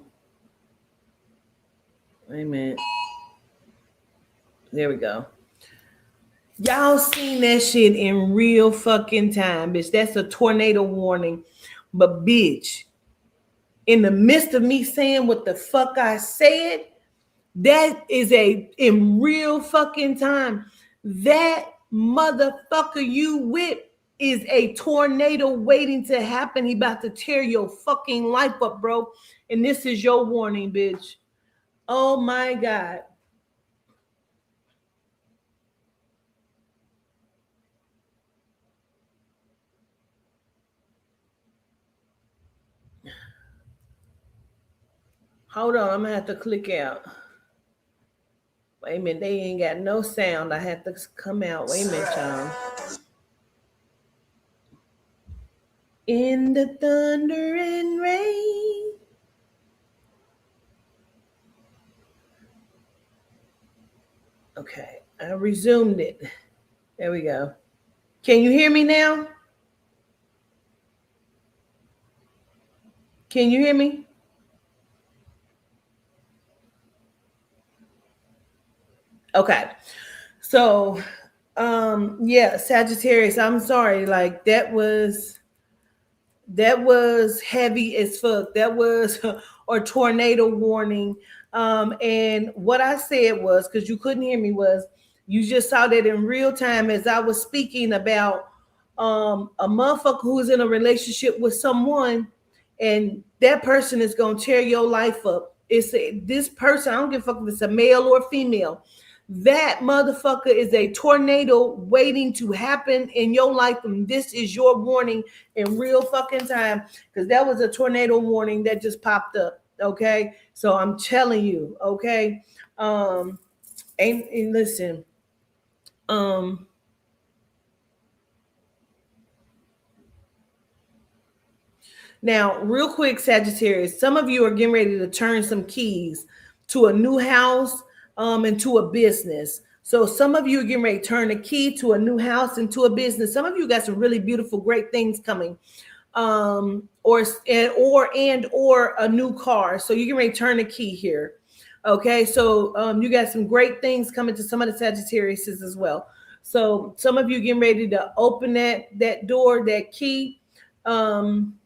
Wait a minute. There we go. Y'all seen that shit in real fucking time, bitch. That's a tornado warning. But bitch, in the midst of me saying what the fuck I said, that is in real fucking time. That motherfucker you with is a tornado waiting to happen. He about to tear your fucking life up, bro. And this is your warning, bitch. Oh my God. Hold on, I'm gonna have to click out. Wait a minute, they ain't got no sound. I have to come out. Wait a minute, y'all. In the thunder and rain. Okay, I resumed it. There we go. Can you hear me now? Can you hear me? Okay. So, yeah, Sagittarius, I'm sorry. Like that was heavy as fuck. That was a tornado warning. And what I said was, because you couldn't hear me, was you just saw that in real time as I was speaking about a motherfucker who is in a relationship with someone, and that person is gonna tear your life up. This person, I don't give a fuck if it's a male or female. That motherfucker is a tornado waiting to happen in your life, and this is your warning in real fucking time, because that was a tornado warning that just popped up. Okay, so I'm telling you, okay. um and listen, um now real quick, Sagittarius, some of you are getting ready to turn some keys to a new house, and to a business. So some of you are getting ready to turn a key to a new house and to a business. Some of you got some really beautiful, great things coming, or a new car. So you can return a key here. Okay, so you got some great things coming to some of the Sagittarius as well. So some of you getting ready to open that door, that key. um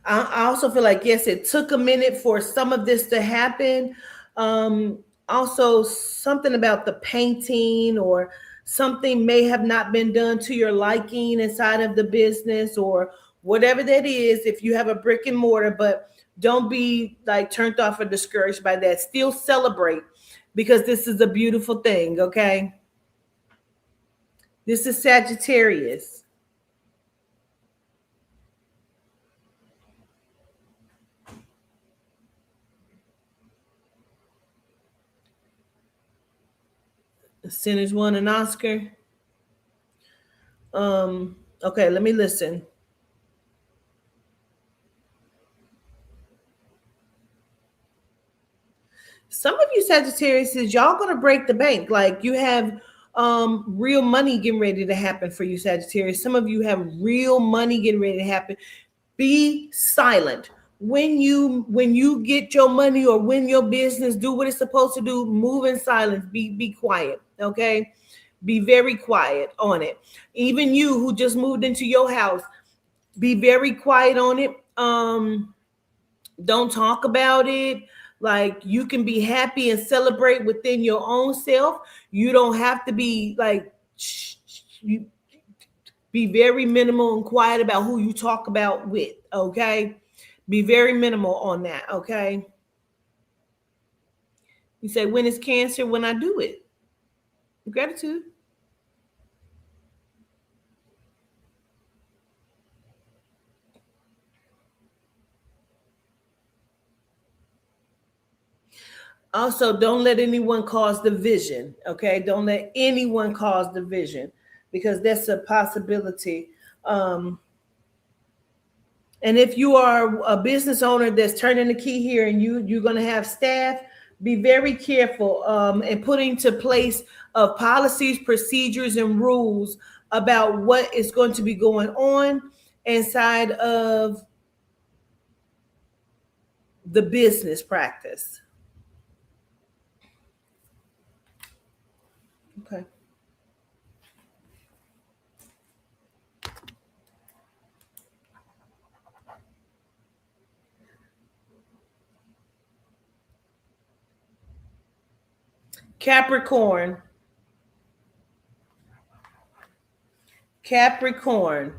I also feel like, yes, it took a minute for some of this to happen. Um, Also, something about the painting or something may have not been done to your liking inside of the business or whatever that is. If you have a brick and mortar, but don't be like turned off or discouraged by that. Still celebrate, because this is a beautiful thing. Okay, this is Sagittarius. The Sinners won an Oscar. Okay, let me listen. Some of you Sagittarius, y'all gonna break the bank. Like, you have real money getting ready to happen for you, Sagittarius. Some of you have real money getting ready to happen. Be silent. When you get your money or when your business do what it's supposed to do, move in silence. Be quiet. Okay? Be very quiet on it. Even you who just moved into your house, be very quiet on it. Don't talk about it. Like, you can be happy and celebrate within your own self. You don't have to be like, you be very minimal and quiet about who you talk about with. Okay, be very minimal on that. Okay, you say, when is Cancer? When I do it. Gratitude. Also, don't let anyone cause division. Okay, don't let anyone cause division, because that's a possibility. um And if you are a business owner that's turning the key here, and you're going to have staff, be very careful, and put into place of policies, procedures, and rules about what is going to be going on inside of the business practice. Okay. Capricorn. Capricorn.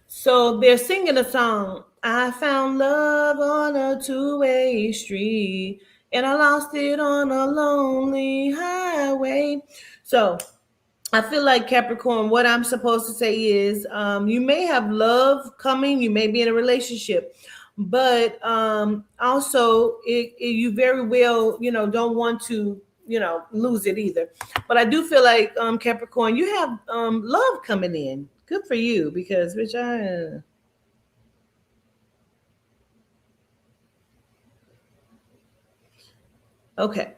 So they're singing a song. I found love on a two-way street, and I lost it on a lonely highway. So I feel like, Capricorn, what I'm supposed to say is, you may have love coming, you may be in a relationship, but also you very well, don't want to, lose it either. But I do feel like, Capricorn, you have love coming in. Good for you, because which I okay.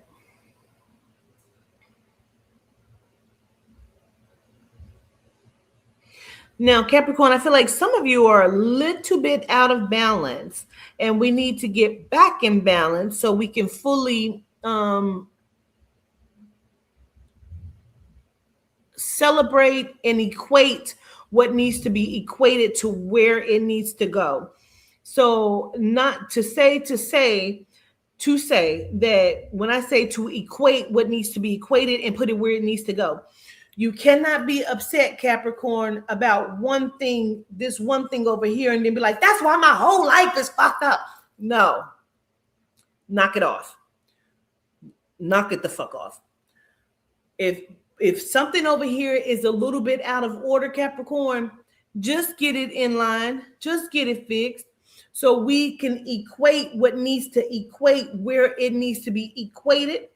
Now, Capricorn, I feel like some of you are a little bit out of balance, and we need to get back in balance so we can fully celebrate and equate what needs to be equated to where it needs to go. So, not to say that when I say to equate what needs to be equated and put it where it needs to go, You cannot be upset, Capricorn, about one thing, this one thing over here, and then be like, that's why my whole life is fucked up. No. Knock it off. Knock it the fuck off. If something over here is a little bit out of order, Capricorn, just get it in line. Just get it fixed so we can equate what needs to equate where it needs to be equated.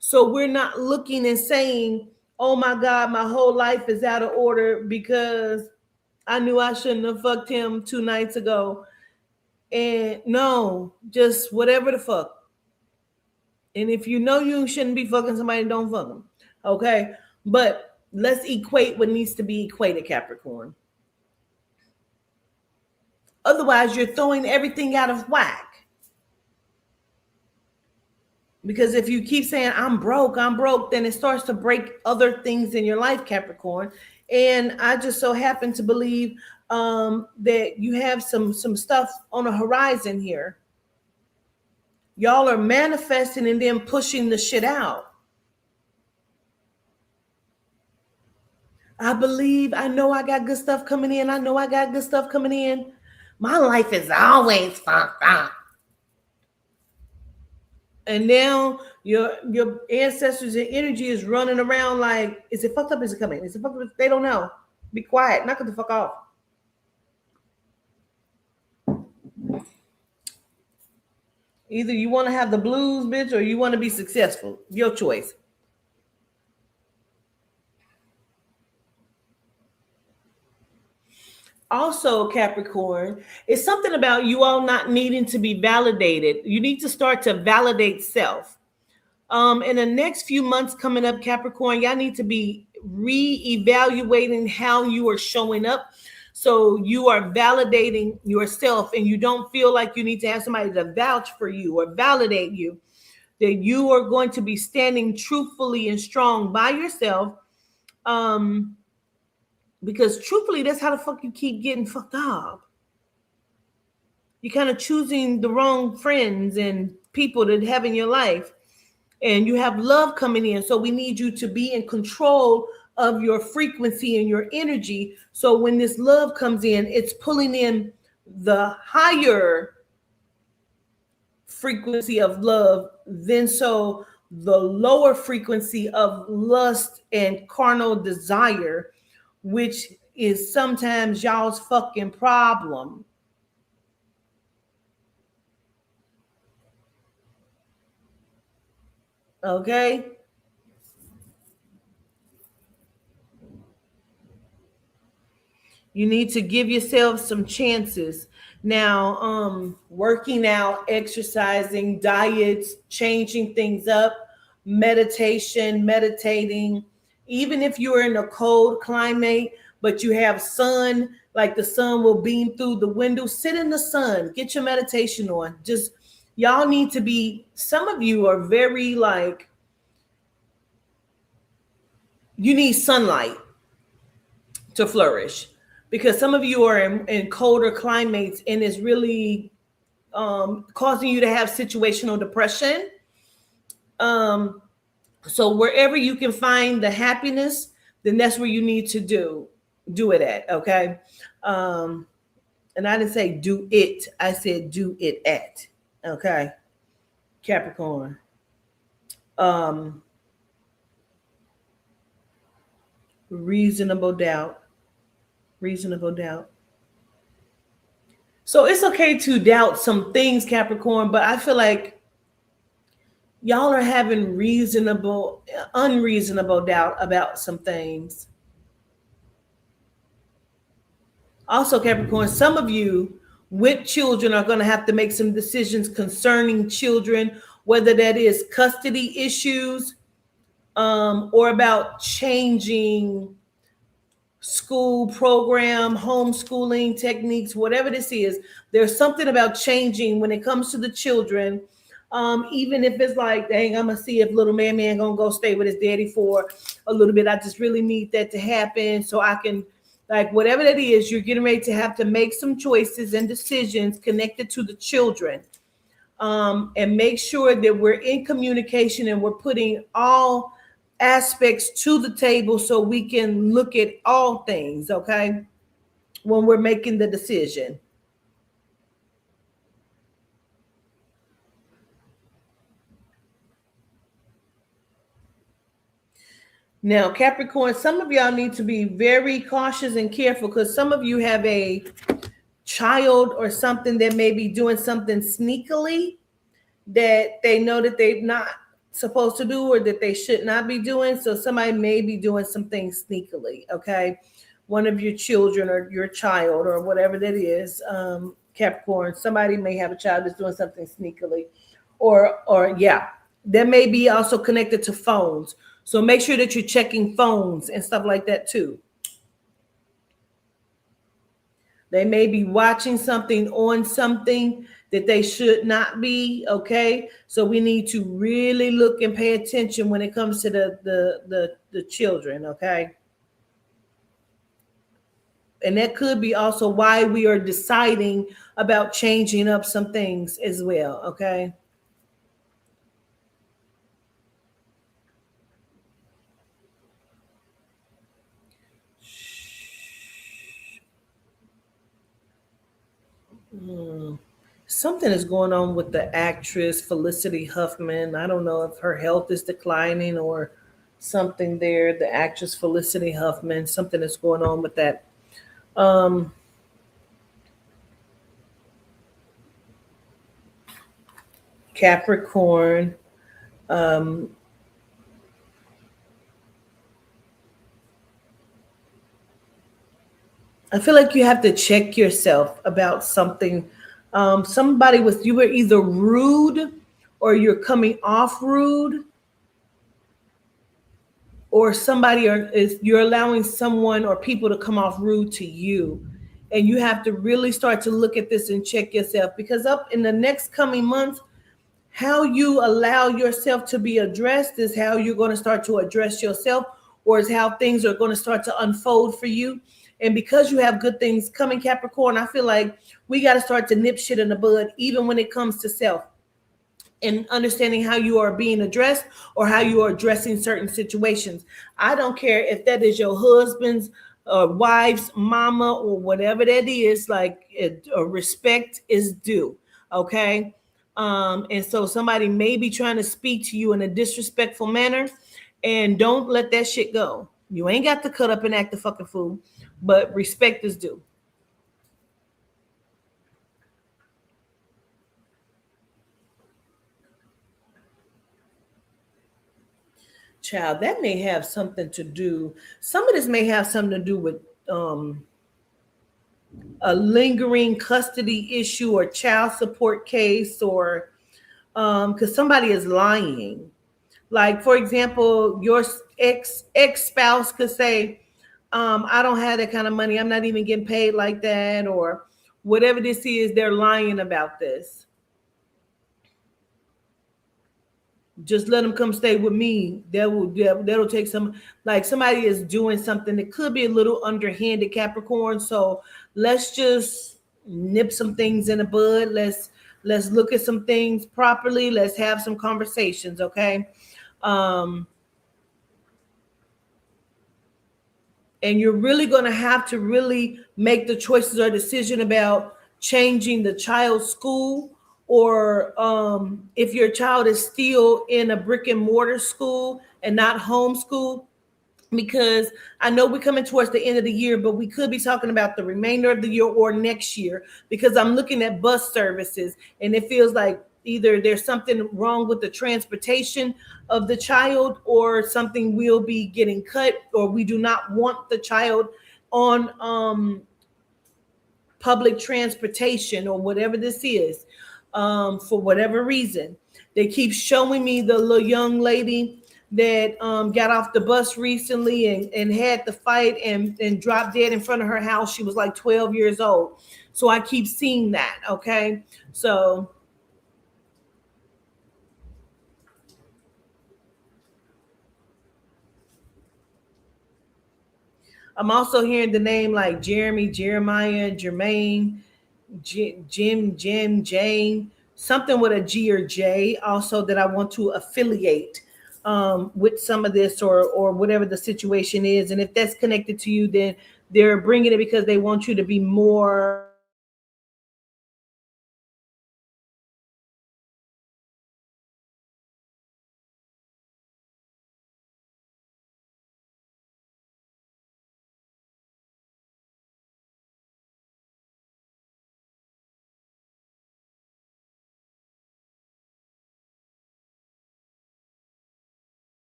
So we're not looking and saying, oh my God, my whole life is out of order because I knew I shouldn't have fucked him 2 nights ago. And no, just whatever the fuck. And if you know you shouldn't be fucking somebody, don't fuck them. Okay? But let's equate what needs to be equated, Capricorn. Otherwise, you're throwing everything out of whack. Because if you keep saying, I'm broke, then it starts to break other things in your life, Capricorn. And I just so happen to believe that you have some stuff on the horizon here. Y'all are manifesting and then pushing the shit out. I know I got good stuff coming in. My life is always fucked up. And now your ancestors and energy is running around like, is it fucked up? Is it coming? Is it fucked up? They don't know. Be quiet. Knock it the fuck off. Either you want to have the blues, bitch, or you want to be successful. Your choice. Also, Capricorn, it's something about you all not needing to be validated. You need to start to validate self. In the next few months coming up, Capricorn, y'all need to be re-evaluating how you are showing up. So you are validating yourself and you don't feel like you need to have somebody to vouch for you or validate you. That you are going to be standing truthfully and strong by yourself. Because truthfully, that's how the fuck you keep getting fucked up. You're kind of choosing the wrong friends and people to have in your life. And you have love coming in. So we need you to be in control of your frequency and your energy. So when this love comes in, it's pulling in the higher frequency of love than so the lower frequency of lust and carnal desire, which is sometimes y'all's fucking problem. Okay? You need to give yourself some chances. Now, working out, exercising, diets, changing things up, meditating, even if you're in a cold climate, but you have sun, like the sun will beam through the window, sit in the sun, get your meditation on. Just, y'all need to be, some of you are very like, you need sunlight to flourish. Because some of you are in colder climates and it's really causing you to have situational depression. So wherever you can find the happiness, then that's where you need to do it at, okay? And I didn't say do it. I said do it at, okay? Capricorn. Reasonable doubt. So it's okay to doubt some things, Capricorn, but I feel like y'all are having unreasonable doubt about some things. Also, Capricorn, some of you with children are going to have to make some decisions concerning children, whether that is custody issues or about changing school program, homeschooling techniques, whatever this is. There's something about changing when it comes to the children. Even if it's like, dang, I'm gonna see if little man gonna go stay with his daddy for a little bit. I just really need that to happen so I can, like, whatever that is, you're getting ready to have to make some choices and decisions connected to the children. And make sure that we're in communication and we're putting all aspects to the table so we can look at all things, okay, when we're making the decision. Now, Capricorn, some of y'all need to be very cautious and careful because some of you have a child or something that may be doing something sneakily that they know that they're not supposed to do or that they should not be doing. So somebody may be doing some things sneakily, okay? One of your children or your child or whatever that is, Capricorn, somebody may have a child that's doing something sneakily. Or yeah, that may be also connected to phones. So make sure that you're checking phones and stuff like that too. They may be watching something on something that they should not be. Okay, so we need to really look and pay attention when it comes to the children. Okay, and that could be also why we are deciding about changing up some things as well. Okay. Hmm. Something is going on with the actress Felicity Huffman. I don't know if her health is declining or something there. The actress Felicity Huffman, something is going on with that. Um, Capricorn. Um, I feel like you have to check yourself about something. Somebody was, you were either rude or you're coming off rude, or somebody or is you're allowing someone or people to come off rude to you. And you have to really start to look at this and check yourself because up in the next coming months, how you allow yourself to be addressed is how you're going to start to address yourself, or is how things are going to start to unfold for you. And because you have good things coming, Capricorn, I feel like we got to start to nip shit in the bud, even when it comes to self and understanding how you are being addressed or how you are addressing certain situations. I don't care if that is your husband's wife's mama or whatever that is, like respect is due. Okay. And so somebody may be trying to speak to you in a disrespectful manner, and don't let that shit go. You ain't got to cut up and act the fucking fool, but respect is due. Child, that may have something to do. Some of this may have something to do with um, a lingering custody issue or child support case, or because somebody is lying. Like, for example, your ex spouse could say, "I don't have that kind of money. I'm not even getting paid like that," or whatever this is. They're lying about this. Just let them come stay with me. That'll take some, like somebody is doing something that could be a little underhanded, Capricorn. So let's just nip some things in the bud. Let's look at some things properly. Let's have some conversations, okay? Um, and you're really going to have to really make the choices or decision about changing the child's school, or if your child is still in a brick and mortar school and not homeschool, because I know we're coming towards the end of the year, but we could be talking about the remainder of the year or next year, because I'm looking at bus services and it feels like either there's something wrong with the transportation of the child, or something will be getting cut, or we do not want the child on public transportation or whatever this is, for whatever reason. They keep showing me the little young lady that got off the bus recently and had the fight and dropped dead in front of her house. She was like 12 years old. So I keep seeing that. Okay. So I'm also hearing the name like Jeremy, Jeremiah, Jermaine, Jim, Jane, something with a G or J also that I want to affiliate. with some of this, or whatever the situation is. And if that's connected to you, then they're bringing it because they want you to be more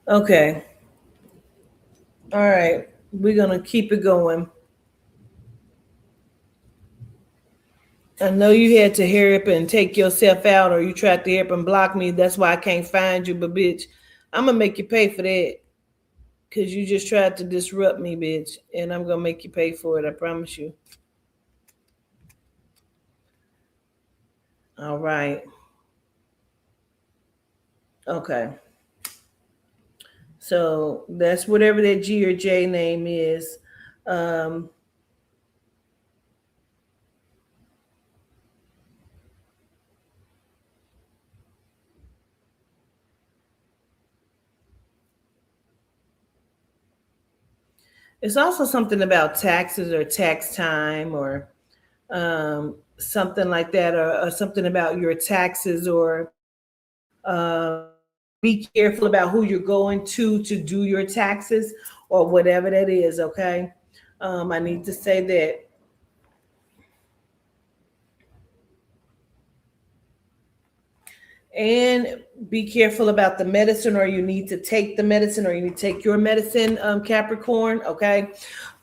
Okay. All right. We're gonna keep it going. I know you had to hurry up and take yourself out, or you tried to hurry up and block me. That's why I can't find you. But bitch, I'm gonna make you pay for that because you just tried to disrupt me, bitch, and I'm gonna make you pay for it. I promise you. All right. Okay. So that's whatever that G or J name is. Um, it's also something about taxes or tax time or something like that, or something about your taxes, or be careful about who you're going to do your taxes or whatever that is. Okay. I need to say that. And be careful about the medicine, or you need to take the medicine, or you need to take your medicine, Capricorn. Okay.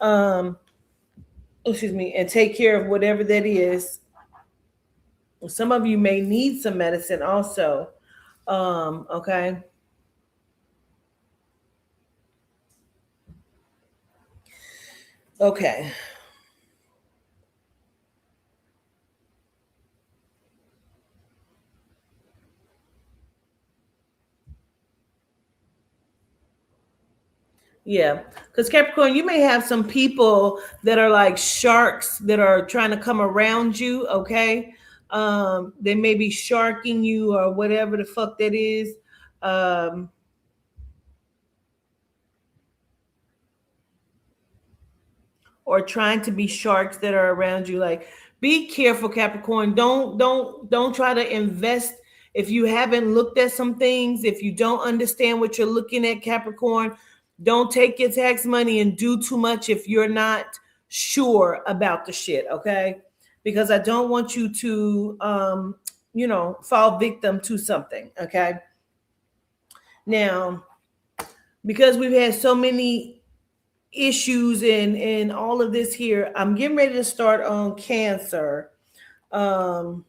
Um, excuse me, and take care of whatever that is. Some of you may need some medicine also. Okay. Okay. Yeah, because Capricorn, you may have some people that are like sharks that are trying to come around you. Okay, they may be sharking you or whatever the fuck that is. Um, or trying to be sharks that are around you. Like, be careful, Capricorn. Don't try to invest if you haven't looked at some things. If you don't understand what you're looking at, Capricorn, don't take your tax money and do too much if you're not sure about the shit. Okay, because I don't want you to fall victim to something. Okay, now because we've had so many issues and all of this here, I'm getting ready to start on Cancer. Um,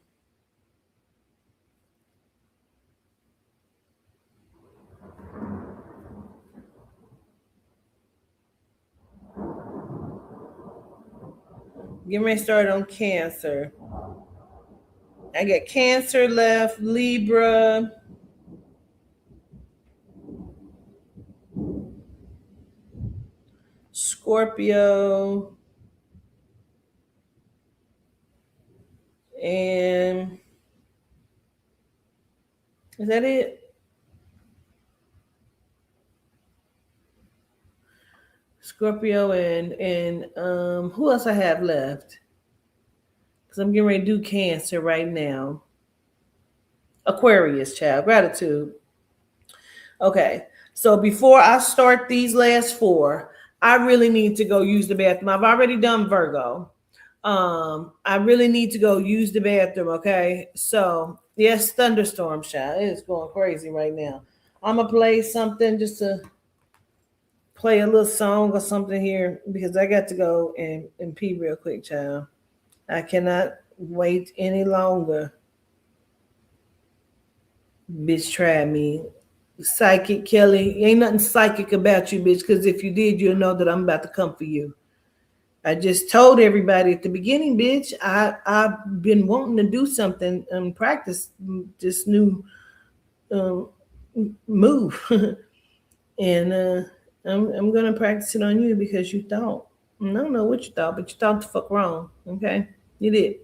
getting ready to start on Cancer. I got Cancer left, Libra, Scorpio, and is that it? Scorpio and who else I have left? Because I'm getting ready to do Cancer right now. Aquarius, child, gratitude. Okay. So before I start these last four, I really need to go use the bathroom. I've already done Virgo. I really need to go use the bathroom. Okay. So yes, thunderstorm child. It is going crazy right now. I'm gonna play something just to play a little song or something here because I got to go and pee real quick, child. I cannot wait any longer. Bitch, try me. Psychic Kelly, ain't nothing psychic about you, bitch. Because if you did, you'll know that I'm about to come for you. I just told everybody at the beginning, bitch. I've been wanting to do something and practice this new um, move, and I'm gonna practice it on you because you thought. I don't know what you thought, but you thought the fuck wrong. Okay, you did.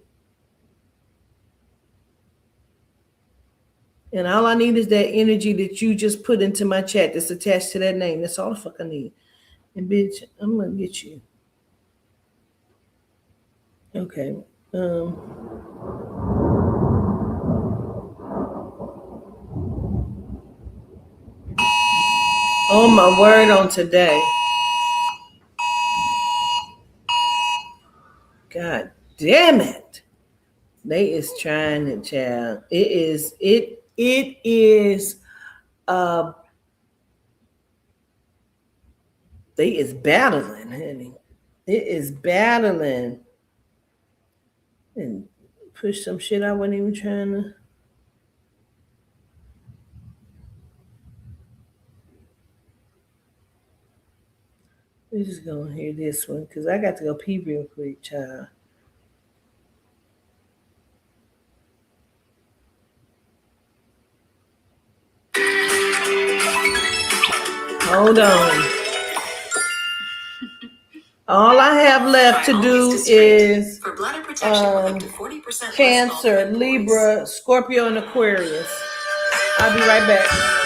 And all I need is that energy that you just put into my chat that's attached to that name. That's all the fuck I need. And bitch, I'm gonna get you. Okay. Oh my word on today. God damn it. They is trying it, child. It is a They is battling, honey. It is battling. And push some shit I wasn't even trying to. We just gonna hear this one because I got to go pee real quick, child. Hold on. All I have left to do is Cancer, Libra, Scorpio, and Aquarius. I'll be right back.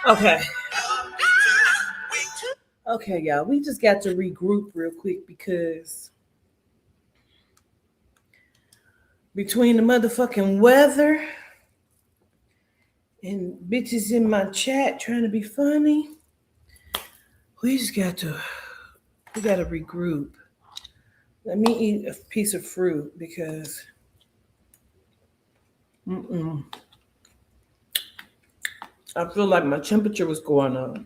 Okay. Okay, y'all. We just got to regroup real quick because between the motherfucking weather and bitches in my chat trying to be funny, we gotta regroup. Let me eat a piece of fruit because I feel like my temperature was going up.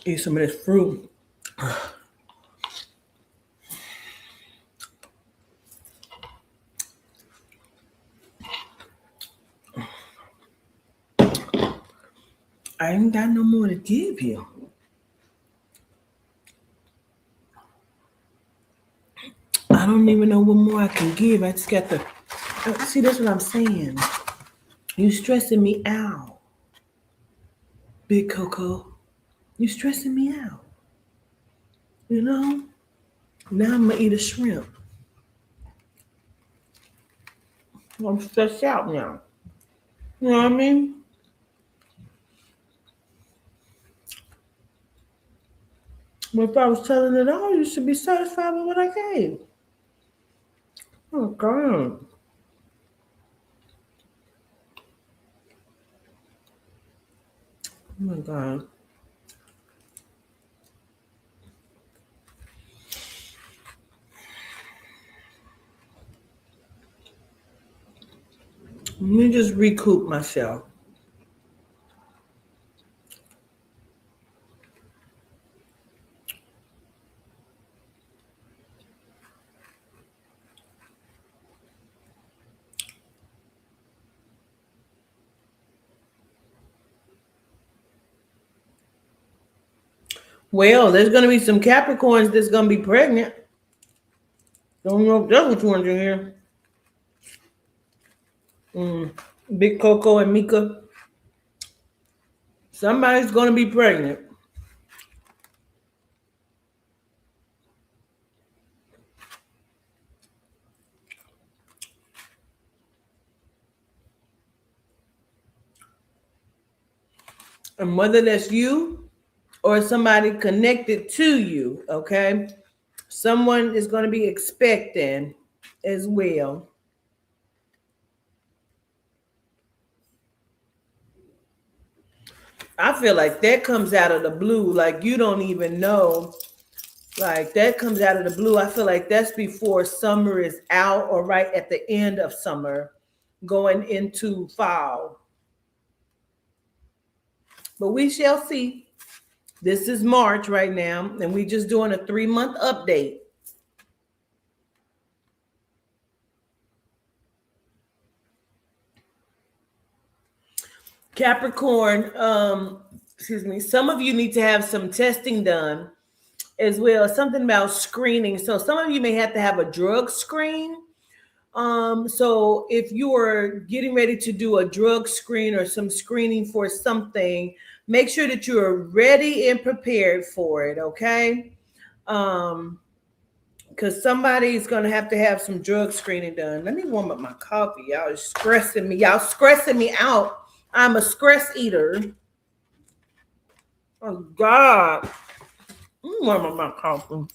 Eat some of this fruit. I ain't got no more to give you. I don't even know what more I can give. I just got to see. That's what I'm saying. You stressing me out, Big Coco. You stressing me out. You know. Now I'm gonna eat a shrimp. I'm stressed out now. You know what I mean? But if I was telling it all, you should be satisfied with what I gave. Oh God. Oh my God. Let me just recoup myself. Well, there's gonna be some Capricorns that's gonna be pregnant. Don't know if that's what you want to hear. Big Coco and Mika. Somebody's going to be pregnant. And whether that's you or somebody connected to you, okay? Someone is going to be expecting as well. I feel like that comes out of the blue, like you don't even know. Like that comes out of the blue. I feel like that's before summer is out or right at the end of summer, going into fall. But we shall see. This is March right now, and we just doing a 3-month update. Capricorn, excuse me, some of you need to have some testing done as well. Something about screening. So some of you may have to have a drug screen. So if you are getting ready to do a drug screen or some screening for something, make sure that you are ready and prepared for it, okay? Because somebody's gonna have to have some drug screening done. Let me warm up my coffee. Y'all is stressing me. Y'all stressing me out. I'm a stress eater. Oh God. Let me warm up my coffee.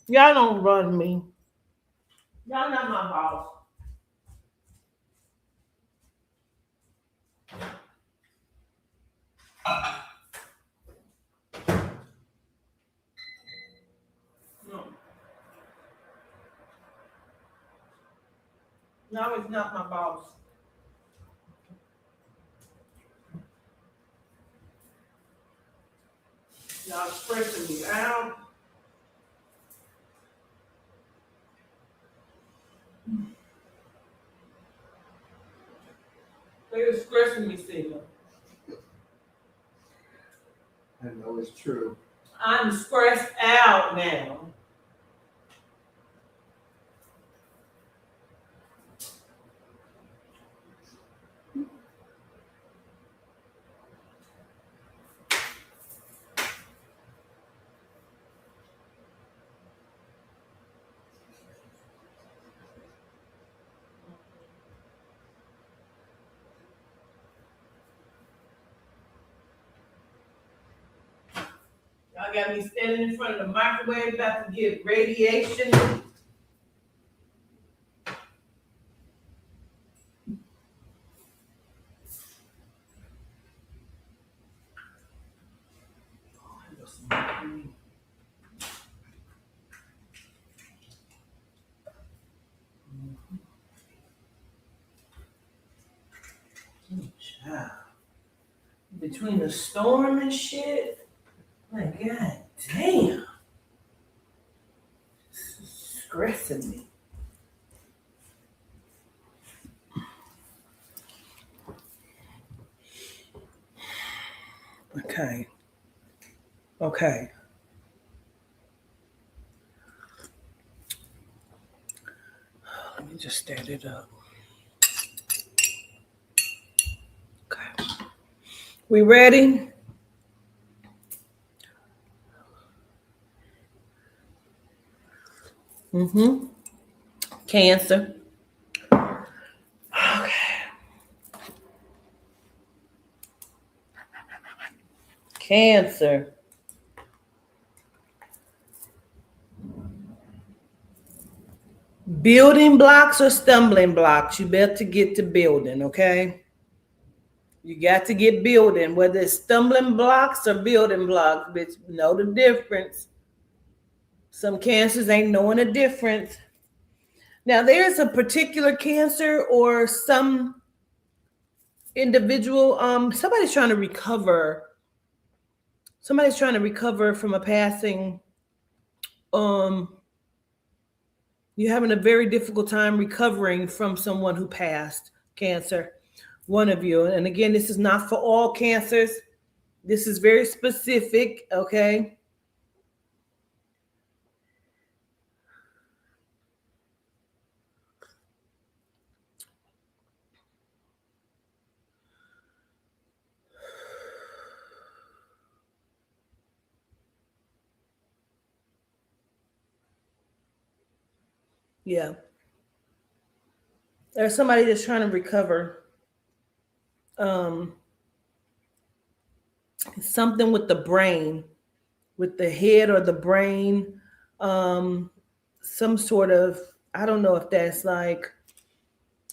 Y'all don't run me. Y'all not my boss. No. No, it's not my boss. Y'all stressing me out. They're stressing me, Stephen. I know it's true. I'm stressed out now. Y'all got me standing in front of the microwave about to get radiation. Child. Between the storm and shit, like God damn, it's stressing me. Okay. Okay. Let me just stand it up. Okay. We ready? Mm-hmm. Cancer. Okay. Cancer. Building blocks or stumbling blocks, you better get to building, okay? You got to get building, whether it's stumbling blocks or building blocks, bitch. Know the difference. Some cancers ain't knowing the difference. Now, there's a particular cancer or some individual, somebody's trying to recover. Somebody's trying to recover from a passing. Um, you're having a very difficult time recovering from someone who passed cancer. One of you. And again, this is not for all cancers. This is very specific, okay? Yeah. There's somebody that's trying to recover um, something with the brain, with the head or the brain, um, some sort of, I don't know if that's like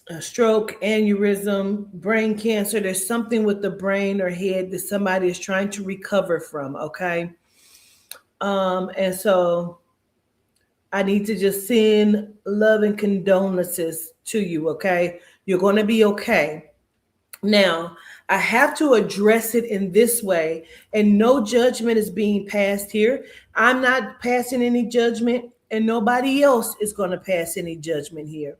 a stroke, aneurysm, brain cancer. There's something with the brain or head that somebody is trying to recover from. Okay. And so I need to just send love and condolences to you. Okay. You're going to be okay. Now, I have to address it in this way, and no judgment is being passed here. I'm not passing any judgment, and nobody else is going to pass any judgment here.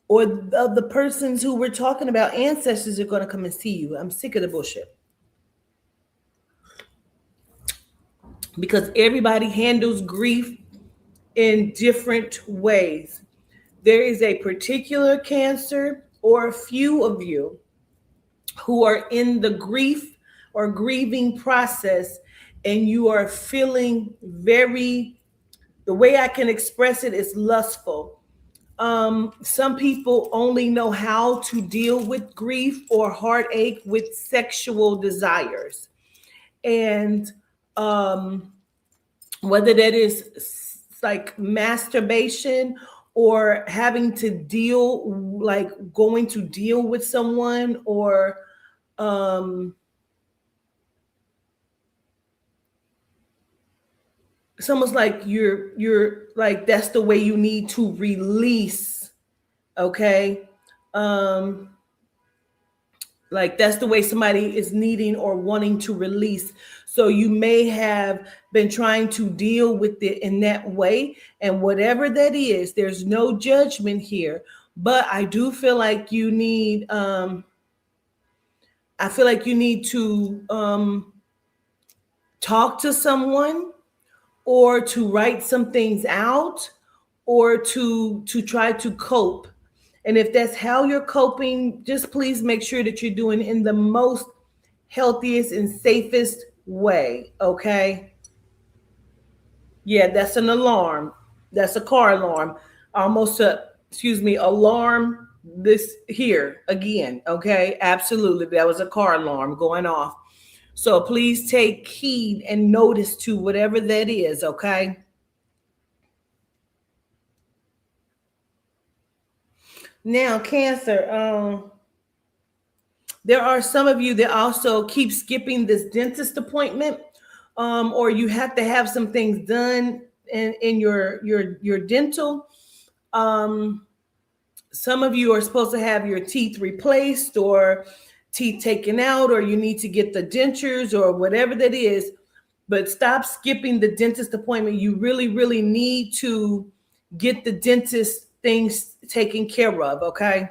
Or the persons who we're talking about, ancestors are going to come and see you. I'm sick of the bullshit because everybody handles grief in different ways. There is a particular cancer or a few of you who are in the grief or grieving process, and you are feeling very, the way I can express it is lustful. Some people only know how to deal with grief or heartache with sexual desires. And whether that is like masturbation or having to deal, like going to deal with someone, or um, it's almost like you're like that's the way you need to release. Okay. um like that's the way somebody is needing or wanting to release. So you may have been trying to deal with it in that way, and whatever that is, there's no judgment here. But I do feel like you need I feel like you need to talk to someone, or to write some things out, or to try to cope. And if that's how you're coping, just please make sure that you're doing in the most healthiest and safest way. Okay. Yeah, that's an alarm. That's a car alarm. Almost a, excuse me, alarm this here again. Okay. Absolutely. That was a car alarm going off. So please take heed and notice to whatever that is. Okay. Now, Cancer, there are some of you that also keep skipping this dentist appointment, or you have to have some things done in your dental. Um, some of you are supposed to have your teeth replaced or teeth taken out, or you need to get the dentures or whatever that is. But stop skipping the dentist appointment. You really, really need to get the dentist things taken care of. Okay.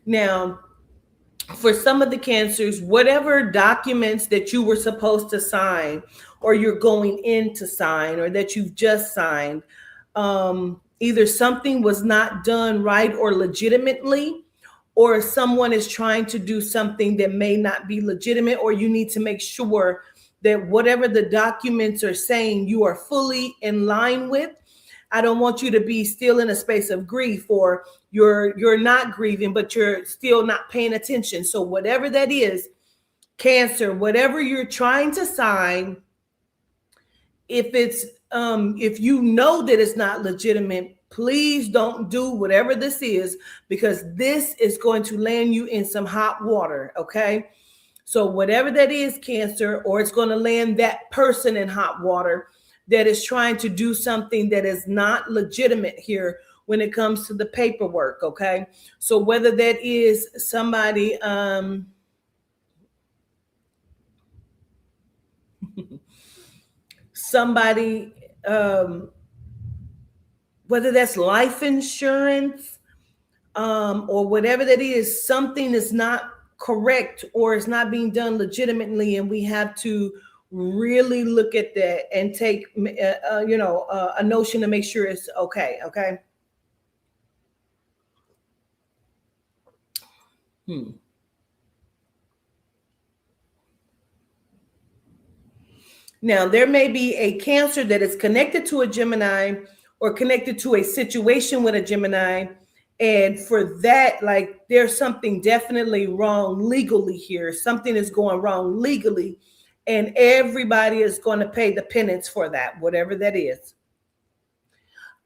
Now, for some of the cancers, whatever documents that you were supposed to sign, or you're going in to sign, or that you've just signed, either something was not done right or legitimately, or someone is trying to do something that may not be legitimate, or you need to make sure that whatever the documents are saying, you are fully in line with. I don't want you to be still in a space of grief, or you're not grieving, but you're still not paying attention. So whatever that is, Cancer, whatever you're trying to sign, if it's if you know that it's not legitimate, please don't do whatever this is, because this is going to land you in some hot water. Okay. So whatever that is, Cancer, or it's going to land that person in hot water that is trying to do something that is not legitimate here when it comes to the paperwork. Okay. So whether that is somebody, somebody, whether that's life insurance, or whatever that is, something is not correct or is not being done legitimately, and we have to really look at that and take a notion to make sure it's okay. Okay. Hmm. Now, there may be a Cancer that is connected to a Gemini or connected to a situation with a Gemini. And for that, like, there's something definitely wrong legally here. Something is going wrong legally. And everybody is going to pay the penance for that, whatever that is.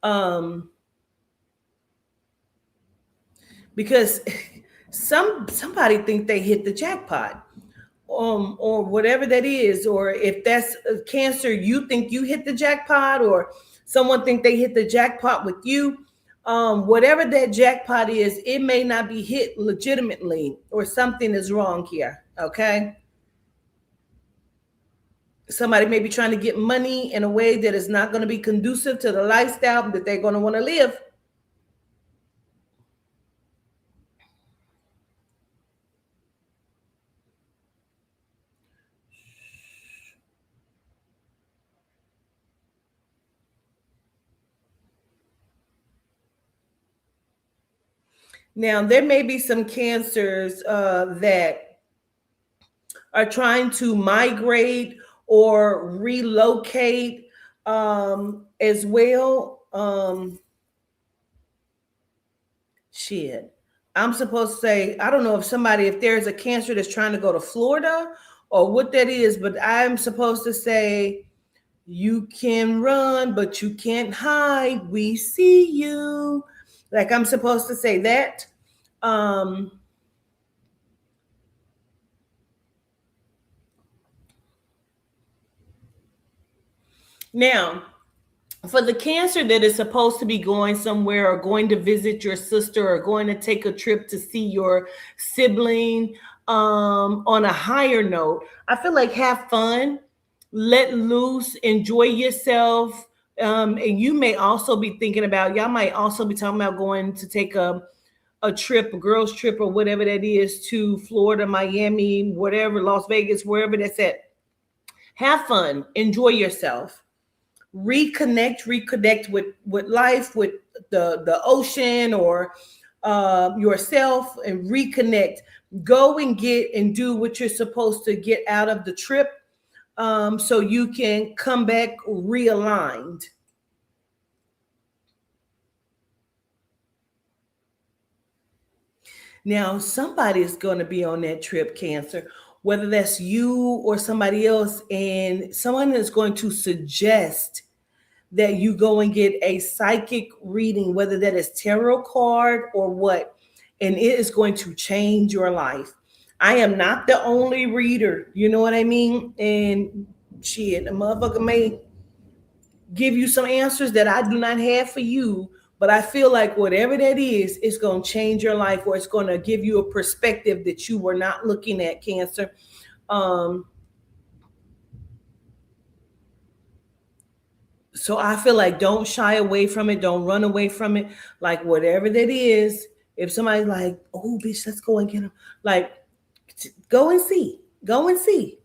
Um, because somebody think they hit the jackpot, or whatever that is, or if that's a Cancer, you think you hit the jackpot, or someone think they hit the jackpot with you. Whatever that jackpot is, it may not be hit legitimately, or something is wrong here. Okay, somebody may be trying to get money in a way that is not going to be conducive to the lifestyle that they're going to want to live. Now, there may be some Cancers that are trying to migrate or relocate as well. Shit. I'm supposed to say, I don't know if there's a Cancer that's trying to go to Florida or what that is, but I'm supposed to say, you can run, but you can't hide. We see you. Like, I'm supposed to say that. Um, Now, for the Cancer that is supposed to be going somewhere or going to visit your sister or going to take a trip to see your sibling, on a higher note, I feel like have fun, let loose, enjoy yourself. And you may also be thinking about, y'all might also be talking about going to take a trip, a girls' trip or whatever that is, to Florida, Miami, whatever, Las Vegas, wherever that's at. Have fun, enjoy yourself, reconnect with life, with the ocean, or yourself, and reconnect. Go and get and do what you're supposed to get out of the trip, so you can come back realigned. Now, somebody is going to be on that trip, Cancer, whether that's you or somebody else, and someone is going to suggest that you go and get a psychic reading, whether that is tarot card or what, and it is going to change your life. I am not the only reader, you know what I mean? And shit, a motherfucker may give you some answers that I do not have for you, but I feel like whatever that is, it's going to change your life, or it's going to give you a perspective that you were not looking at, Cancer. Um, So I feel like don't shy away from it. Don't run away from it. Like, whatever that is, if somebody's like, oh, bitch, let's go and get them. Like, go and see. Go and see.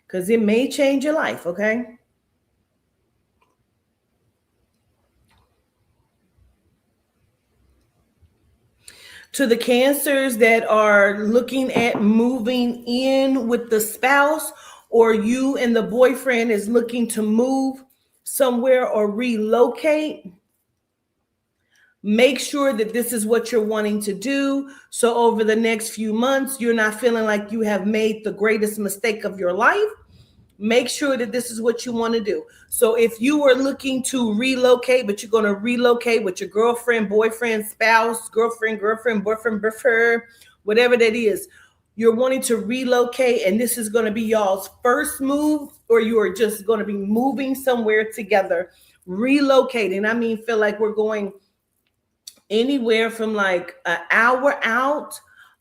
Because it may change your life, okay? To the Cancers that are looking at moving in with the spouse, or you and the boyfriend is looking to move somewhere or relocate, make sure that this is what you're wanting to do. So over the next few months, you're not feeling like you have made the greatest mistake of your life. Make sure that this is what you want to do. So if you are looking to relocate, but you're going to relocate with your girlfriend, boyfriend, spouse, girlfriend, boyfriend, whatever that is, you're wanting to relocate, and this is going to be y'all's first move, or you are just going to be moving somewhere together, relocating. I mean, feel like we're going anywhere from like an hour out,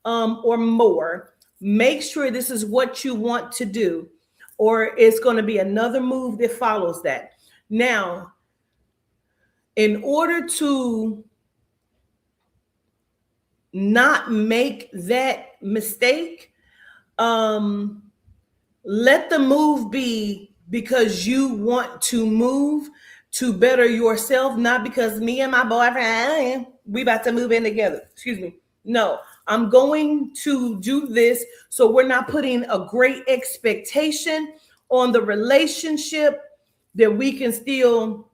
or more. Make sure this is what you want to do, or it's going to be another move that follows that. Now, in order to not make that mistake, let the move be because you want to move to better yourself, not because me and my boyfriend, we about to move in together. Excuse me. No, I'm going to do this so we're not putting a great expectation on the relationship, that we can still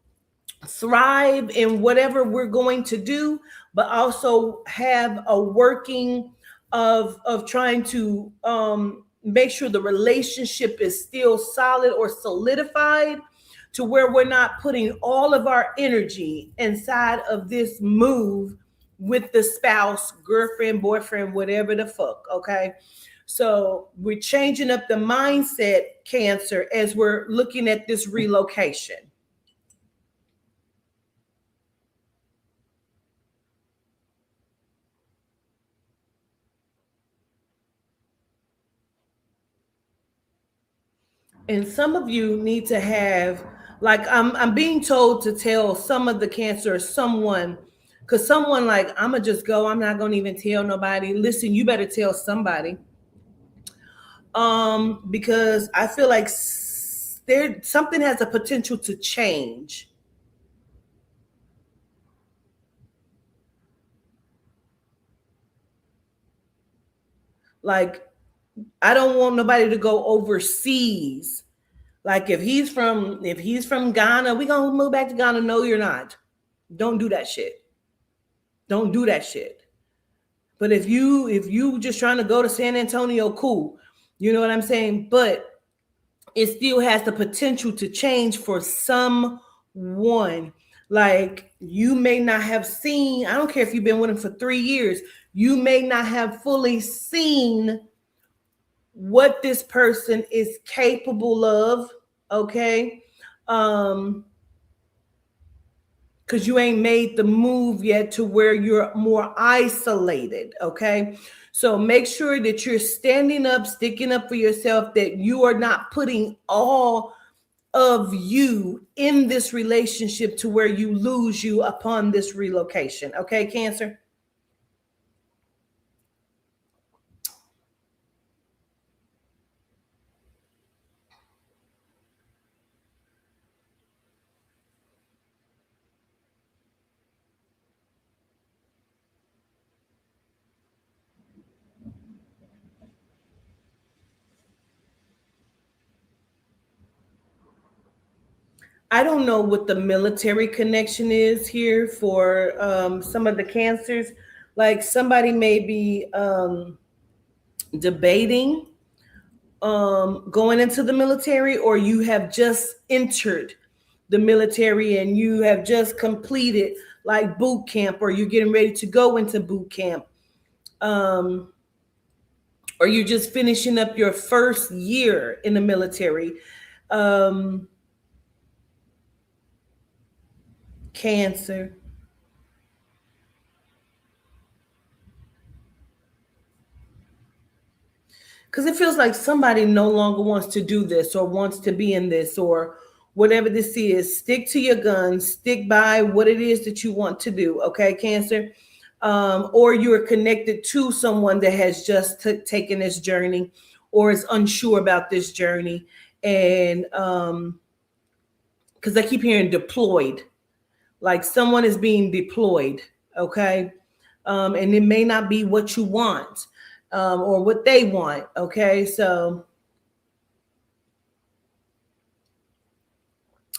thrive in whatever we're going to do, but also have a working of trying to make sure the relationship is still solid or solidified, to where we're not putting all of our energy inside of this move with the spouse, girlfriend, boyfriend, whatever the fuck. Okay. So we're changing up the mindset, Cancer, as we're looking at this relocation. And some of you need to have, like, I'm being told to tell some of the Cancer or someone, because someone like, I'm gonna just go, I'm not gonna even tell nobody. Listen, you better tell somebody. Because I feel like there something has a potential to change. Like, I don't want nobody to go overseas. Like, if he's from Ghana, we gonna move back to Ghana. No, you're not. Don't do that shit. Don't do that shit. But if you just trying to go to San Antonio, cool. You know what I'm saying? But it still has the potential to change for someone. Like, you may not have seen, I don't care if you've been with him for 3 years, you may not have fully seen what this person is capable of. Okay. Um, because you ain't made the move yet to where you're more isolated. Okay. So make sure that you're standing up, sticking up for yourself, that you are not putting all of you in this relationship to where you lose you upon this relocation. Okay, Cancer? I don't know what the military connection is here for some of the Cancers. Like, somebody may be debating going into the military, or you have just entered the military and you have just completed like boot camp, or you're getting ready to go into boot camp, um, or you're just finishing up your first year in the military. Um, Cancer. Because it feels like somebody no longer wants to do this or wants to be in this or whatever this is. Stick to your guns, stick by what it is that you want to do. Okay, Cancer. Or you're connected to someone that has just taken this journey or is unsure about this journey. And because I keep hearing deployed, like someone is being deployed. Okay. And it may not be what you want, or what they want. Okay. So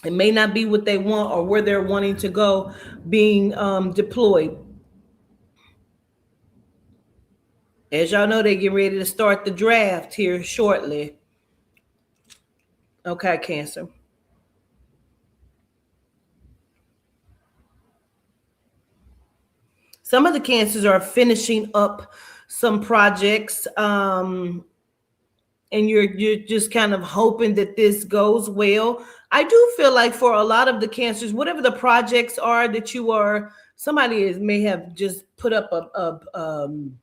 it may not be what they want or where they're wanting to go, being deployed. As y'all know, they get ready to start the draft here shortly. Okay, Cancer. Some of the Cancers are finishing up some projects, and you're just kind of hoping that this goes well. I do feel like for a lot of the Cancers, whatever the projects are that you are, somebody may have just put up um,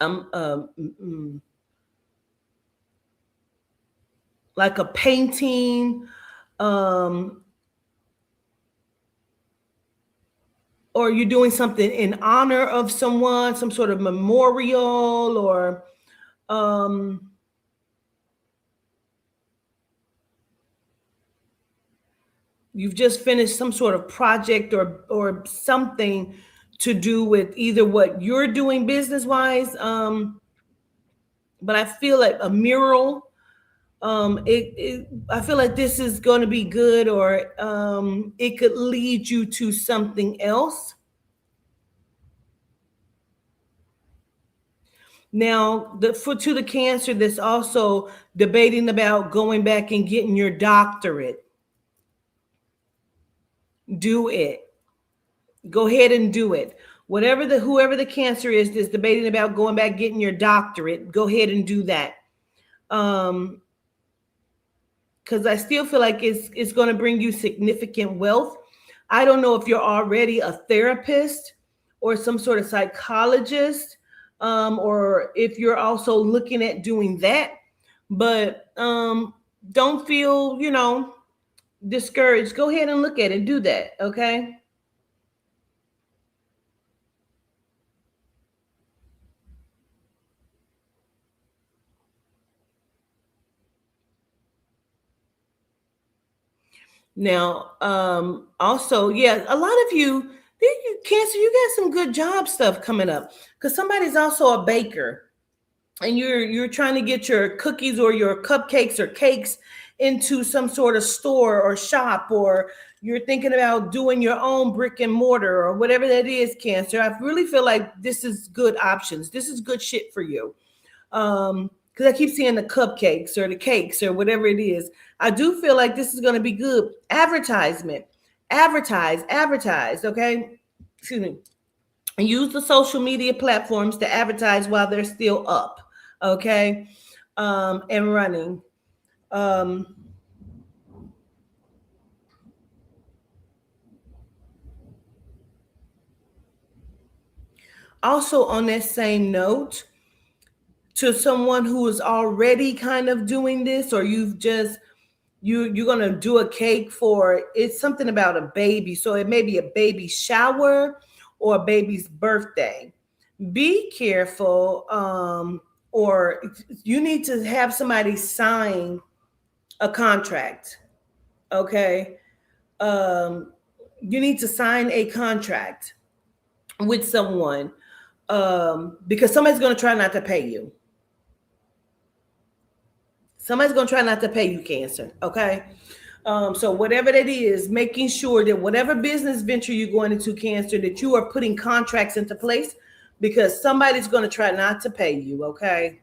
um, mm, mm, like a painting, um, or you're doing something in honor of someone, some sort of memorial, or um, you've just finished some sort of project or something to do with either what you're doing business wise. But I feel like a mural, I feel like this is going to be good, or it could lead you to something else. Now, to the Cancer that's also debating about going back and getting your doctorate, do it. Go ahead and do it. Whoever the Cancer is that's debating about going back getting your doctorate, go ahead and do that. Because I still feel like it's going to bring you significant wealth. I don't know if you're already a therapist or some sort of psychologist, or if you're also looking at doing that. But don't feel, discouraged. Go ahead and look at it. Do that, okay? Now, also, yeah, a lot of you, Cancer, you got some good job stuff coming up because somebody's also a baker, and you're trying to get your cookies or your cupcakes or cakes into some sort of store or shop, or you're thinking about doing your own brick and mortar or whatever that is, Cancer. I really feel like this is good options. This is good shit for you. Because I keep seeing the cupcakes or the cakes or whatever it is. I do feel like this is going to be good. Advertisement. Advertise, okay? Excuse me. And use the social media platforms to advertise while they're still up, okay? And running. Also, on that same note, to someone who is already kind of doing this, or you're gonna do a cake for, it's something about a baby, so it may be a baby shower or a baby's birthday. Be careful, or you need to have somebody sign a contract, okay? You need to sign a contract with someone, because somebody's going to try not to pay you. Somebody's going to try not to pay you, Cancer, okay? So whatever that is, making sure that whatever business venture you're going into, Cancer, that you are putting contracts into place, because somebody's going to try not to pay you, okay?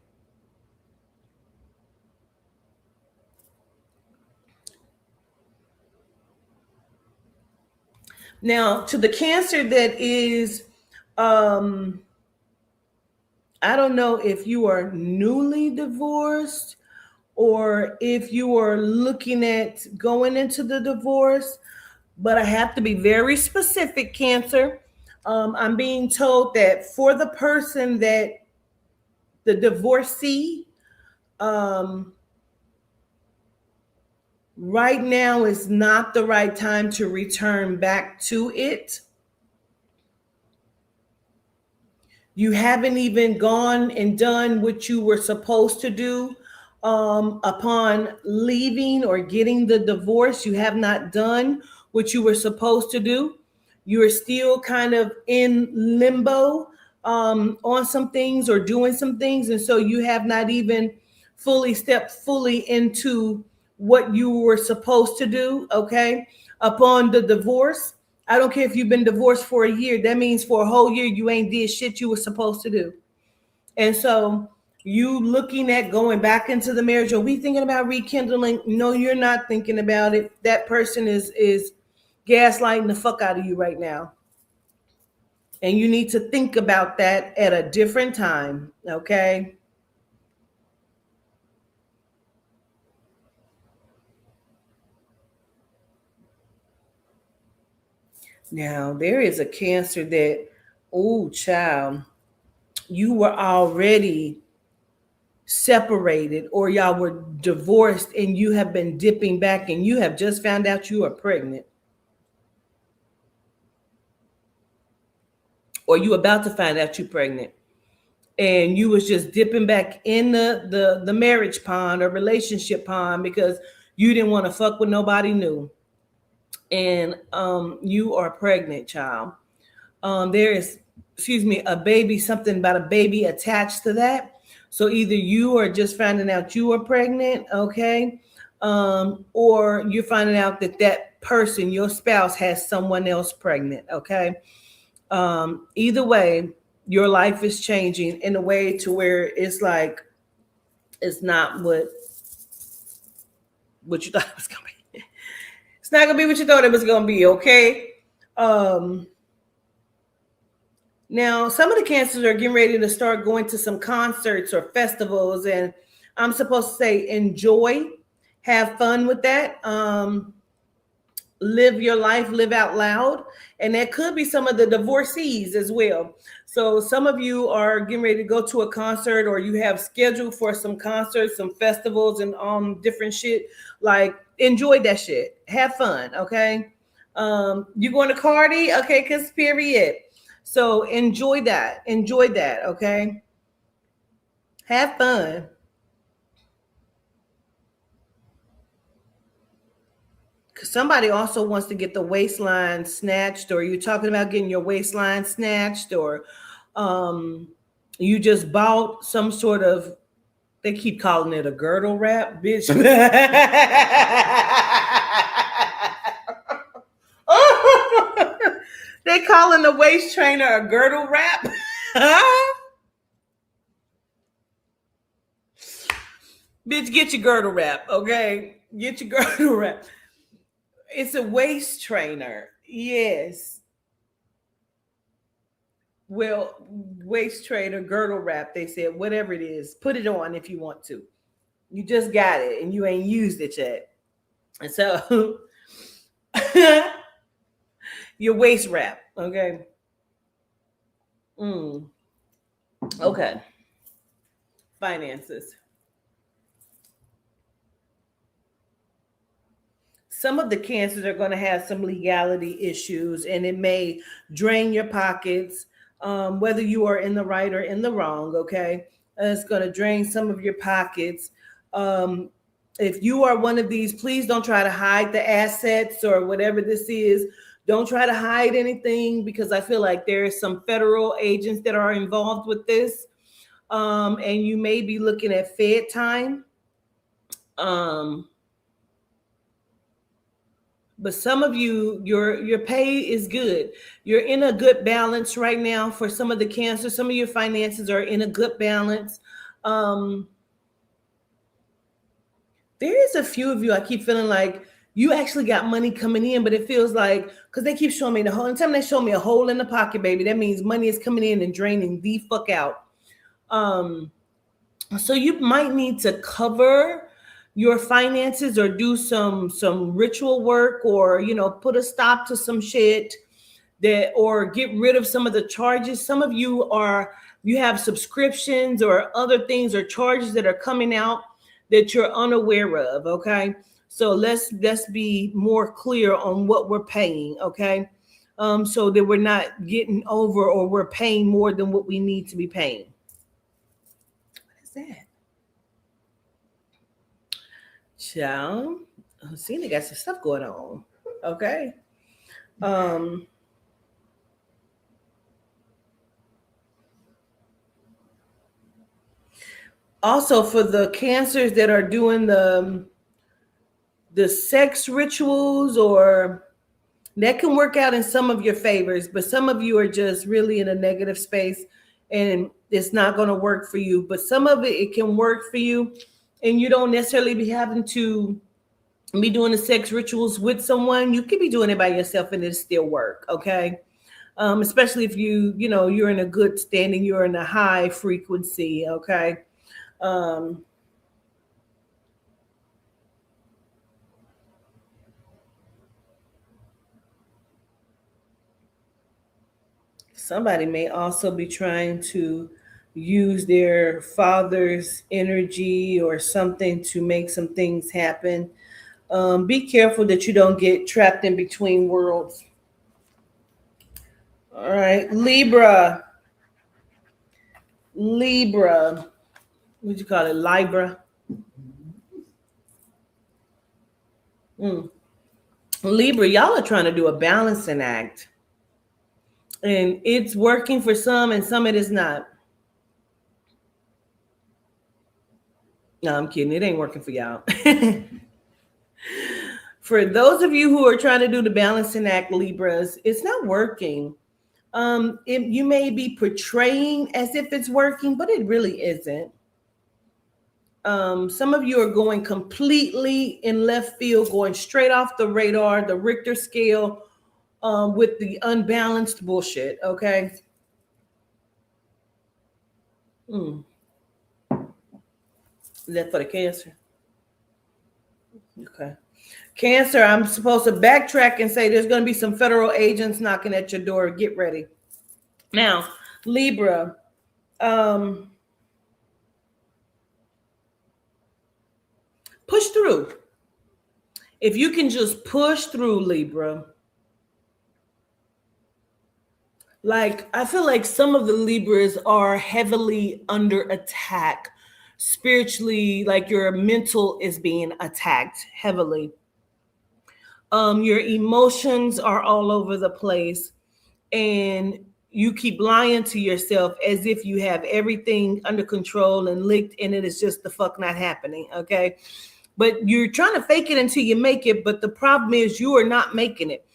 Now, to the Cancer that is, I don't know if you are newly divorced or if you are looking at going into the divorce, but I have to be very specific, Cancer. I'm being told that for the person that the divorcee, right now is not the right time to return back to it. You haven't even gone and done what you were supposed to do upon leaving or getting the divorce. You have not done what you were supposed to do. You're still kind of in limbo on some things or doing some things. And so you have not even stepped fully into what you were supposed to do, okay? Upon the divorce. I don't care if you've been divorced for a year. That means for a whole year, you ain't did shit you were supposed to do. And so you looking at going back into the marriage, are we thinking about rekindling? No, you're not thinking about it. That person is gaslighting the fuck out of you right now. And you need to think about that at a different time, okay? Now, there is a Cancer that, oh, child, you were already separated or y'all were divorced and you have been dipping back and you have just found out you are pregnant. Or you about to find out you're pregnant. And you was just dipping back in the marriage pond or relationship pond because you didn't want to fuck with nobody new. And you are pregnant, child. There is, a baby, something about a baby attached to that. So either you are just finding out you are pregnant, okay, or you're finding out that that person, your spouse, has someone else pregnant, okay. Either way, your life is changing in a way to where it's like it's not what you thought it was gonna be. It's not gonna be what you thought it was gonna be, okay. Um, Now, some of the cancers are getting ready to start going to some concerts or festivals, and I'm supposed to say enjoy, have fun with that. Live your life, live out loud. And that could be some of the divorcees as well. So some of you are getting ready to go to a concert, or you have scheduled for some concerts, some festivals, and different shit. Like, enjoy that shit. Have fun, okay? You going to Cardi? Okay, cause period. So enjoy that. Enjoy that, okay? Have fun. Somebody also wants to get the waistline snatched, or you're talking about getting your waistline snatched, or you just bought some sort of, they keep calling it a girdle wrap, bitch. They calling the waist trainer a girdle wrap. Bitch, get your girdle wrap, okay? Get your girdle wrap. It's a waist trainer. Yes. Well, waist trainer, girdle wrap, they said, whatever it is, put it on if you want to. You just got it and you ain't used it yet. And so your waist wrap, okay? Okay. Finances. Some of the cancers are going to have some legality issues, and it may drain your pockets, whether you are in the right or in the wrong, okay? It's going to drain some of your pockets. If you are one of these, please don't try to hide the assets or whatever this is. Don't try to hide anything, because I feel like there are some federal agents that are involved with this. And you may be looking at Fed time. But some of you, your pay is good. You're in a good balance right now for some of the cancer. Some of your finances are in a good balance. There is a few of you, I keep feeling like you actually got money coming in, but it feels like, because they keep showing me the hole. Anytime they show me a hole in the pocket, baby, that means money is coming in and draining the fuck out. So you might need to cover your finances, or do some ritual work, or put a stop to some shit, that, or get rid of some of the charges. Some of you have subscriptions or other things or charges that are coming out that you're unaware of, okay? So let's be more clear on what we're paying, okay? So that we're not getting over, or we're paying more than what we need to be paying. What is that? Child, see, they got some stuff going on. Okay. Also, for the cancers that are doing the sex rituals, or that can work out in some of your favors, but some of you are just really in a negative space and it's not going to work for you. But some of it can work for you, and you don't necessarily be having to be doing the sex rituals with someone. You could be doing it by yourself and it still work, okay? Especially if you're in a good standing, you're in a high frequency, okay? Somebody may also be trying to use their father's energy or something to make some things happen. Be careful that you don't get trapped in between worlds. All right, Libra. What'd you call it? Libra. Libra, y'all are trying to do a balancing act. And it's working for some and some it is not. No, I'm kidding. It ain't working for y'all. For those of you who are trying to do the balancing act, Libras, it's not working. You may be portraying as if it's working, but it really isn't. Some of you are going completely in left field, going straight off the radar, the Richter scale, with the unbalanced bullshit. Okay. Mm. Is that for the Cancer? Okay. Cancer, I'm supposed to backtrack and say there's going to be some federal agents knocking at your door. Get ready. Now, Libra, push through. If you can just push through, Libra. Like, I feel like some of the Libras are heavily under attack spiritually, like your mental is being attacked heavily. Your emotions are all over the place, and you keep lying to yourself as if you have everything under control and licked, and it is just the fuck not happening. Okay. But you're trying to fake it until you make it. But the problem is you are not making it.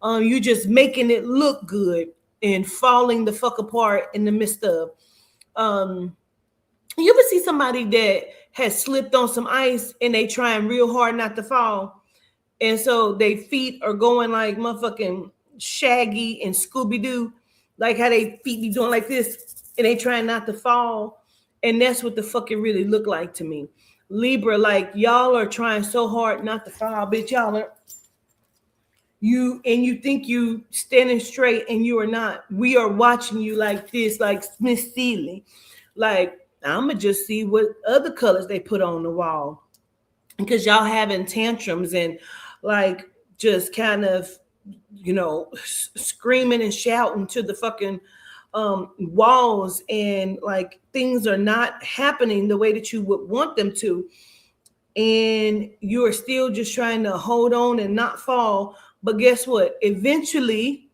You're just making it look good and falling the fuck apart in the midst of. You ever see somebody that has slipped on some ice and they trying real hard not to fall? And so their feet are going like motherfucking Shaggy and Scooby-Doo, like how they feet be doing like this and they trying not to fall. And that's what the fuck it really looked like to me. Libra, like y'all are trying so hard not to fall, bitch. Y'all are you think you standing straight and you are not. We are watching you like this, like Miss Seeley. Like, I'ma just see what other colors they put on the wall. Because y'all having tantrums and like just kind of, screaming and shouting to the fucking walls, and like things are not happening the way that you would want them to, and you are still just trying to hold on and not fall. But guess what? Eventually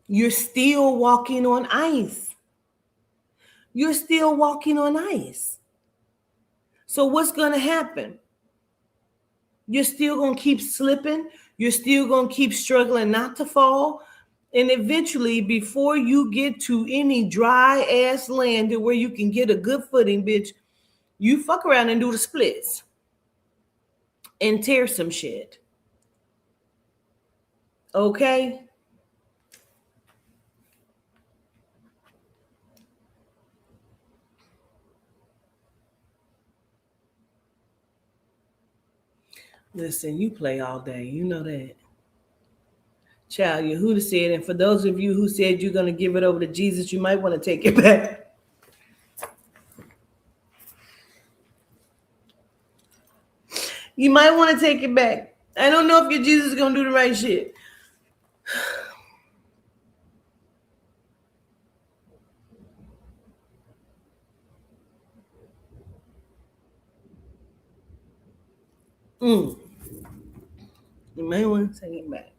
you're still walking on ice. You're still walking on ice. So what's going to happen? You're still going to keep slipping. You're still going to keep struggling not to fall. And eventually, before you get to any dry ass land where you can get a good footing, bitch, you fuck around and do the splits and tear some shit. Okay? Listen, you play all day. You know that. Child, Yehuda said, and for those of you who said you're going to give it over to Jesus, you might want to take it back. You might want to take it back. I don't know if your Jesus is going to do the right shit. You may want to take it back.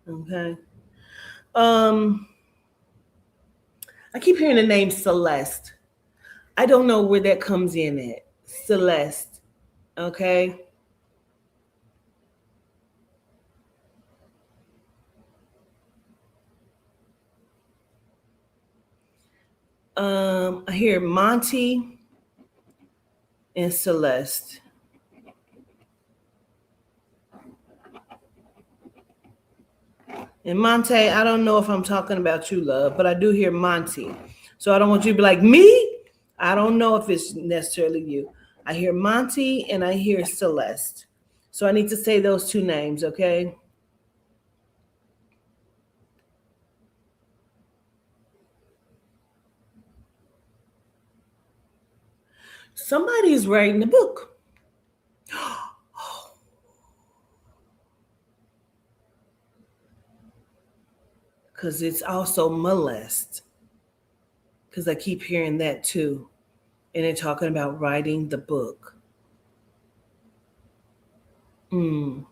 Okay. I keep hearing the name Celeste. I don't know where that comes in at. Celeste. Okay. I hear Monty and Celeste. And Monte, I don't know if I'm talking about you, love, but I do hear Monty. So I don't want you to be like, me? I don't know if it's necessarily you. I hear Monty and I hear Celeste. So I need to say those two names, okay? Somebody's writing a book. Because it's also molest. Because I keep hearing that too. And they're talking about writing the book. Mm.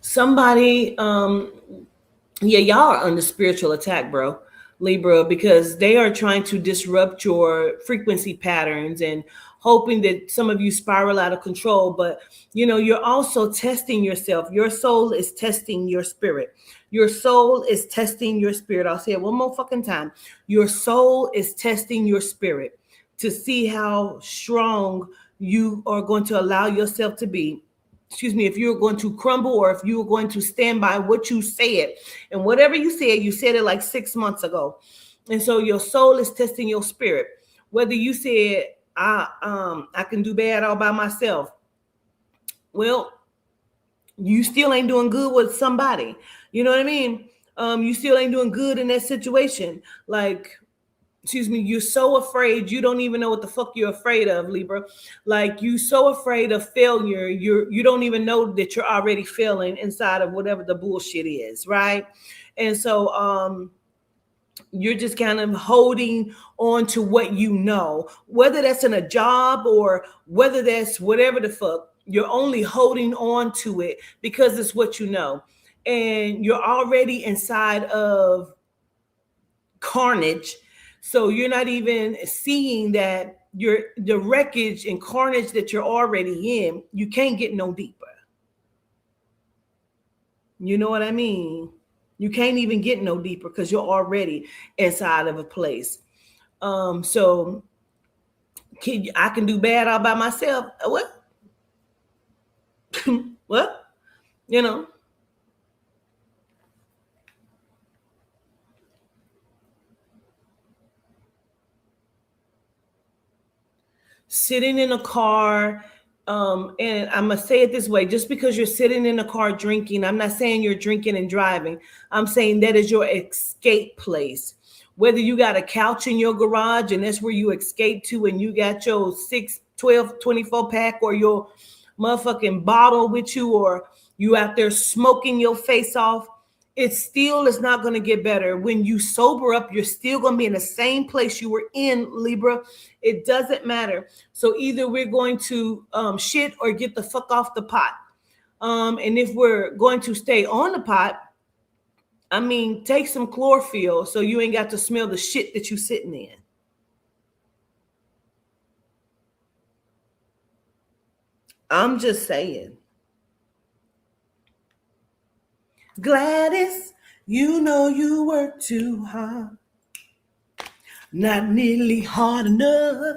Somebody, yeah, y'all are under spiritual attack, bro, Libra, because they are trying to disrupt your frequency patterns and hoping that some of you spiral out of control. But you're also testing yourself. Your soul is testing your spirit. Your soul is testing your spirit. I'll say it one more fucking time. Your soul is testing your spirit to see how strong you are going to allow yourself to be. Excuse me, if you're going to crumble or if you're going to stand by what you said. And whatever you said it like 6 months ago. And so your soul is testing your spirit. Whether you said, I can do bad all by myself. Well, you still ain't doing good with somebody. You know what I mean? You still ain't doing good in that situation. Like, excuse me, you're so afraid you don't even know what the fuck you're afraid of, Libra. Like, you so afraid of failure, you don't even know that you're already failing inside of whatever the bullshit is, right? And so you're just kind of holding on to what you know, whether that's in a job or whether that's whatever the fuck. You're only holding on to it because it's what you know, and you're already inside of carnage. So you're not even seeing that you're the wreckage and carnage that you're already in. You can't get no deeper. You know what I mean? You can't even get no deeper because you're already inside of a place. So I can do bad all by myself. What? What? You know, sitting in a car, and I'm gonna say it this way: just because you're sitting in a car drinking, I'm not saying you're drinking and driving. I'm saying that is your escape place. Whether you got a couch in your garage and that's where you escape to, and you got your 6, 12, 24 pack or your motherfucking bottle with you, or you out there smoking your face off, it still is not going to get better. When you sober up, you're still going to be in the same place you were in, Libra. It doesn't matter. So either we're going to shit or get the fuck off the pot. And if we're going to stay on the pot, I mean, take some chlorophyll so you ain't got to smell the shit that you sitting in. I'm just saying. Gladys, you know you work too hard. Not nearly hard enough.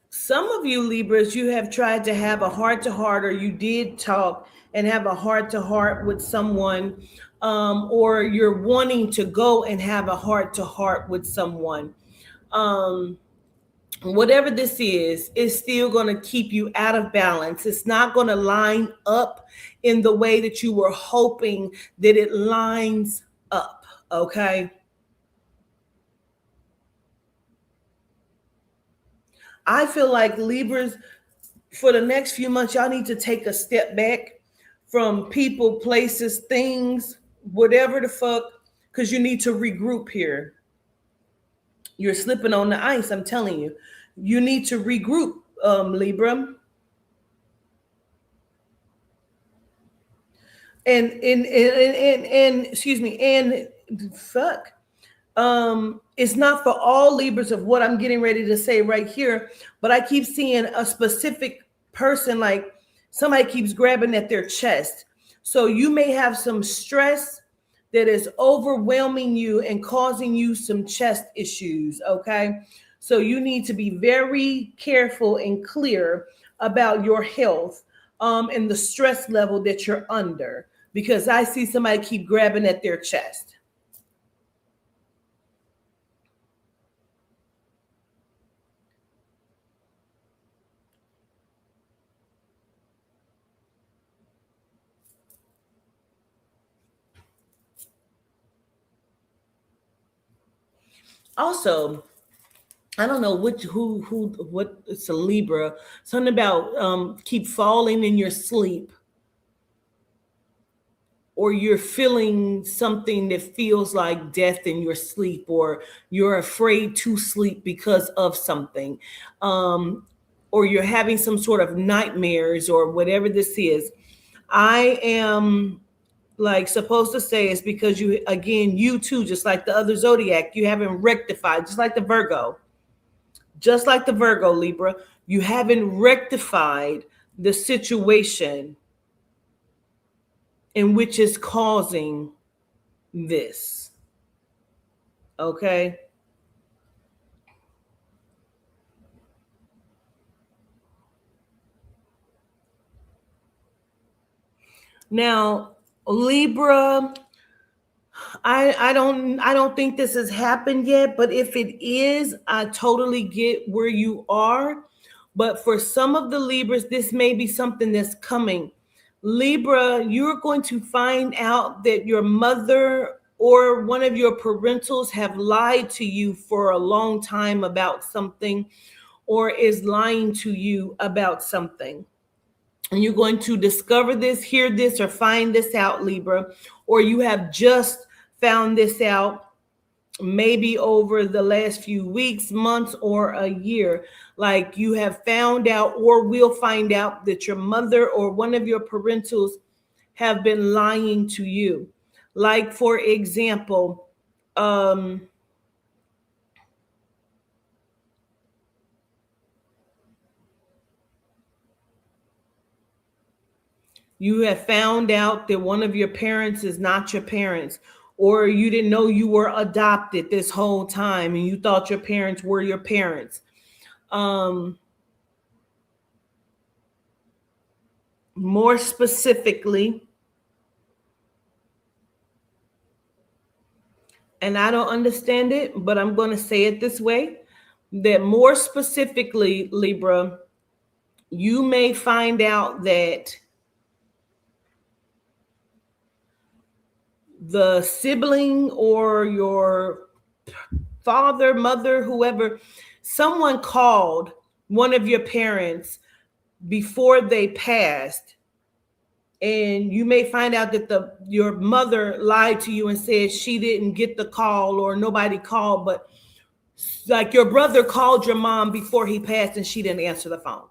Some of you Libras, you have tried to have a heart to heart, or you did talk and have a heart to heart with someone, or you're wanting to go and have a heart to heart with someone. Um, Whatever this is still going to keep you out of balance. It's not going to line up in the way that you were hoping that it lines up. Okay. I feel like Libras, for the next few months, y'all need to take a step back from people, places, things, whatever the fuck, because you need to regroup here. You're slipping on the ice, I'm telling you. You need to regroup, Libra. And excuse me, and fuck. It's not for all Libras of what I'm getting ready to say right here, but I keep seeing a specific person, like somebody keeps grabbing at their chest. So you may have some stress that is overwhelming you and causing you some chest issues. Okay. So you need to be very careful and clear about your health, and the stress level that you're under, because I see somebody keep grabbing at their chest. Also, I don't know which who what it's a Libra. Something about keep falling in your sleep, or you're feeling something that feels like death in your sleep, or you're afraid to sleep because of something, um, or you're having some sort of nightmares or whatever this is. I am like supposed to say it's because you, again, you too, just like the other zodiac, you haven't rectified, just like the Virgo Libra, you haven't rectified the situation in which is causing this. Okay. Now, Libra, I don't think this has happened yet, but if it is, I totally get where you are. But for some of the Libras, this may be something that's coming. Libra, you're going to find out that your mother or one of your parentals have lied to you for a long time about something, or is lying to you about something. And you're going to discover this, hear this, or find this out, Libra, or you have just found this out maybe over the last few weeks, months, or a year. Like you have found out or will find out that your mother or one of your parentals have been lying to you. Like, for example, um, you have found out that one of your parents is not your parents, or you didn't know you were adopted this whole time and you thought your parents were your parents. Um, More specifically, and I don't understand it, but I'm going to say it this way, that more specifically, Libra, you may find out that the sibling or your father, mother, whoever, someone called one of your parents before they passed, and you may find out that the your mother lied to you and said she didn't get the call or nobody called, but like your brother called your mom before he passed and she didn't answer the phone,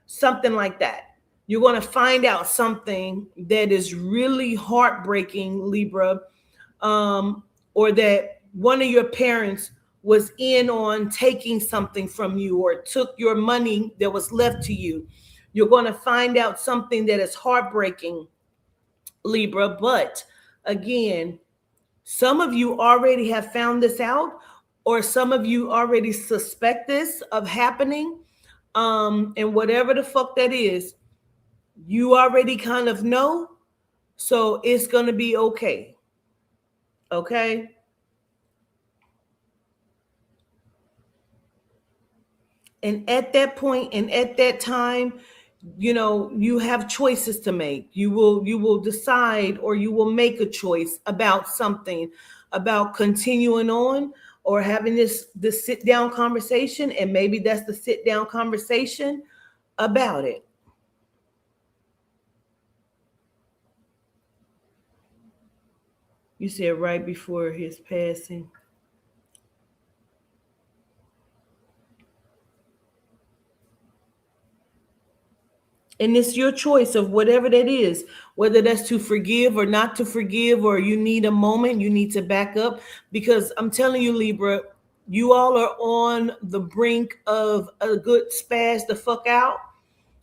something like that. You're going to find out something that is really heartbreaking, Libra, or that one of your parents was in on taking something from you or took your money that was left to you. You're going to find out something that is heartbreaking, Libra. But again, some of you already have found this out, or some of you already suspect this of happening. And whatever the fuck that is, you already kind of know. So it's going to be okay. Okay. And at that point and at that time, you have choices to make. You will decide, or you will make a choice about something, about continuing on or having this sit down conversation, and maybe that's the sit down conversation about it. You said right before his passing. And it's your choice of whatever that is, whether that's to forgive or not to forgive, or you need a moment, you need to back up. Because I'm telling you, Libra, you all are on the brink of a good spaz the fuck out.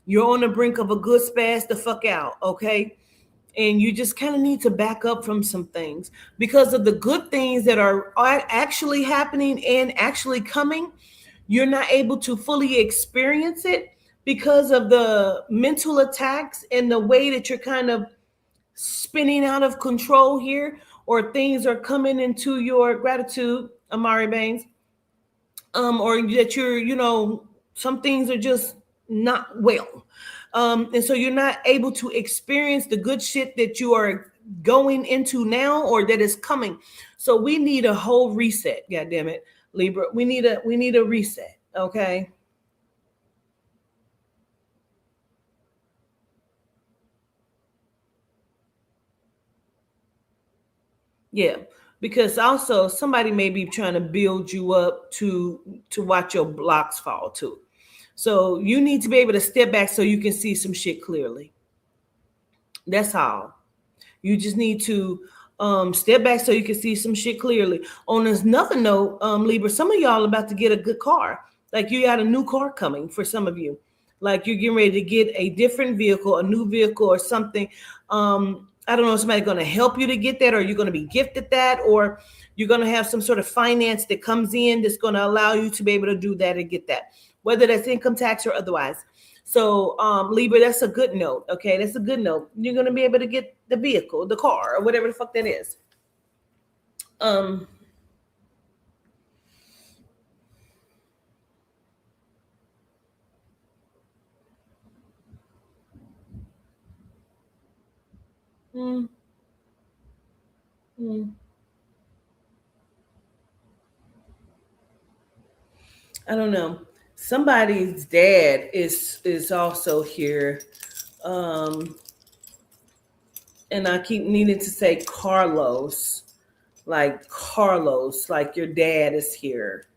You're on the brink of a good spaz the fuck out, okay? And you just kind of need to back up from some things because of the good things that are actually happening and actually coming. You're not able to fully experience it because of the mental attacks and the way that you're kind of spinning out of control here, or things are coming into your gratitude, Amari Baines, or that some things are just not well. And so you're not able to experience the good shit that you are going into now or that is coming. So we need a whole reset, God damn it, Libra. We need a reset. Okay. Yeah, because also somebody may be trying to build you up to watch your blocks fall too. So you need to be able to step back so you can see some shit clearly. That's all. You just need to step back so you can see some shit clearly. On another note, Libra, some of y'all about to get a good car. Like you got a new car coming for some of you. Like you're getting ready to get a different vehicle, a new vehicle or something. I don't know if somebody's going to help you to get that, or you're going to be gifted that, or you're going to have some sort of finance that comes in that's going to allow you to be able to do that and get that, whether that's income tax or otherwise. So, Libra, that's a good note. Okay, that's a good note. You're gonna be able to get the vehicle, the car, or whatever the fuck that is. Um, mm, mm, I don't know. Somebody's dad is also here, um, and I keep needing to say Carlos, like your dad is here.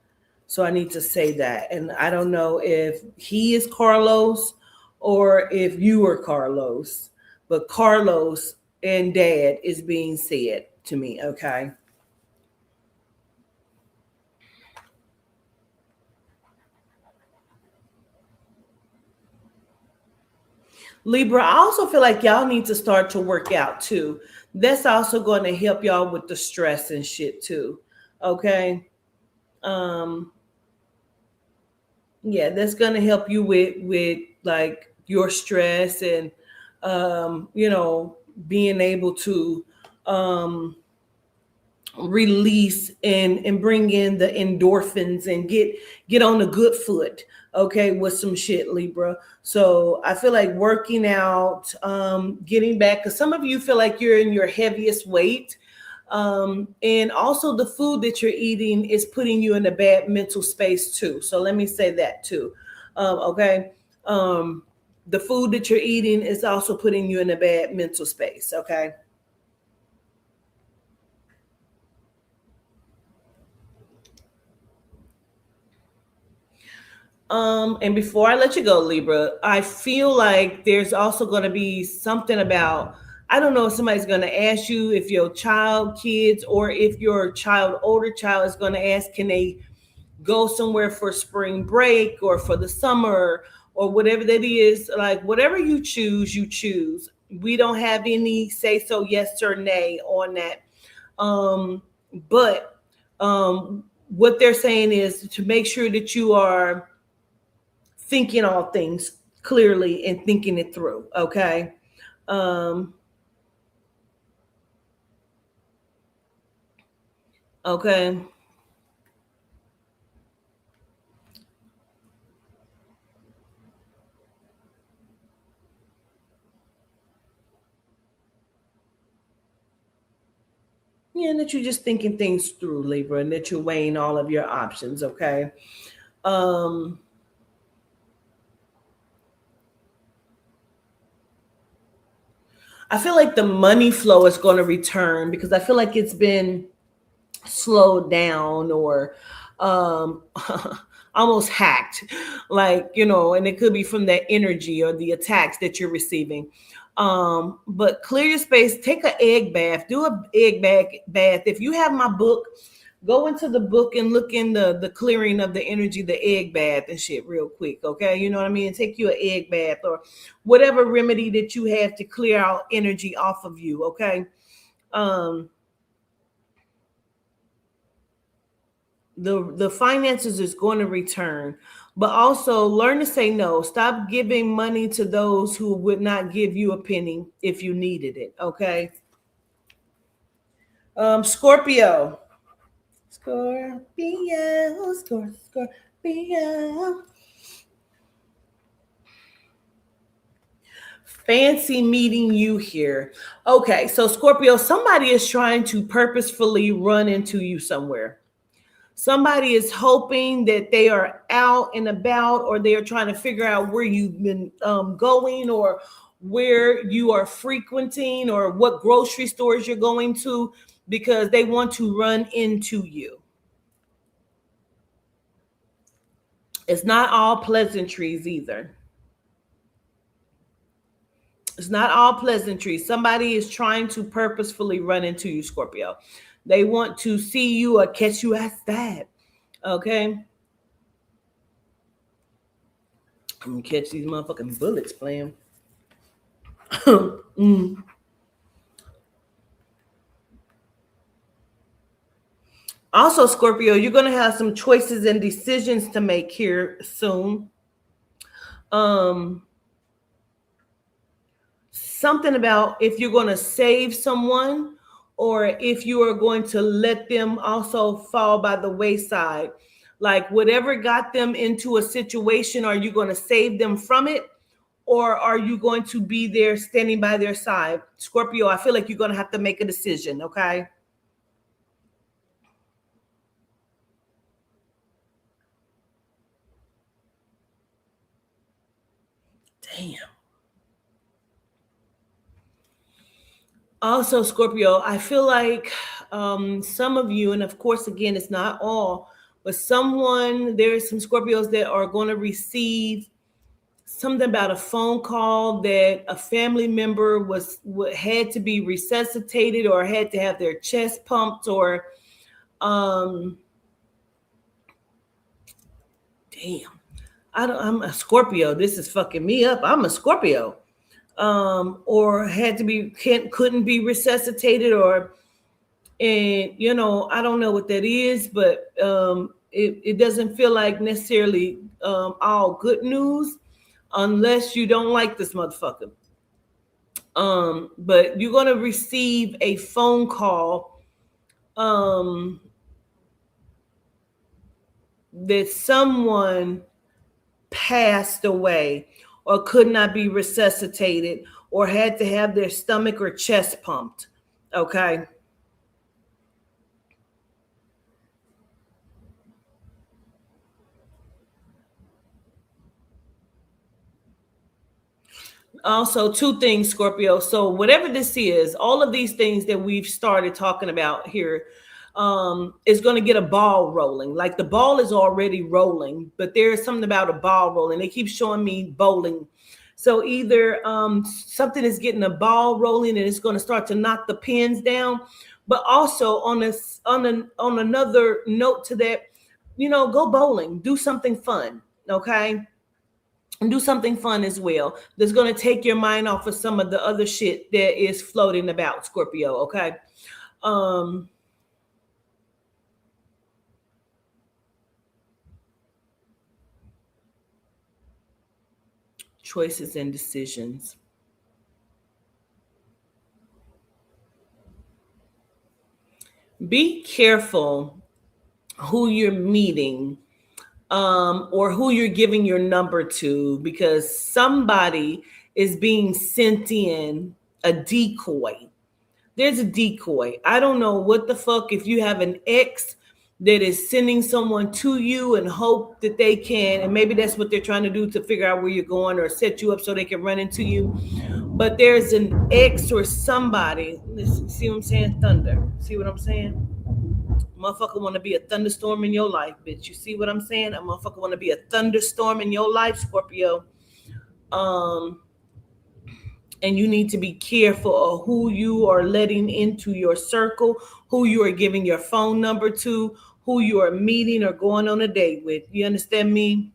So I need to say that. And I don't know if he is Carlos or if you are Carlos, but Carlos and dad is being said to me. Okay. Libra, I also feel like y'all need to start to work out too. That's also going to help y'all with the stress and shit too. Okay. Um, yeah, that's going to help you with like your stress and you know, being able to um release and bring in the endorphins and get on a good foot, okay, with some shit, Libra. So I feel like working out, getting back, because some of you feel like you're in your heaviest weight, and also the food that you're eating is putting you in a bad mental space too. So let me say that too. Okay. The food that you're eating is also putting you in a bad mental space. Okay. And before I let you go, Libra, I feel like there's also going to be something about, I don't know if somebody's going to ask you if your child, kids, or if your child, older child is going to ask, can they go somewhere for spring break or for the summer or whatever that is, like whatever you choose, you choose. We don't have any say so yes or nay on that. Um, but what they're saying is to make sure that you are thinking all things clearly and thinking it through. Okay. Um, okay. Yeah, and that you're just thinking things through, Libra, and that you're weighing all of your options. Okay. Um, I feel like the money flow is going to return because I feel like it's been slowed down or um almost hacked, like, you know, and it could be from that energy or the attacks that you're receiving. But clear your space, take an egg bath, do a egg bath. If you have my book, go into the book and look in the clearing of the energy, the egg bath and shit real quick. Okay, you know what I mean? Take you an egg bath or whatever remedy that you have to clear out energy off of you. Okay. um the finances is going to return, but also learn to say no. Stop giving money to those who would not give you a penny if you needed it. Okay. Scorpio. Scorpio. Fancy meeting you here. Okay, so Scorpio, somebody is trying to purposefully run into you somewhere. Somebody is hoping that they are out and about, or they are trying to figure out where you've been going, or where you are frequenting, or what grocery stores you're going to, because they want to run into you. It's not all pleasantries either. It's not all pleasantries. Somebody is trying to purposefully run into you, Scorpio. They want to see you or catch you as that. Okay? I'm gonna catch these motherfucking bullets playing. Mm. Also, Scorpio, you're gonna have some choices and decisions to make here soon. Um, Something about if you're going to save someone, or if you are going to let them also fall by the wayside. Like whatever got them into a situation, are you going to save them from it, or are you going to be there standing by their side? Scorpio, I feel like you're going to have to make a decision, okay? Damn. Also, Scorpio, I feel like some of you, and of course, again, it's not all, but there are some Scorpios that are going to receive something about a phone call that a family member had to be resuscitated, or had to have their chest pumped, or um, damn, I'm a Scorpio. This is fucking me up. I'm a Scorpio. Or couldn't be resuscitated, or, and I don't know what that is, but it doesn't feel like necessarily all good news, unless you don't like this motherfucker. But you're gonna receive a phone call um that someone passed away, or could not be resuscitated, or had to have their stomach or chest pumped. Okay. Also, two things, Scorpio. So, whatever this is, all of these things that we've started talking about here is going to get a ball rolling. Like the ball is already rolling, but there's something about a ball rolling. They keep showing me bowling. So, either something is getting a ball rolling and it's going to start to knock the pins down, but also on another note to that, go bowling, do something fun. Okay, and do something fun as well, that's going to take your mind off of some of the other shit that is floating about, Scorpio. Okay. um Choices and decisions. Be careful who you're meeting, or who you're giving your number to, because somebody is being sent in a decoy. There's a decoy. I don't know what the fuck, if you have an ex that is sending someone to you and hope that they can, and maybe that's what they're trying to do to figure out where you're going, or set you up so they can run into you. But there's an ex or somebody. Listen, see what I'm saying? Thunder. See what I'm saying? Motherfucker want to be a thunderstorm in your life, bitch. You see what I'm saying? A motherfucker want to be a thunderstorm in your life, Scorpio. Um, and you need to be careful of who you are letting into your circle, who you are giving your phone number to, who you are meeting or going on a date with. You understand me?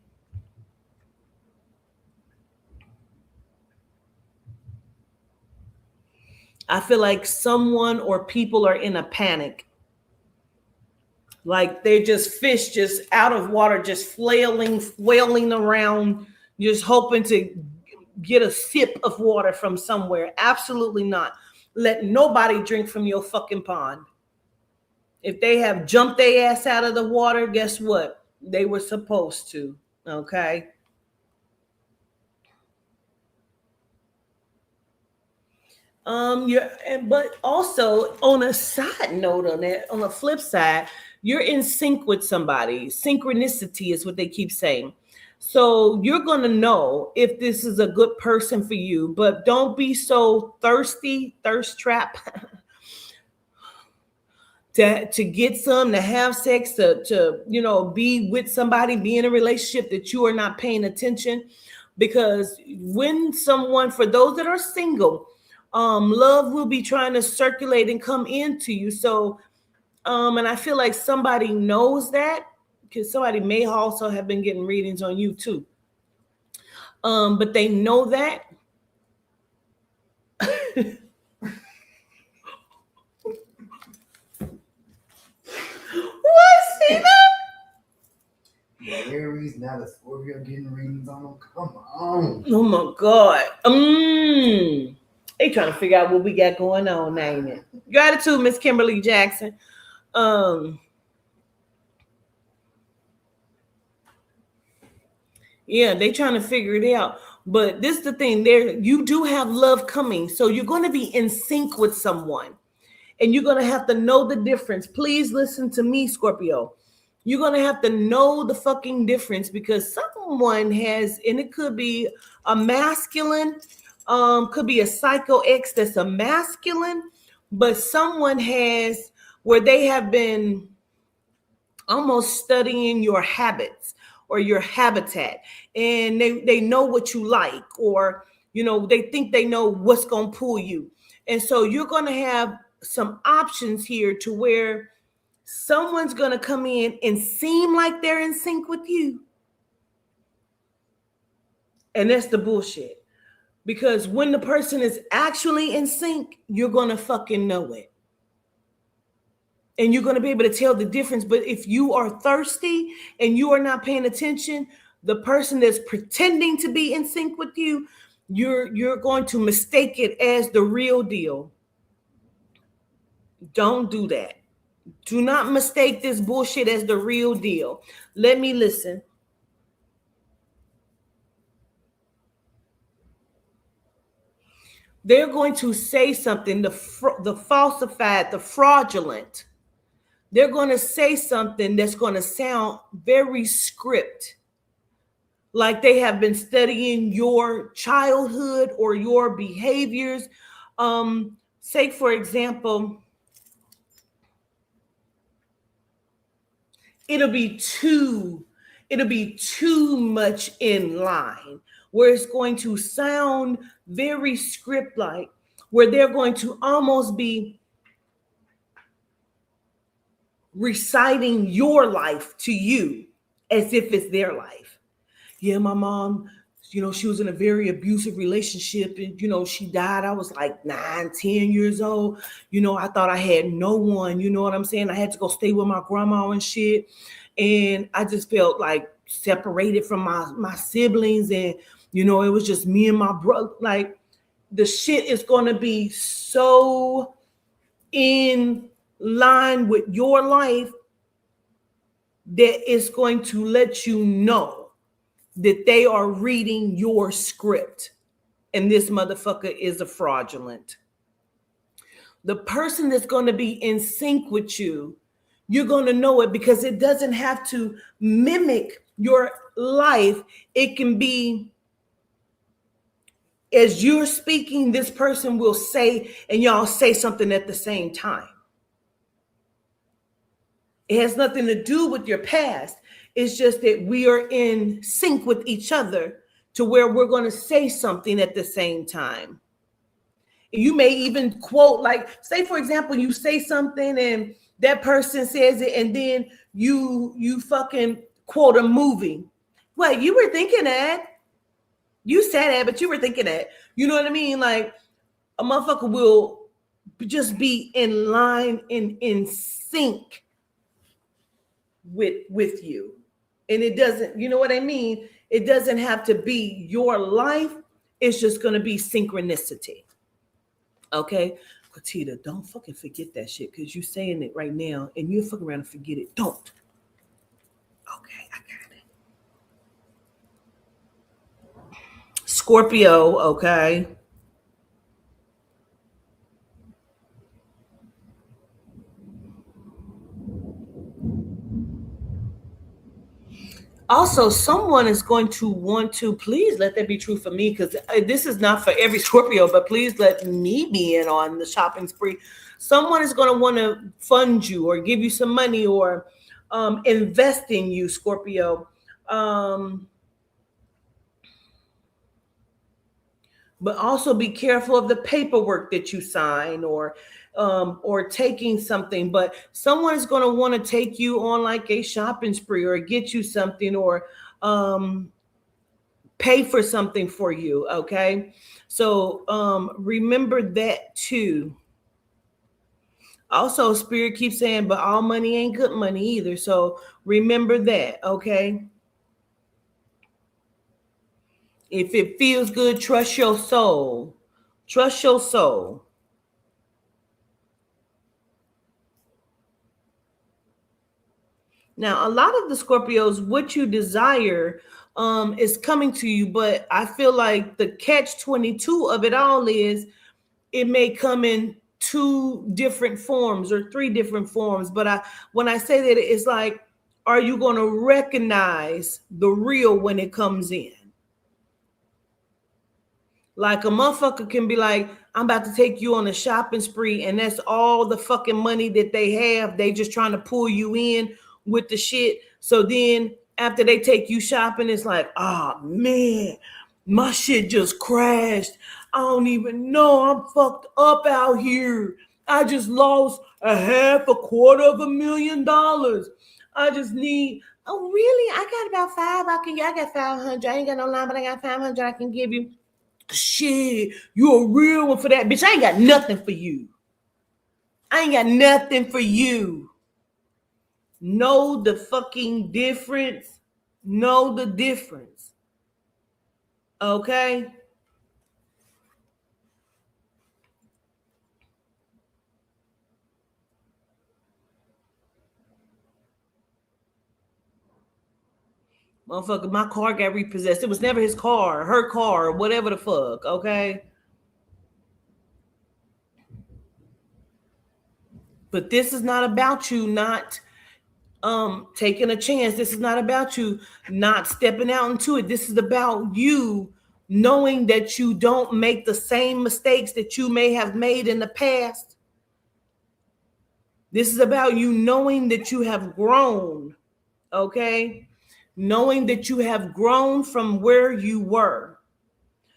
I feel like someone or people are in a panic. Like they're just fish just out of water, just flailing around, just hoping to get a sip of water from somewhere. Absolutely not. Let nobody drink from your fucking pond. If they have jumped their ass out of the water, guess what? They were supposed to. Okay. Yeah, but also on a side note, on a flip side, You're in sync with somebody. Synchronicity is what they keep saying. So you're going to know if this is a good person for you, but don't be so thirsty, thirst trap to get some, to have sex, to be with somebody, be in a relationship that you are not paying attention. Because when someone, for those that are single, love will be trying to circulate and come into you. So and I feel like somebody knows that, because somebody may also have been getting readings on you too. But they know that. What, Cena? Aries, not a Scorpio getting readings on them. Come on. Oh my God. They trying to figure out what we got going on, ain't it? Gratitude, Miss Kimberly Jackson. Yeah, they trying to figure it out. But this is the thing, there you do have love coming. So you're going to be in sync with someone. And you're going to have to know the difference. Please listen to me, Scorpio. You're going to have to know the fucking difference, because someone has, and it could be a masculine, could be a psycho ex that's a masculine, but someone has, where they have been almost studying your habits or your habitat, and they know what you like, or they think they know what's going to pull you. And so you're going to have some options here to where someone's going to come in and seem like they're in sync with you, and that's the bullshit. Because when the person is actually in sync, you're going to fucking know it. And you're going to be able to tell the difference. But if you are thirsty and you are not paying attention, the person that's pretending to be in sync with you, you're going to mistake it as the real deal. Don't do that. Do not mistake this bullshit as the real deal. Let me listen. They're going to say something, the falsified, the fraudulent. They're going to say something that's going to sound very script, like they have been studying your childhood or your behaviors. Say, for example, it'll be too much in line, where it's going to sound very script like, where they're going to almost be reciting your life to you as if it's their life. Yeah, my mom, she was in a very abusive relationship, and she died. I was like 9, 10 years old. I thought I had no one, you know what I'm saying? I had to go stay with my grandma and shit. And I just felt like separated from my siblings, and it was just me and my brother. Like, the shit is going to be so in line with your life that it's going to let you know that they are reading your script, and this motherfucker is a fraudulent. The person that's going to be in sync with you, you're going to know it, because it doesn't have to mimic your life. It can be, as you're speaking, this person will say, and y'all say something at the same time. It has nothing to do with your past. It's just that we are in sync with each other to where we're going to say something at the same time. You may even quote, like, say, for example, you say something and that person says it, and then you fucking quote a movie. Well, you were thinking that. You said that, but you were thinking that. You know what I mean? Like, a motherfucker will just be in line, in sync with you. And it doesn't, you know what I mean? It doesn't have to be your life. It's just going to be synchronicity. Okay? Katita, don't fucking forget that shit, because you're saying it right now and you're fucking around and forget it. Don't. Okay, I got it. Scorpio, okay? Also, someone is going to want to, please let that be true for me, because this is not for every Scorpio, but please let me be in on the shopping spree. Someone is going to want to fund you or give you some money or invest in you, Scorpio. Um, but also be careful of the paperwork that you sign or taking something. But someone is going to want to take you on like a shopping spree or get you something or um, pay for something for you. Okay, so remember that too. Also, spirit keeps saying, but all money ain't good money either. So remember that. Okay, if it feels good, trust your soul. Trust your soul. Now, a lot of the Scorpios, what you desire is coming to you, but I feel like the catch 22 of it all is it may come in two different forms or three different forms. But when I say that, it's like, are you going to recognize the real when it comes in? Like a motherfucker can be like, I'm about to take you on a shopping spree, and that's all the fucking money that they have. They just trying to pull you in with the shit. So then after they take you shopping, it's like, oh man, my shit just crashed. I don't even know. I'm fucked up out here. I just lost a half a quarter of $1 million. I just need. Oh really? I got about five. I got 500. I ain't got no line, but I got 500. I can give you. Shit, you a real one for that, bitch. I ain't got nothing for you. I ain't got nothing for you. Know the fucking difference. Know the difference. Okay? Motherfucker, my car got repossessed. It was never his car, her car, whatever the fuck. Okay? But this is not about you not taking a chance. This is not about you not stepping out into it. This is about you knowing that you don't make the same mistakes that you may have made in the past. This is about you knowing that you have grown, okay? Knowing that you have grown from where you were.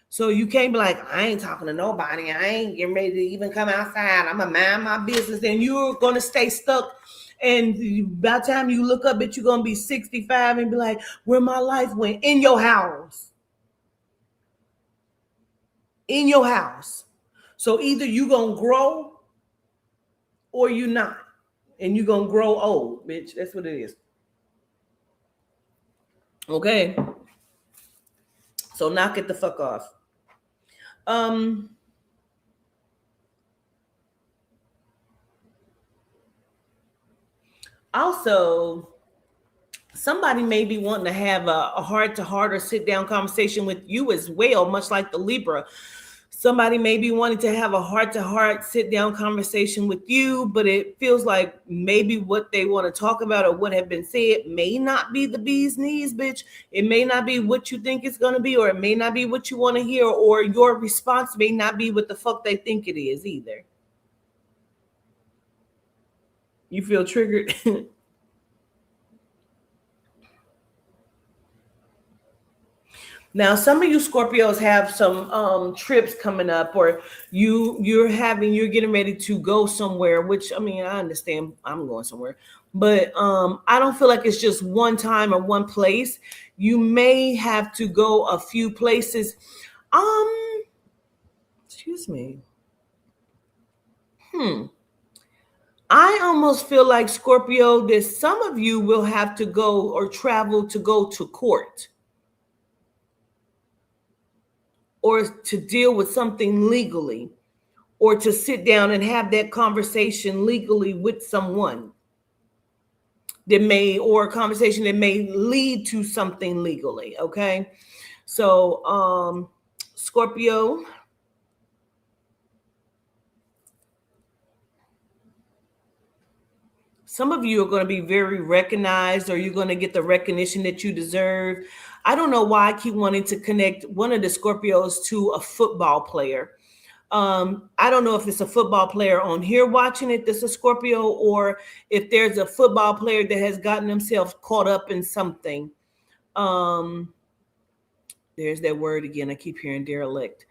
So you can't be like, I ain't talking to nobody. I ain't getting ready to even come outside. I'm going to mind my business. And you're going to stay stuck. And by the time you look up, you're going to be 65 and be like, where my life went? In your house. In your house. So either you going to grow or you not. And you're going to grow old, bitch. That's what it is. Okay. So knock it the fuck off. Also, somebody may be wanting to have a heart to heart or sit down conversation with you as well, much like the Libra. Somebody may be wanting to have a heart to heart sit down conversation with you, but it feels like maybe what they want to talk about or what have been said may not be the bee's knees, bitch. It may not be what you think it's going to be, or it may not be what you want to hear, or your response may not be what the fuck they think it is either. You feel triggered? Now, some of you Scorpios have some trips coming up, or you're getting ready to go somewhere. Which I mean, I understand. I'm going somewhere, but I don't feel like it's just one time or one place. You may have to go a few places. Excuse me. I almost feel like Scorpio that some of you will have to go or travel to go to court, or to deal with something legally, or to sit down and have that conversation legally with someone that may, or a conversation that may lead to something legally. Okay. So, Scorpio, Some of you are going to be very recognized, or you're going to get the recognition that you deserve. I don't know why I keep wanting to connect one of the Scorpios to a football player. I don't know if it's a football player on here watching it that's a Scorpio, or if there's a football player that has gotten themselves caught up in something. Um, there's that word again. I keep hearing derelict.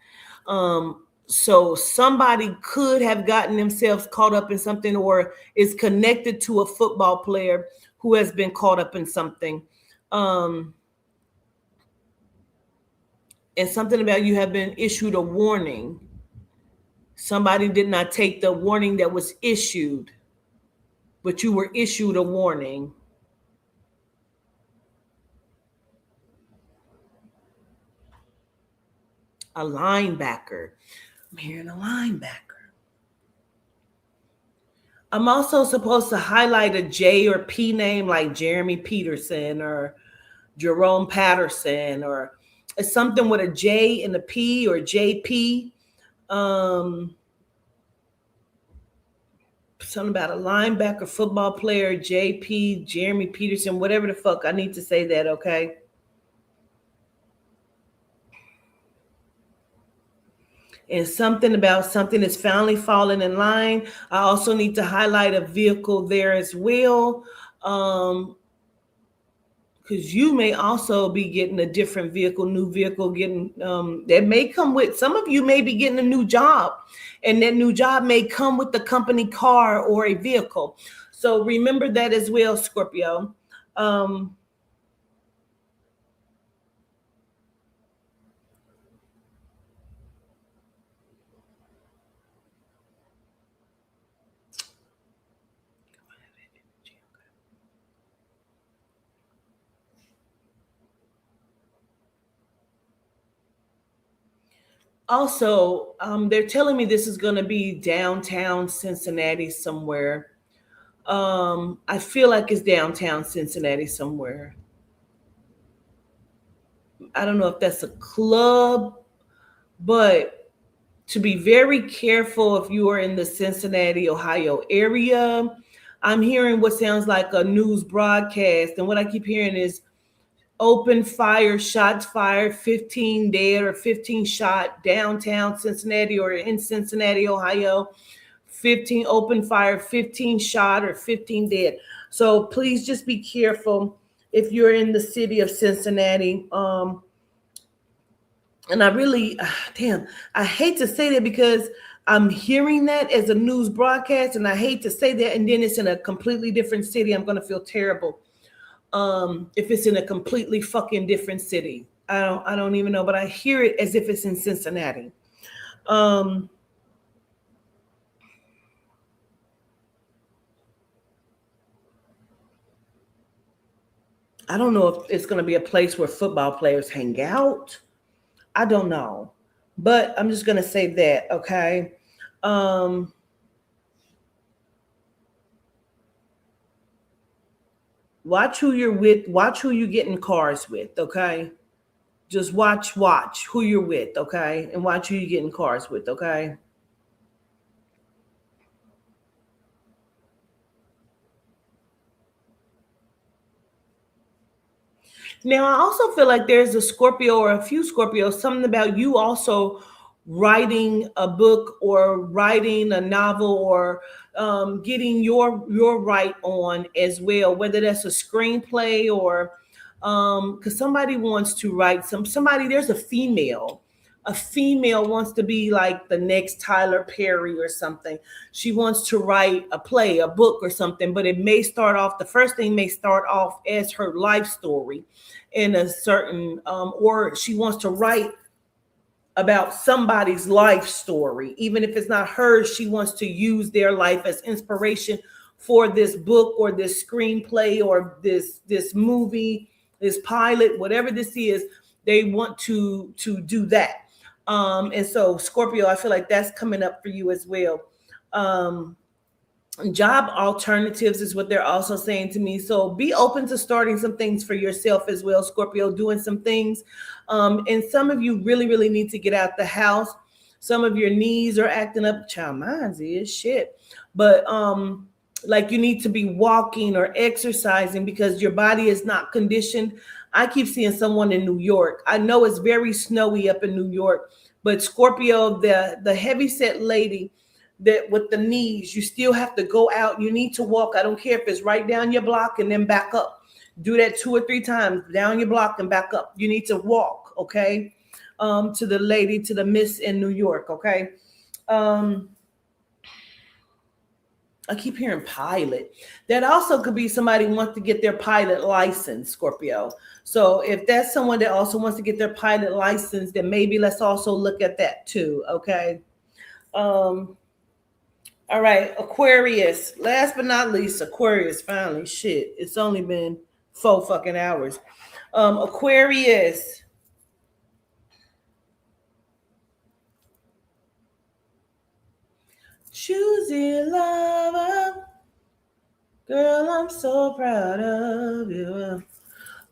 So somebody could have gotten themselves caught up in something, or is connected to a football player who has been caught up in something. Um, and something about you have been issued a warning. Somebody did not take the warning that was issued, but you were issued a warning. A linebacker. I'm hearing a linebacker. I'm also supposed to highlight a J or P name like Jeremy Peterson or Jerome Patterson, or it's something with a J and a P, or JP. Um, Something about a linebacker, football player, JP, Jeremy Peterson, whatever the fuck. I need to say that, okay? And something about something that's finally falling in line. I also need to highlight a vehicle there as well. Because you may also be getting a different vehicle, new vehicle, getting that may come with, some of you may be getting a new job, and that new job may come with the company car or a vehicle. So remember that as well, Scorpio. Also, they're telling me this is going to be downtown Cincinnati somewhere. I feel like it's downtown Cincinnati somewhere. I don't know if that's a club, but to be very careful if you are in the Cincinnati, Ohio area. I'm hearing what sounds like a news broadcast, and what I keep hearing is open fire, shots fired, 15 dead or 15 shot downtown Cincinnati or in Cincinnati, Ohio. 15 open fire, 15 shot, or 15 dead. So please just be careful if you're in the city of Cincinnati. And I really, damn, I hate to say that because I'm hearing that as a news broadcast, and I hate to say that, and then it's in a completely different city. I'm gonna feel terrible if it's in a completely fucking different city. I don't even know, but I hear it as if it's in Cincinnati. I don't know if it's going to be a place where football players hang out. I don't know, but I'm just going to say that, okay? Um, Watch who you're with. Watch who you get in cars with, okay? Just watch who you're with, okay? And watch who you get in cars with, okay? Now, I also feel like there's a Scorpio or a few Scorpios, something about you also writing a book or writing a novel, or getting your right on as well, whether that's a screenplay or because somebody wants to write somebody, there's a female wants to be like the next Tyler Perry or something. She wants to write a play, a book or something, but it may start off, the first thing may start off as her life story in a certain or she wants to write about somebody's life story, even if it's not hers. She wants to use their life as inspiration for this book or this screenplay or this movie, this pilot, whatever this is. They want to do that. And so Scorpio, I feel like that's coming up for you as well. Job alternatives is what they're also saying to me. So be open to starting some things for yourself as well, Scorpio, doing some things. And some of you really, really need to get out the house. Some of your knees are acting up. Child, mine's is shit. But like you need to be walking or exercising because your body is not conditioned. I keep seeing someone in New York. I know it's very snowy up in New York, but Scorpio, the heavy set lady that with the knees, you still have to go out. You need to walk. I don't care if it's right down your block and then back up. Do that 2 or 3 times down your block and back up. You need to walk, okay? To the lady, to the miss in New York, okay? Um, I keep hearing pilot. That also could be somebody who wants to get their pilot license, Scorpio. So if that's someone that also wants to get their pilot license, then maybe let's also look at that too. Okay. Um, all right, Aquarius. Last but not least, Aquarius. Finally, shit. It's only been 4 fucking hours. Aquarius. Choosy lover. Girl, I'm so proud of you.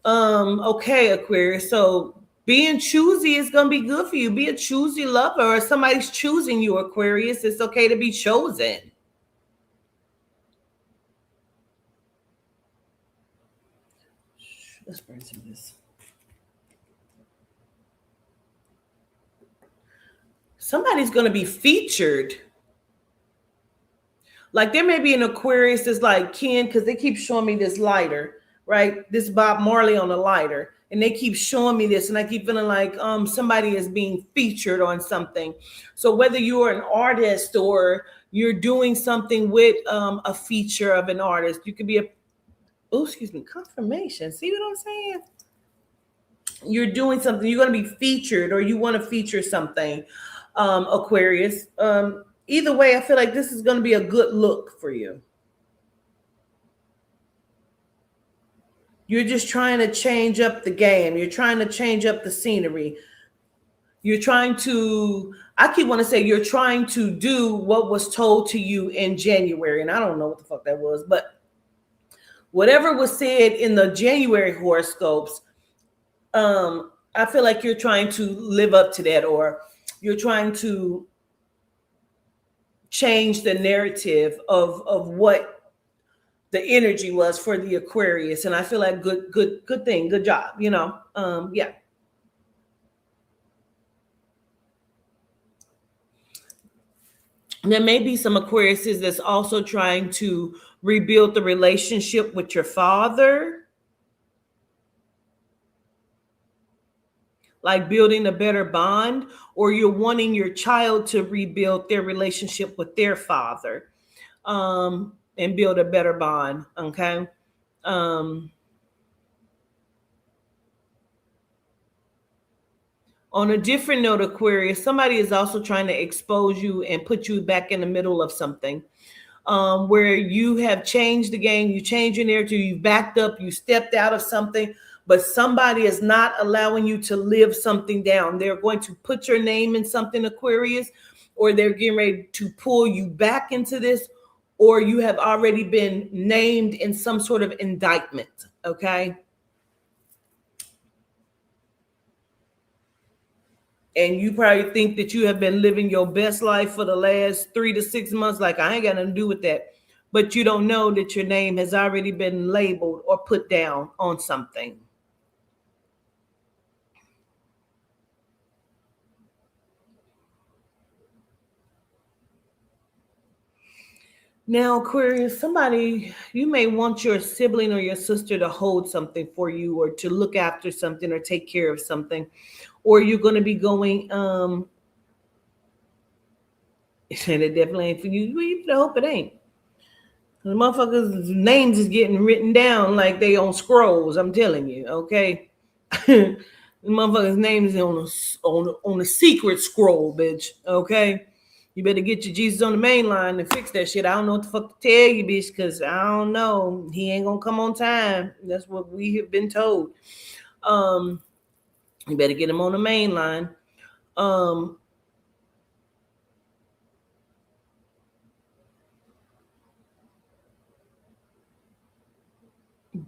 Okay, Aquarius. So being choosy is gonna be good for you. Be a choosy lover, or somebody's choosing you, Aquarius. It's okay to be chosen. Let's bring some of this. Somebody's gonna be featured. Like there may be an Aquarius that's like Ken, because they keep showing me this lighter, right? This Bob Marley on the lighter. And they keep showing me this, and I keep feeling like somebody is being featured on something. So whether you're an artist or you're doing something with a feature of an artist, you could be confirmation. See what I'm saying? You're doing something, you're going to be featured, or you want to feature something, Aquarius. Either way, I feel like this is going to be a good look for you. You're just trying to change up the game. You're trying to change up the scenery. You're trying to, I keep want to say you're trying to do what was told to you in January. And I don't know what the fuck that was, but whatever was said in the January horoscopes, I feel like you're trying to live up to that, or you're trying to change the narrative of what the energy was for the Aquarius. And I feel like good thing, good job, yeah. There may be some Aquariuses that's also trying to rebuild the relationship with your father, like building a better bond, or you're wanting your child to rebuild their relationship with their father, and build a better bond. Okay. On a different note, Aquarius, somebody is also trying to expose you and put you back in the middle of something, where you have changed the game, you changed your narrative, you backed up, you stepped out of something, but somebody is not allowing you to live something down. They're going to put your name in something, Aquarius, or they're getting ready to pull you back into this, or you have already been named in some sort of indictment, okay? And you probably think that you have been living your best life for the last 3 to 6 months. Like, I ain't got nothing to do with that. But you don't know that your name has already been labeled or put down on something. Now, Aquarius, somebody, you may want your sibling or your sister to hold something for you, or to look after something, or take care of something. Or you're going to be going, and it definitely ain't for you. You hope it ain't. The motherfuckers' names is getting written down like they on scrolls. I'm telling you, okay. The motherfuckers' names is on a secret scroll, bitch. Okay. You better get your Jesus on the main line and fix that shit. I don't know what the fuck to tell you, bitch, because I don't know. He ain't gonna come on time. That's what we have been told. You better get him on the main line.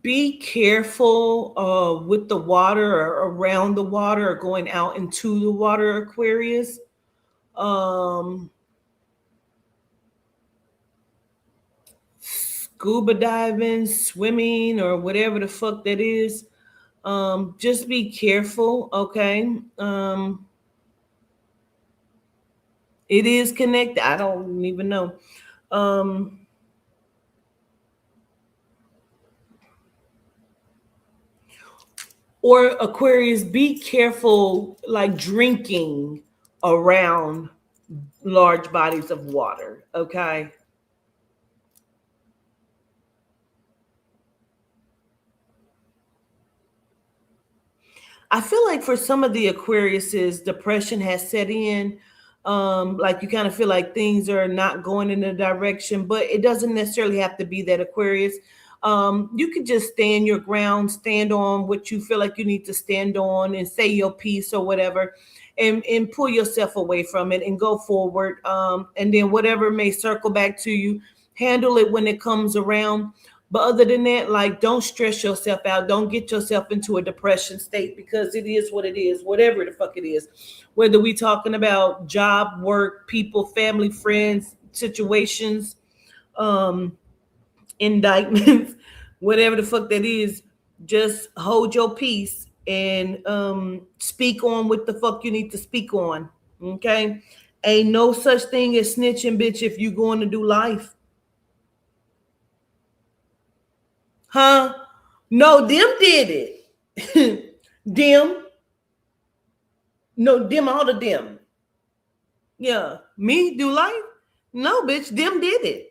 Be careful with the water, or around the water, or going out into the water, Aquarius. scuba diving, swimming, or whatever the fuck that is. Just be careful, okay? It is connected. I don't even know. Um, or Aquarius, be careful like drinking around large bodies of water, okay? I feel like for some of the Aquariuses, depression has set in. Like you kind of feel like things are not going in a direction, but it doesn't necessarily have to be that Aquarius. You could just stand your ground, stand on what you feel like you need to stand on, and say your piece or whatever, and pull yourself away from it and go forward. And then whatever may circle back to you, handle it when it comes around. But other than that, like, don't stress yourself out. Don't get yourself into a depression state because it is what it is, whatever the fuck it is. Whether we talking about job, work, people, family, friends, situations, um, indictments, whatever the fuck that is, just hold your peace and speak on what the fuck you need to speak on. Okay? Ain't no such thing as snitching, bitch, if you going to do life. Huh? No, them did it. Them. No, them, all of them. Yeah. Me do life? No, bitch, them did it.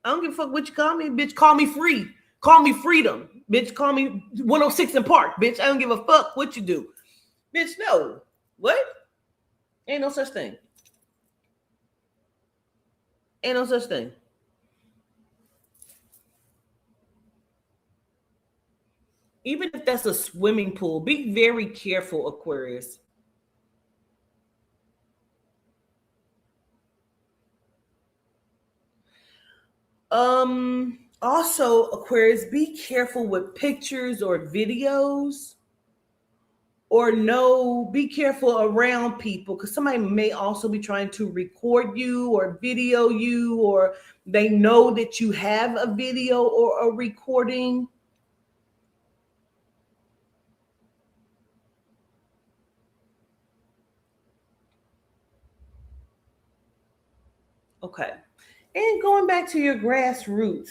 I don't give a fuck what you call me, bitch. Call me free. Call me freedom. Bitch, call me 106 in Park. Bitch, I don't give a fuck what you do. Bitch, no. What? Ain't no such thing. Ain't no such thing. Even if that's a swimming pool, be very careful, Aquarius. Also, Aquarius, be careful with pictures or videos, or no, be careful around people because somebody may also be trying to record you or video you, or they know that you have a video or a recording. Okay. And going back to your grassroots,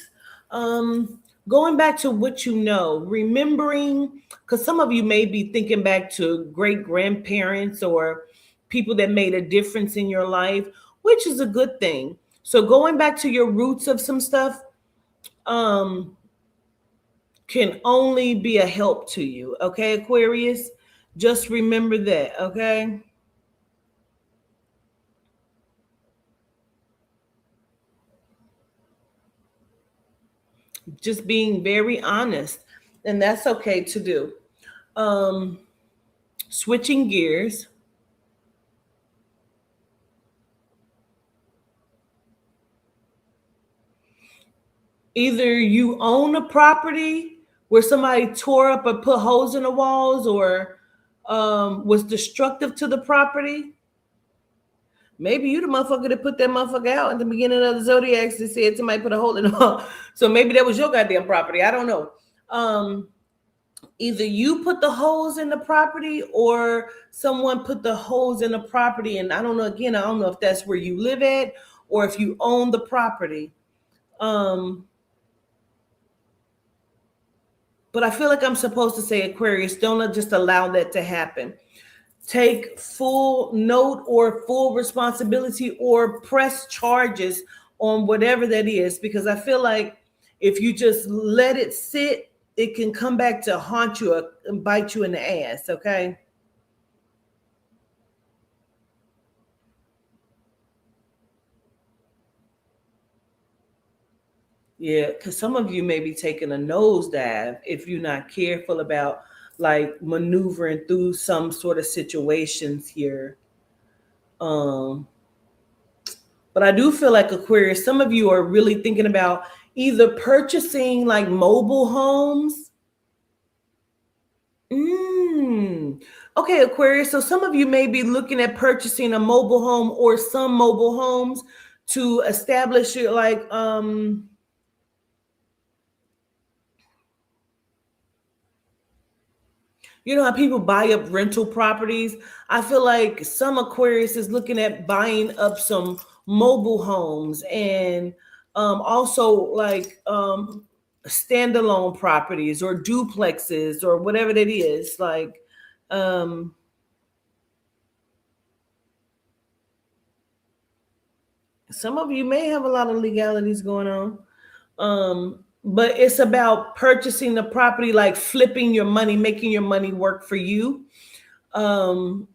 going back to what you know, remembering, because some of you may be thinking back to great grandparents or people that made a difference in your life, which is a good thing. So going back to your roots of some stuff um, can only be a help to you. Okay, Aquarius? Just remember that. Okay. Just being very honest. And that's okay to do. Um, Switching gears, either you own a property where somebody tore up or put holes in the walls, or was destructive to the property. Maybe you the motherfucker that put that motherfucker out at the beginning of the zodiacs that said somebody put a hole in the wall. So maybe that was your goddamn property. I don't know. Either you put the holes in the property or someone put the holes in the property. And I don't know, again, I don't know if that's where you live at or if you own the property. But I feel like I'm supposed to say, Aquarius, don't just allow that to happen. Take full note or full responsibility or press charges on whatever that is, because I feel like if you just let it sit, it can come back to haunt you and bite you in the ass, okay? Yeah, because some of you may be taking a nosedive if you're not careful about like maneuvering through some sort of situations here. Um, but I do feel like, Aquarius, some of you are really thinking about either purchasing like mobile homes. Okay, Aquarius. So some of you may be looking at purchasing a mobile home or some mobile homes to establish your like You know how people buy up rental properties? I feel like some Aquarius is looking at buying up some mobile homes and also like standalone properties or duplexes or whatever that is. Like, um, some of you may have a lot of legalities going on. But it's about purchasing the property, like flipping your money, making your money work for you. Um,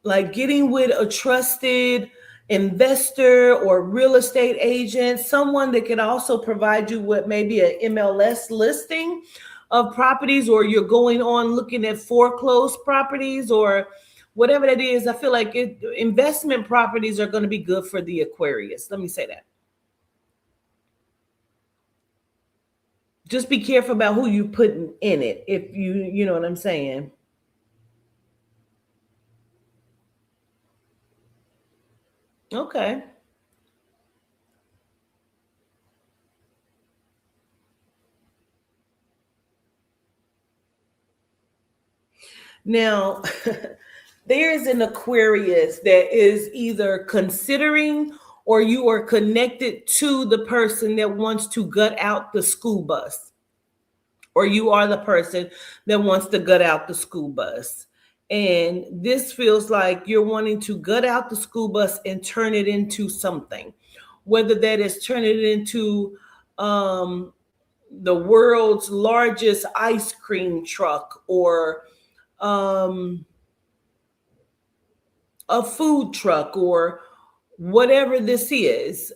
like getting with a trusted investor or real estate agent, someone that can also provide you with maybe an MLS listing of properties, or you're going on looking at foreclosed properties or whatever that is. I feel like investment properties are going to be good for the Aquarius. Let me say that. Just be careful about who you putting in it. If you know what I'm saying. Okay. Now, there's an Aquarius that is either considering or you are connected to the person that wants to gut out the school bus, or you are the person that wants to gut out the school bus. And this feels like you're wanting to gut out the school bus and turn it into something, whether that is turn it into um, the world's largest ice cream truck or um, a food truck or whatever this is.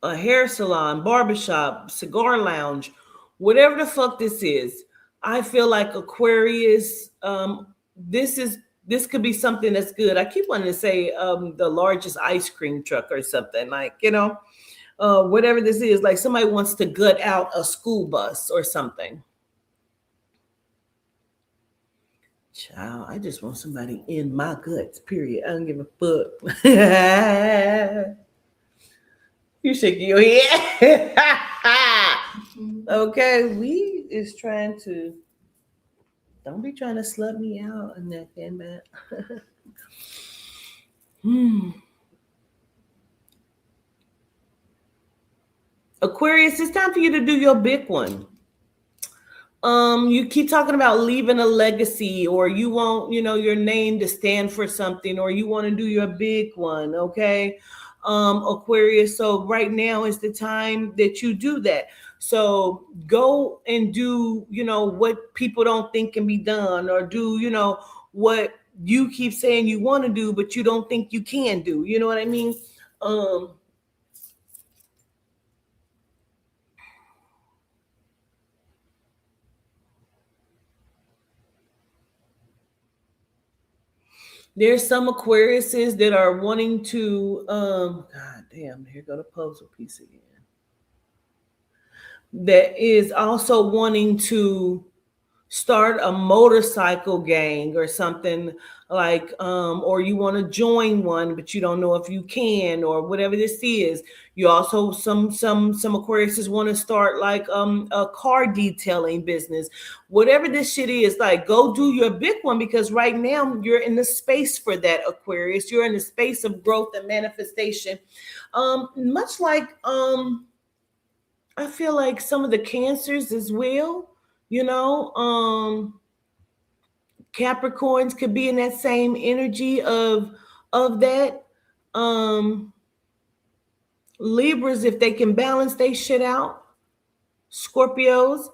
A hair salon, barbershop, cigar lounge, whatever the fuck this is. I feel like Aquarius, this could be something that's good. I keep wanting to say the largest ice cream truck or something, like, whatever this is, like somebody wants to gut out a school bus or something. Child, I just want somebody in my guts, period. I don't give a fuck. You shaking your head. Okay, we is trying to, don't be trying to slut me out and that and that. Aquarius, it's time for you to do your big one. You keep talking about leaving a legacy, or you want, your name to stand for something, or you want to do your big one, okay? Aquarius, so right now is the time that you do that. So go and do, what people don't think can be done, or do, what you keep saying you want to do, but you don't think you can do. You know what I mean? There's some Aquariuses that are wanting to, God damn, here go the puzzle piece again. That is also wanting to start a motorcycle gang or something, like or you want to join one but you don't know if you can, or whatever this is. You also, some Aquariuses want to start like a car detailing business, whatever this shit is. Like, go do your big one, because right now you're in the space for that, Aquarius. You're in the space of growth and manifestation, much like I feel like some of the Cancers as well, you know, Capricorns could be in that same energy of that. Um, Libras, if they can balance they shit out. Scorpios,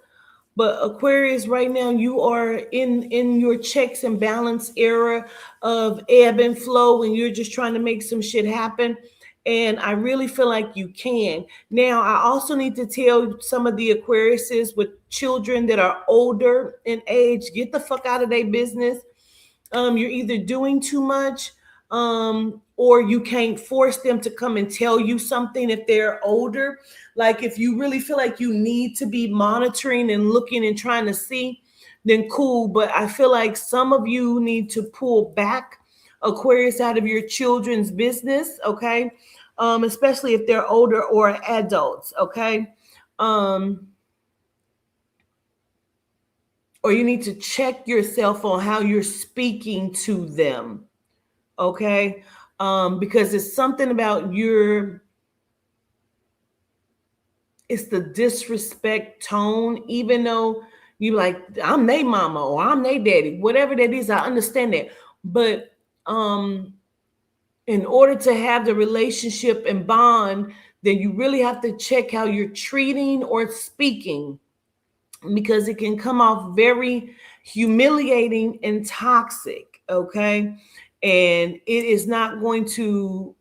but Aquarius, right now you are in your checks and balance era of ebb and flow, and you're just trying to make some shit happen. And I really feel like you can. Now, I also need to tell some of the Aquariuses with children that are older in age, get the fuck out of their business. You're either doing too much, or you can't force them to come and tell you something if they're older. Like, if you really feel like you need to be monitoring and looking and trying to see, then cool. But I feel like some of you need to pull back, Aquarius, out of your children's business, okay? especially if they're older or adults, okay? Um, or you need to check yourself on how you're speaking to them, okay? Because it's something about it's the disrespect tone, even though you like, I'm their mama or I'm their daddy, whatever that is, I understand that. But um, in order to have the relationship and bond, then you really have to check how you're treating or speaking, because it can come off very humiliating and toxic, okay? And it is not going to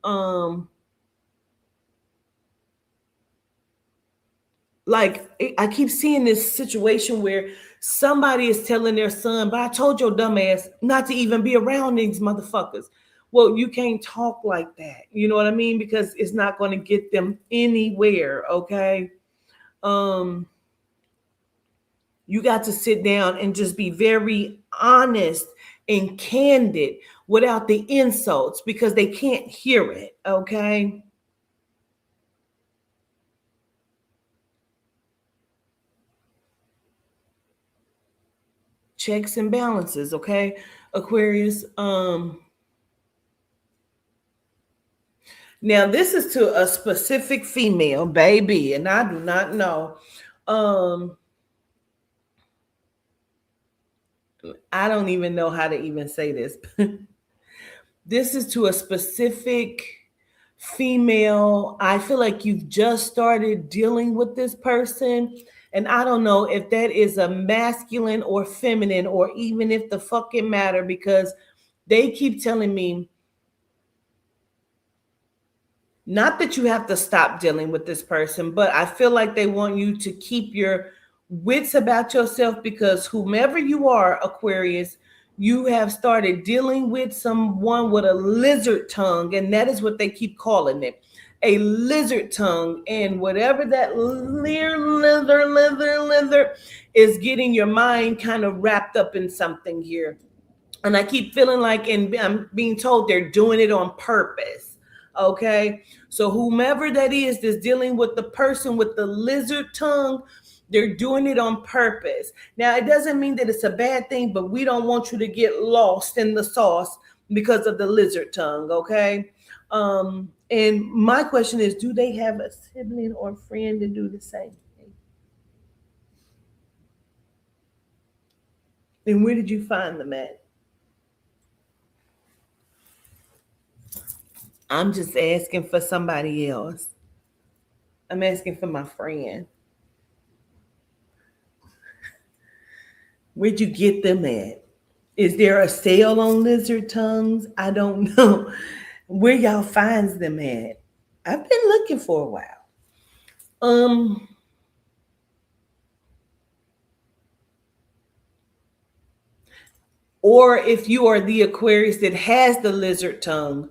like, I keep seeing this situation where somebody is telling their son, but I told your dumb ass not to even be around these motherfuckers. Well, you can't talk like that. You know what I mean? Because it's not going to get them anywhere. Okay. Um, you got to sit down and just be very honest and candid without the insults, because they can't hear it. Okay. Checks and balances. Okay. Aquarius. Now, this is to a specific female, baby, and I do not know. Um, I don't even know how to even say this. This is to a specific female. I feel like you've just started dealing with this person, and I don't know if that is a masculine or feminine, or even if the fucking matter, because they keep telling me, not that you have to stop dealing with this person, but I feel like they want you to keep your wits about yourself, because whomever you are, Aquarius, you have started dealing with someone with a lizard tongue, and that is what they keep calling it, a lizard tongue. And whatever that leather is getting your mind kind of wrapped up in something here. And I keep feeling like, and I'm being told they're doing it on purpose. Okay. So whomever that is that's dealing with the person with the lizard tongue, they're doing it on purpose. Now, it doesn't mean that it's a bad thing, but we don't want you to get lost in the sauce because of the lizard tongue. Okay. And my question is, do they have a sibling or friend to do the same thing? And where did you find them at? I'm just asking for somebody else. I'm asking for my friend. Where'd you get them at? Is there a sale on lizard tongues? I don't know. Where y'all finds them at? I've been looking for a while. Um, or if you are the Aquarius that has the lizard tongue,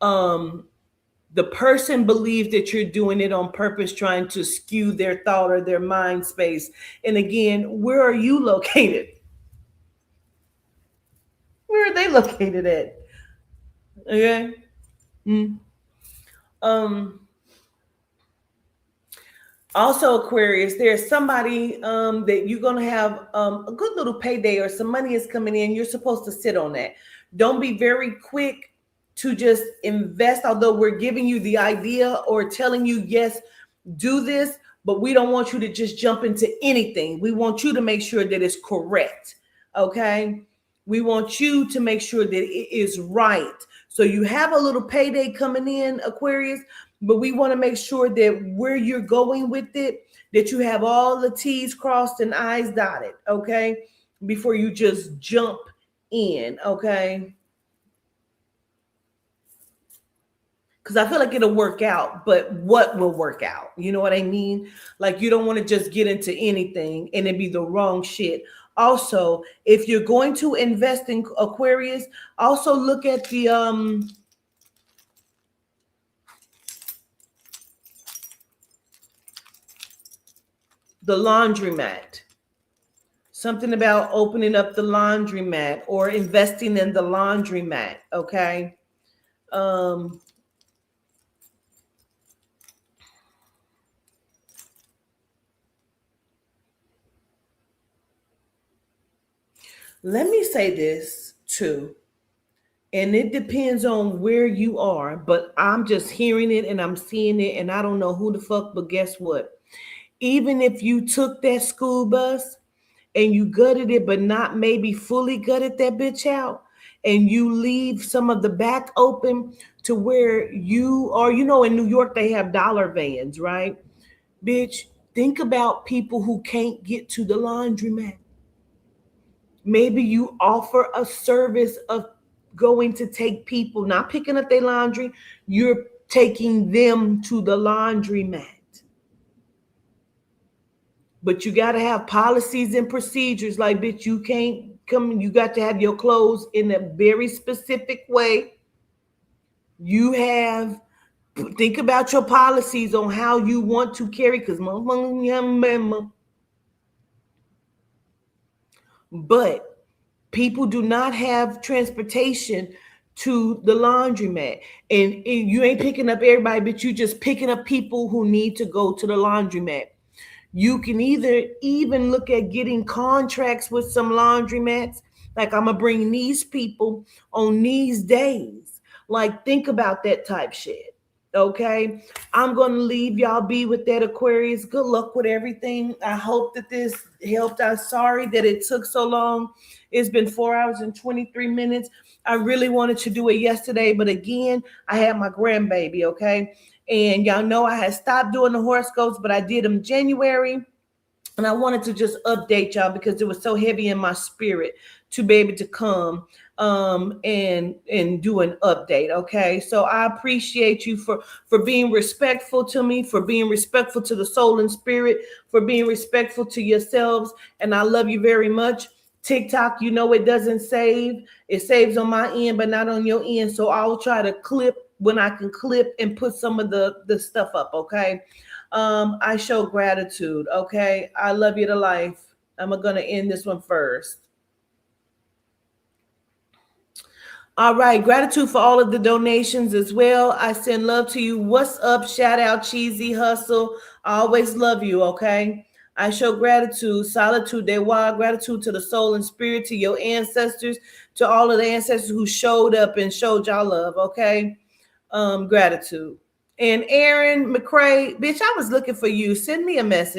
um, the person believes that you're doing it on purpose, trying to skew their thought or their mind space. And again, where are you located? Where are they located at? Okay. Mm. Um, Also, Aquarius, there's somebody that you're going to have a good little payday, or some money is coming in. You're supposed to sit on that. Don't be very quick to just invest, although we're giving you the idea or telling you, yes, do this, but we don't want you to just jump into anything. We want you to make sure that it's correct. Okay. We want you to make sure that it is right. So you have a little payday coming in, Aquarius, but we want to make sure that where you're going with it, that you have all the T's crossed and I's dotted, okay, before you just jump in, okay? Because I feel like it'll work out, but what will work out? You know what I mean? Like, you don't want to just get into anything and it be the wrong shit. Also, if you're going to invest in Aquarius, also look at the laundromat. Something about opening up the laundromat or investing in the laundromat, okay? Um, Let me say this too, and it depends on where you are, but I'm just hearing it and I'm seeing it, and I don't know who the fuck, but guess what? Even if you took that school bus and you gutted it, but not maybe fully gutted that bitch out, and you leave some of the back open to where you are, in New York, they have dollar vans, right? Bitch, think about people who can't get to the laundromat. Maybe you offer a service of going to take people, not picking up their laundry, you're taking them to the laundromat. But you got to have policies and procedures. Like, bitch, you can't come, you got to have your clothes in a very specific way. You have, think about your policies on how you want to carry, because but people do not have transportation to the laundromat. And you ain't picking up everybody, but you just picking up people who need to go to the laundromat. You can either even look at getting contracts with some laundromats. Like, I'm going to bring these people on these days. Like, think about that type shit. Okay. I'm going to leave y'all be with that, Aquarius. Good luck with everything. I hope that this helped. I'm sorry that it took so long. It's been 4 hours and 23 minutes. I really wanted to do it yesterday, but again, I had my grandbaby. Okay. And y'all know I had stopped doing the horoscopes, but I did them January. And I wanted to just update y'all because it was so heavy in my spirit to be able to come and do an update. Okay. So I appreciate you for being respectful to me, for being respectful to the soul and spirit, for being respectful to yourselves. And I love you very much. TikTok, it doesn't save. It saves on my end, but not on your end. So I'll try to clip when I can clip and put some of the stuff up. Okay. I show gratitude. Okay. I love you to life. I'm going to end this one first. All right. Gratitude for all of the donations as well. I send love to you. What's up? Shout out Cheesy Hustle. I always love you. Okay. I show gratitude, solitude, dewa, gratitude to the soul and spirit, to your ancestors, to all of the ancestors who showed up and showed y'all love. Okay. Gratitude. And Aaron McCrae, bitch, I was looking for you. Send me a message.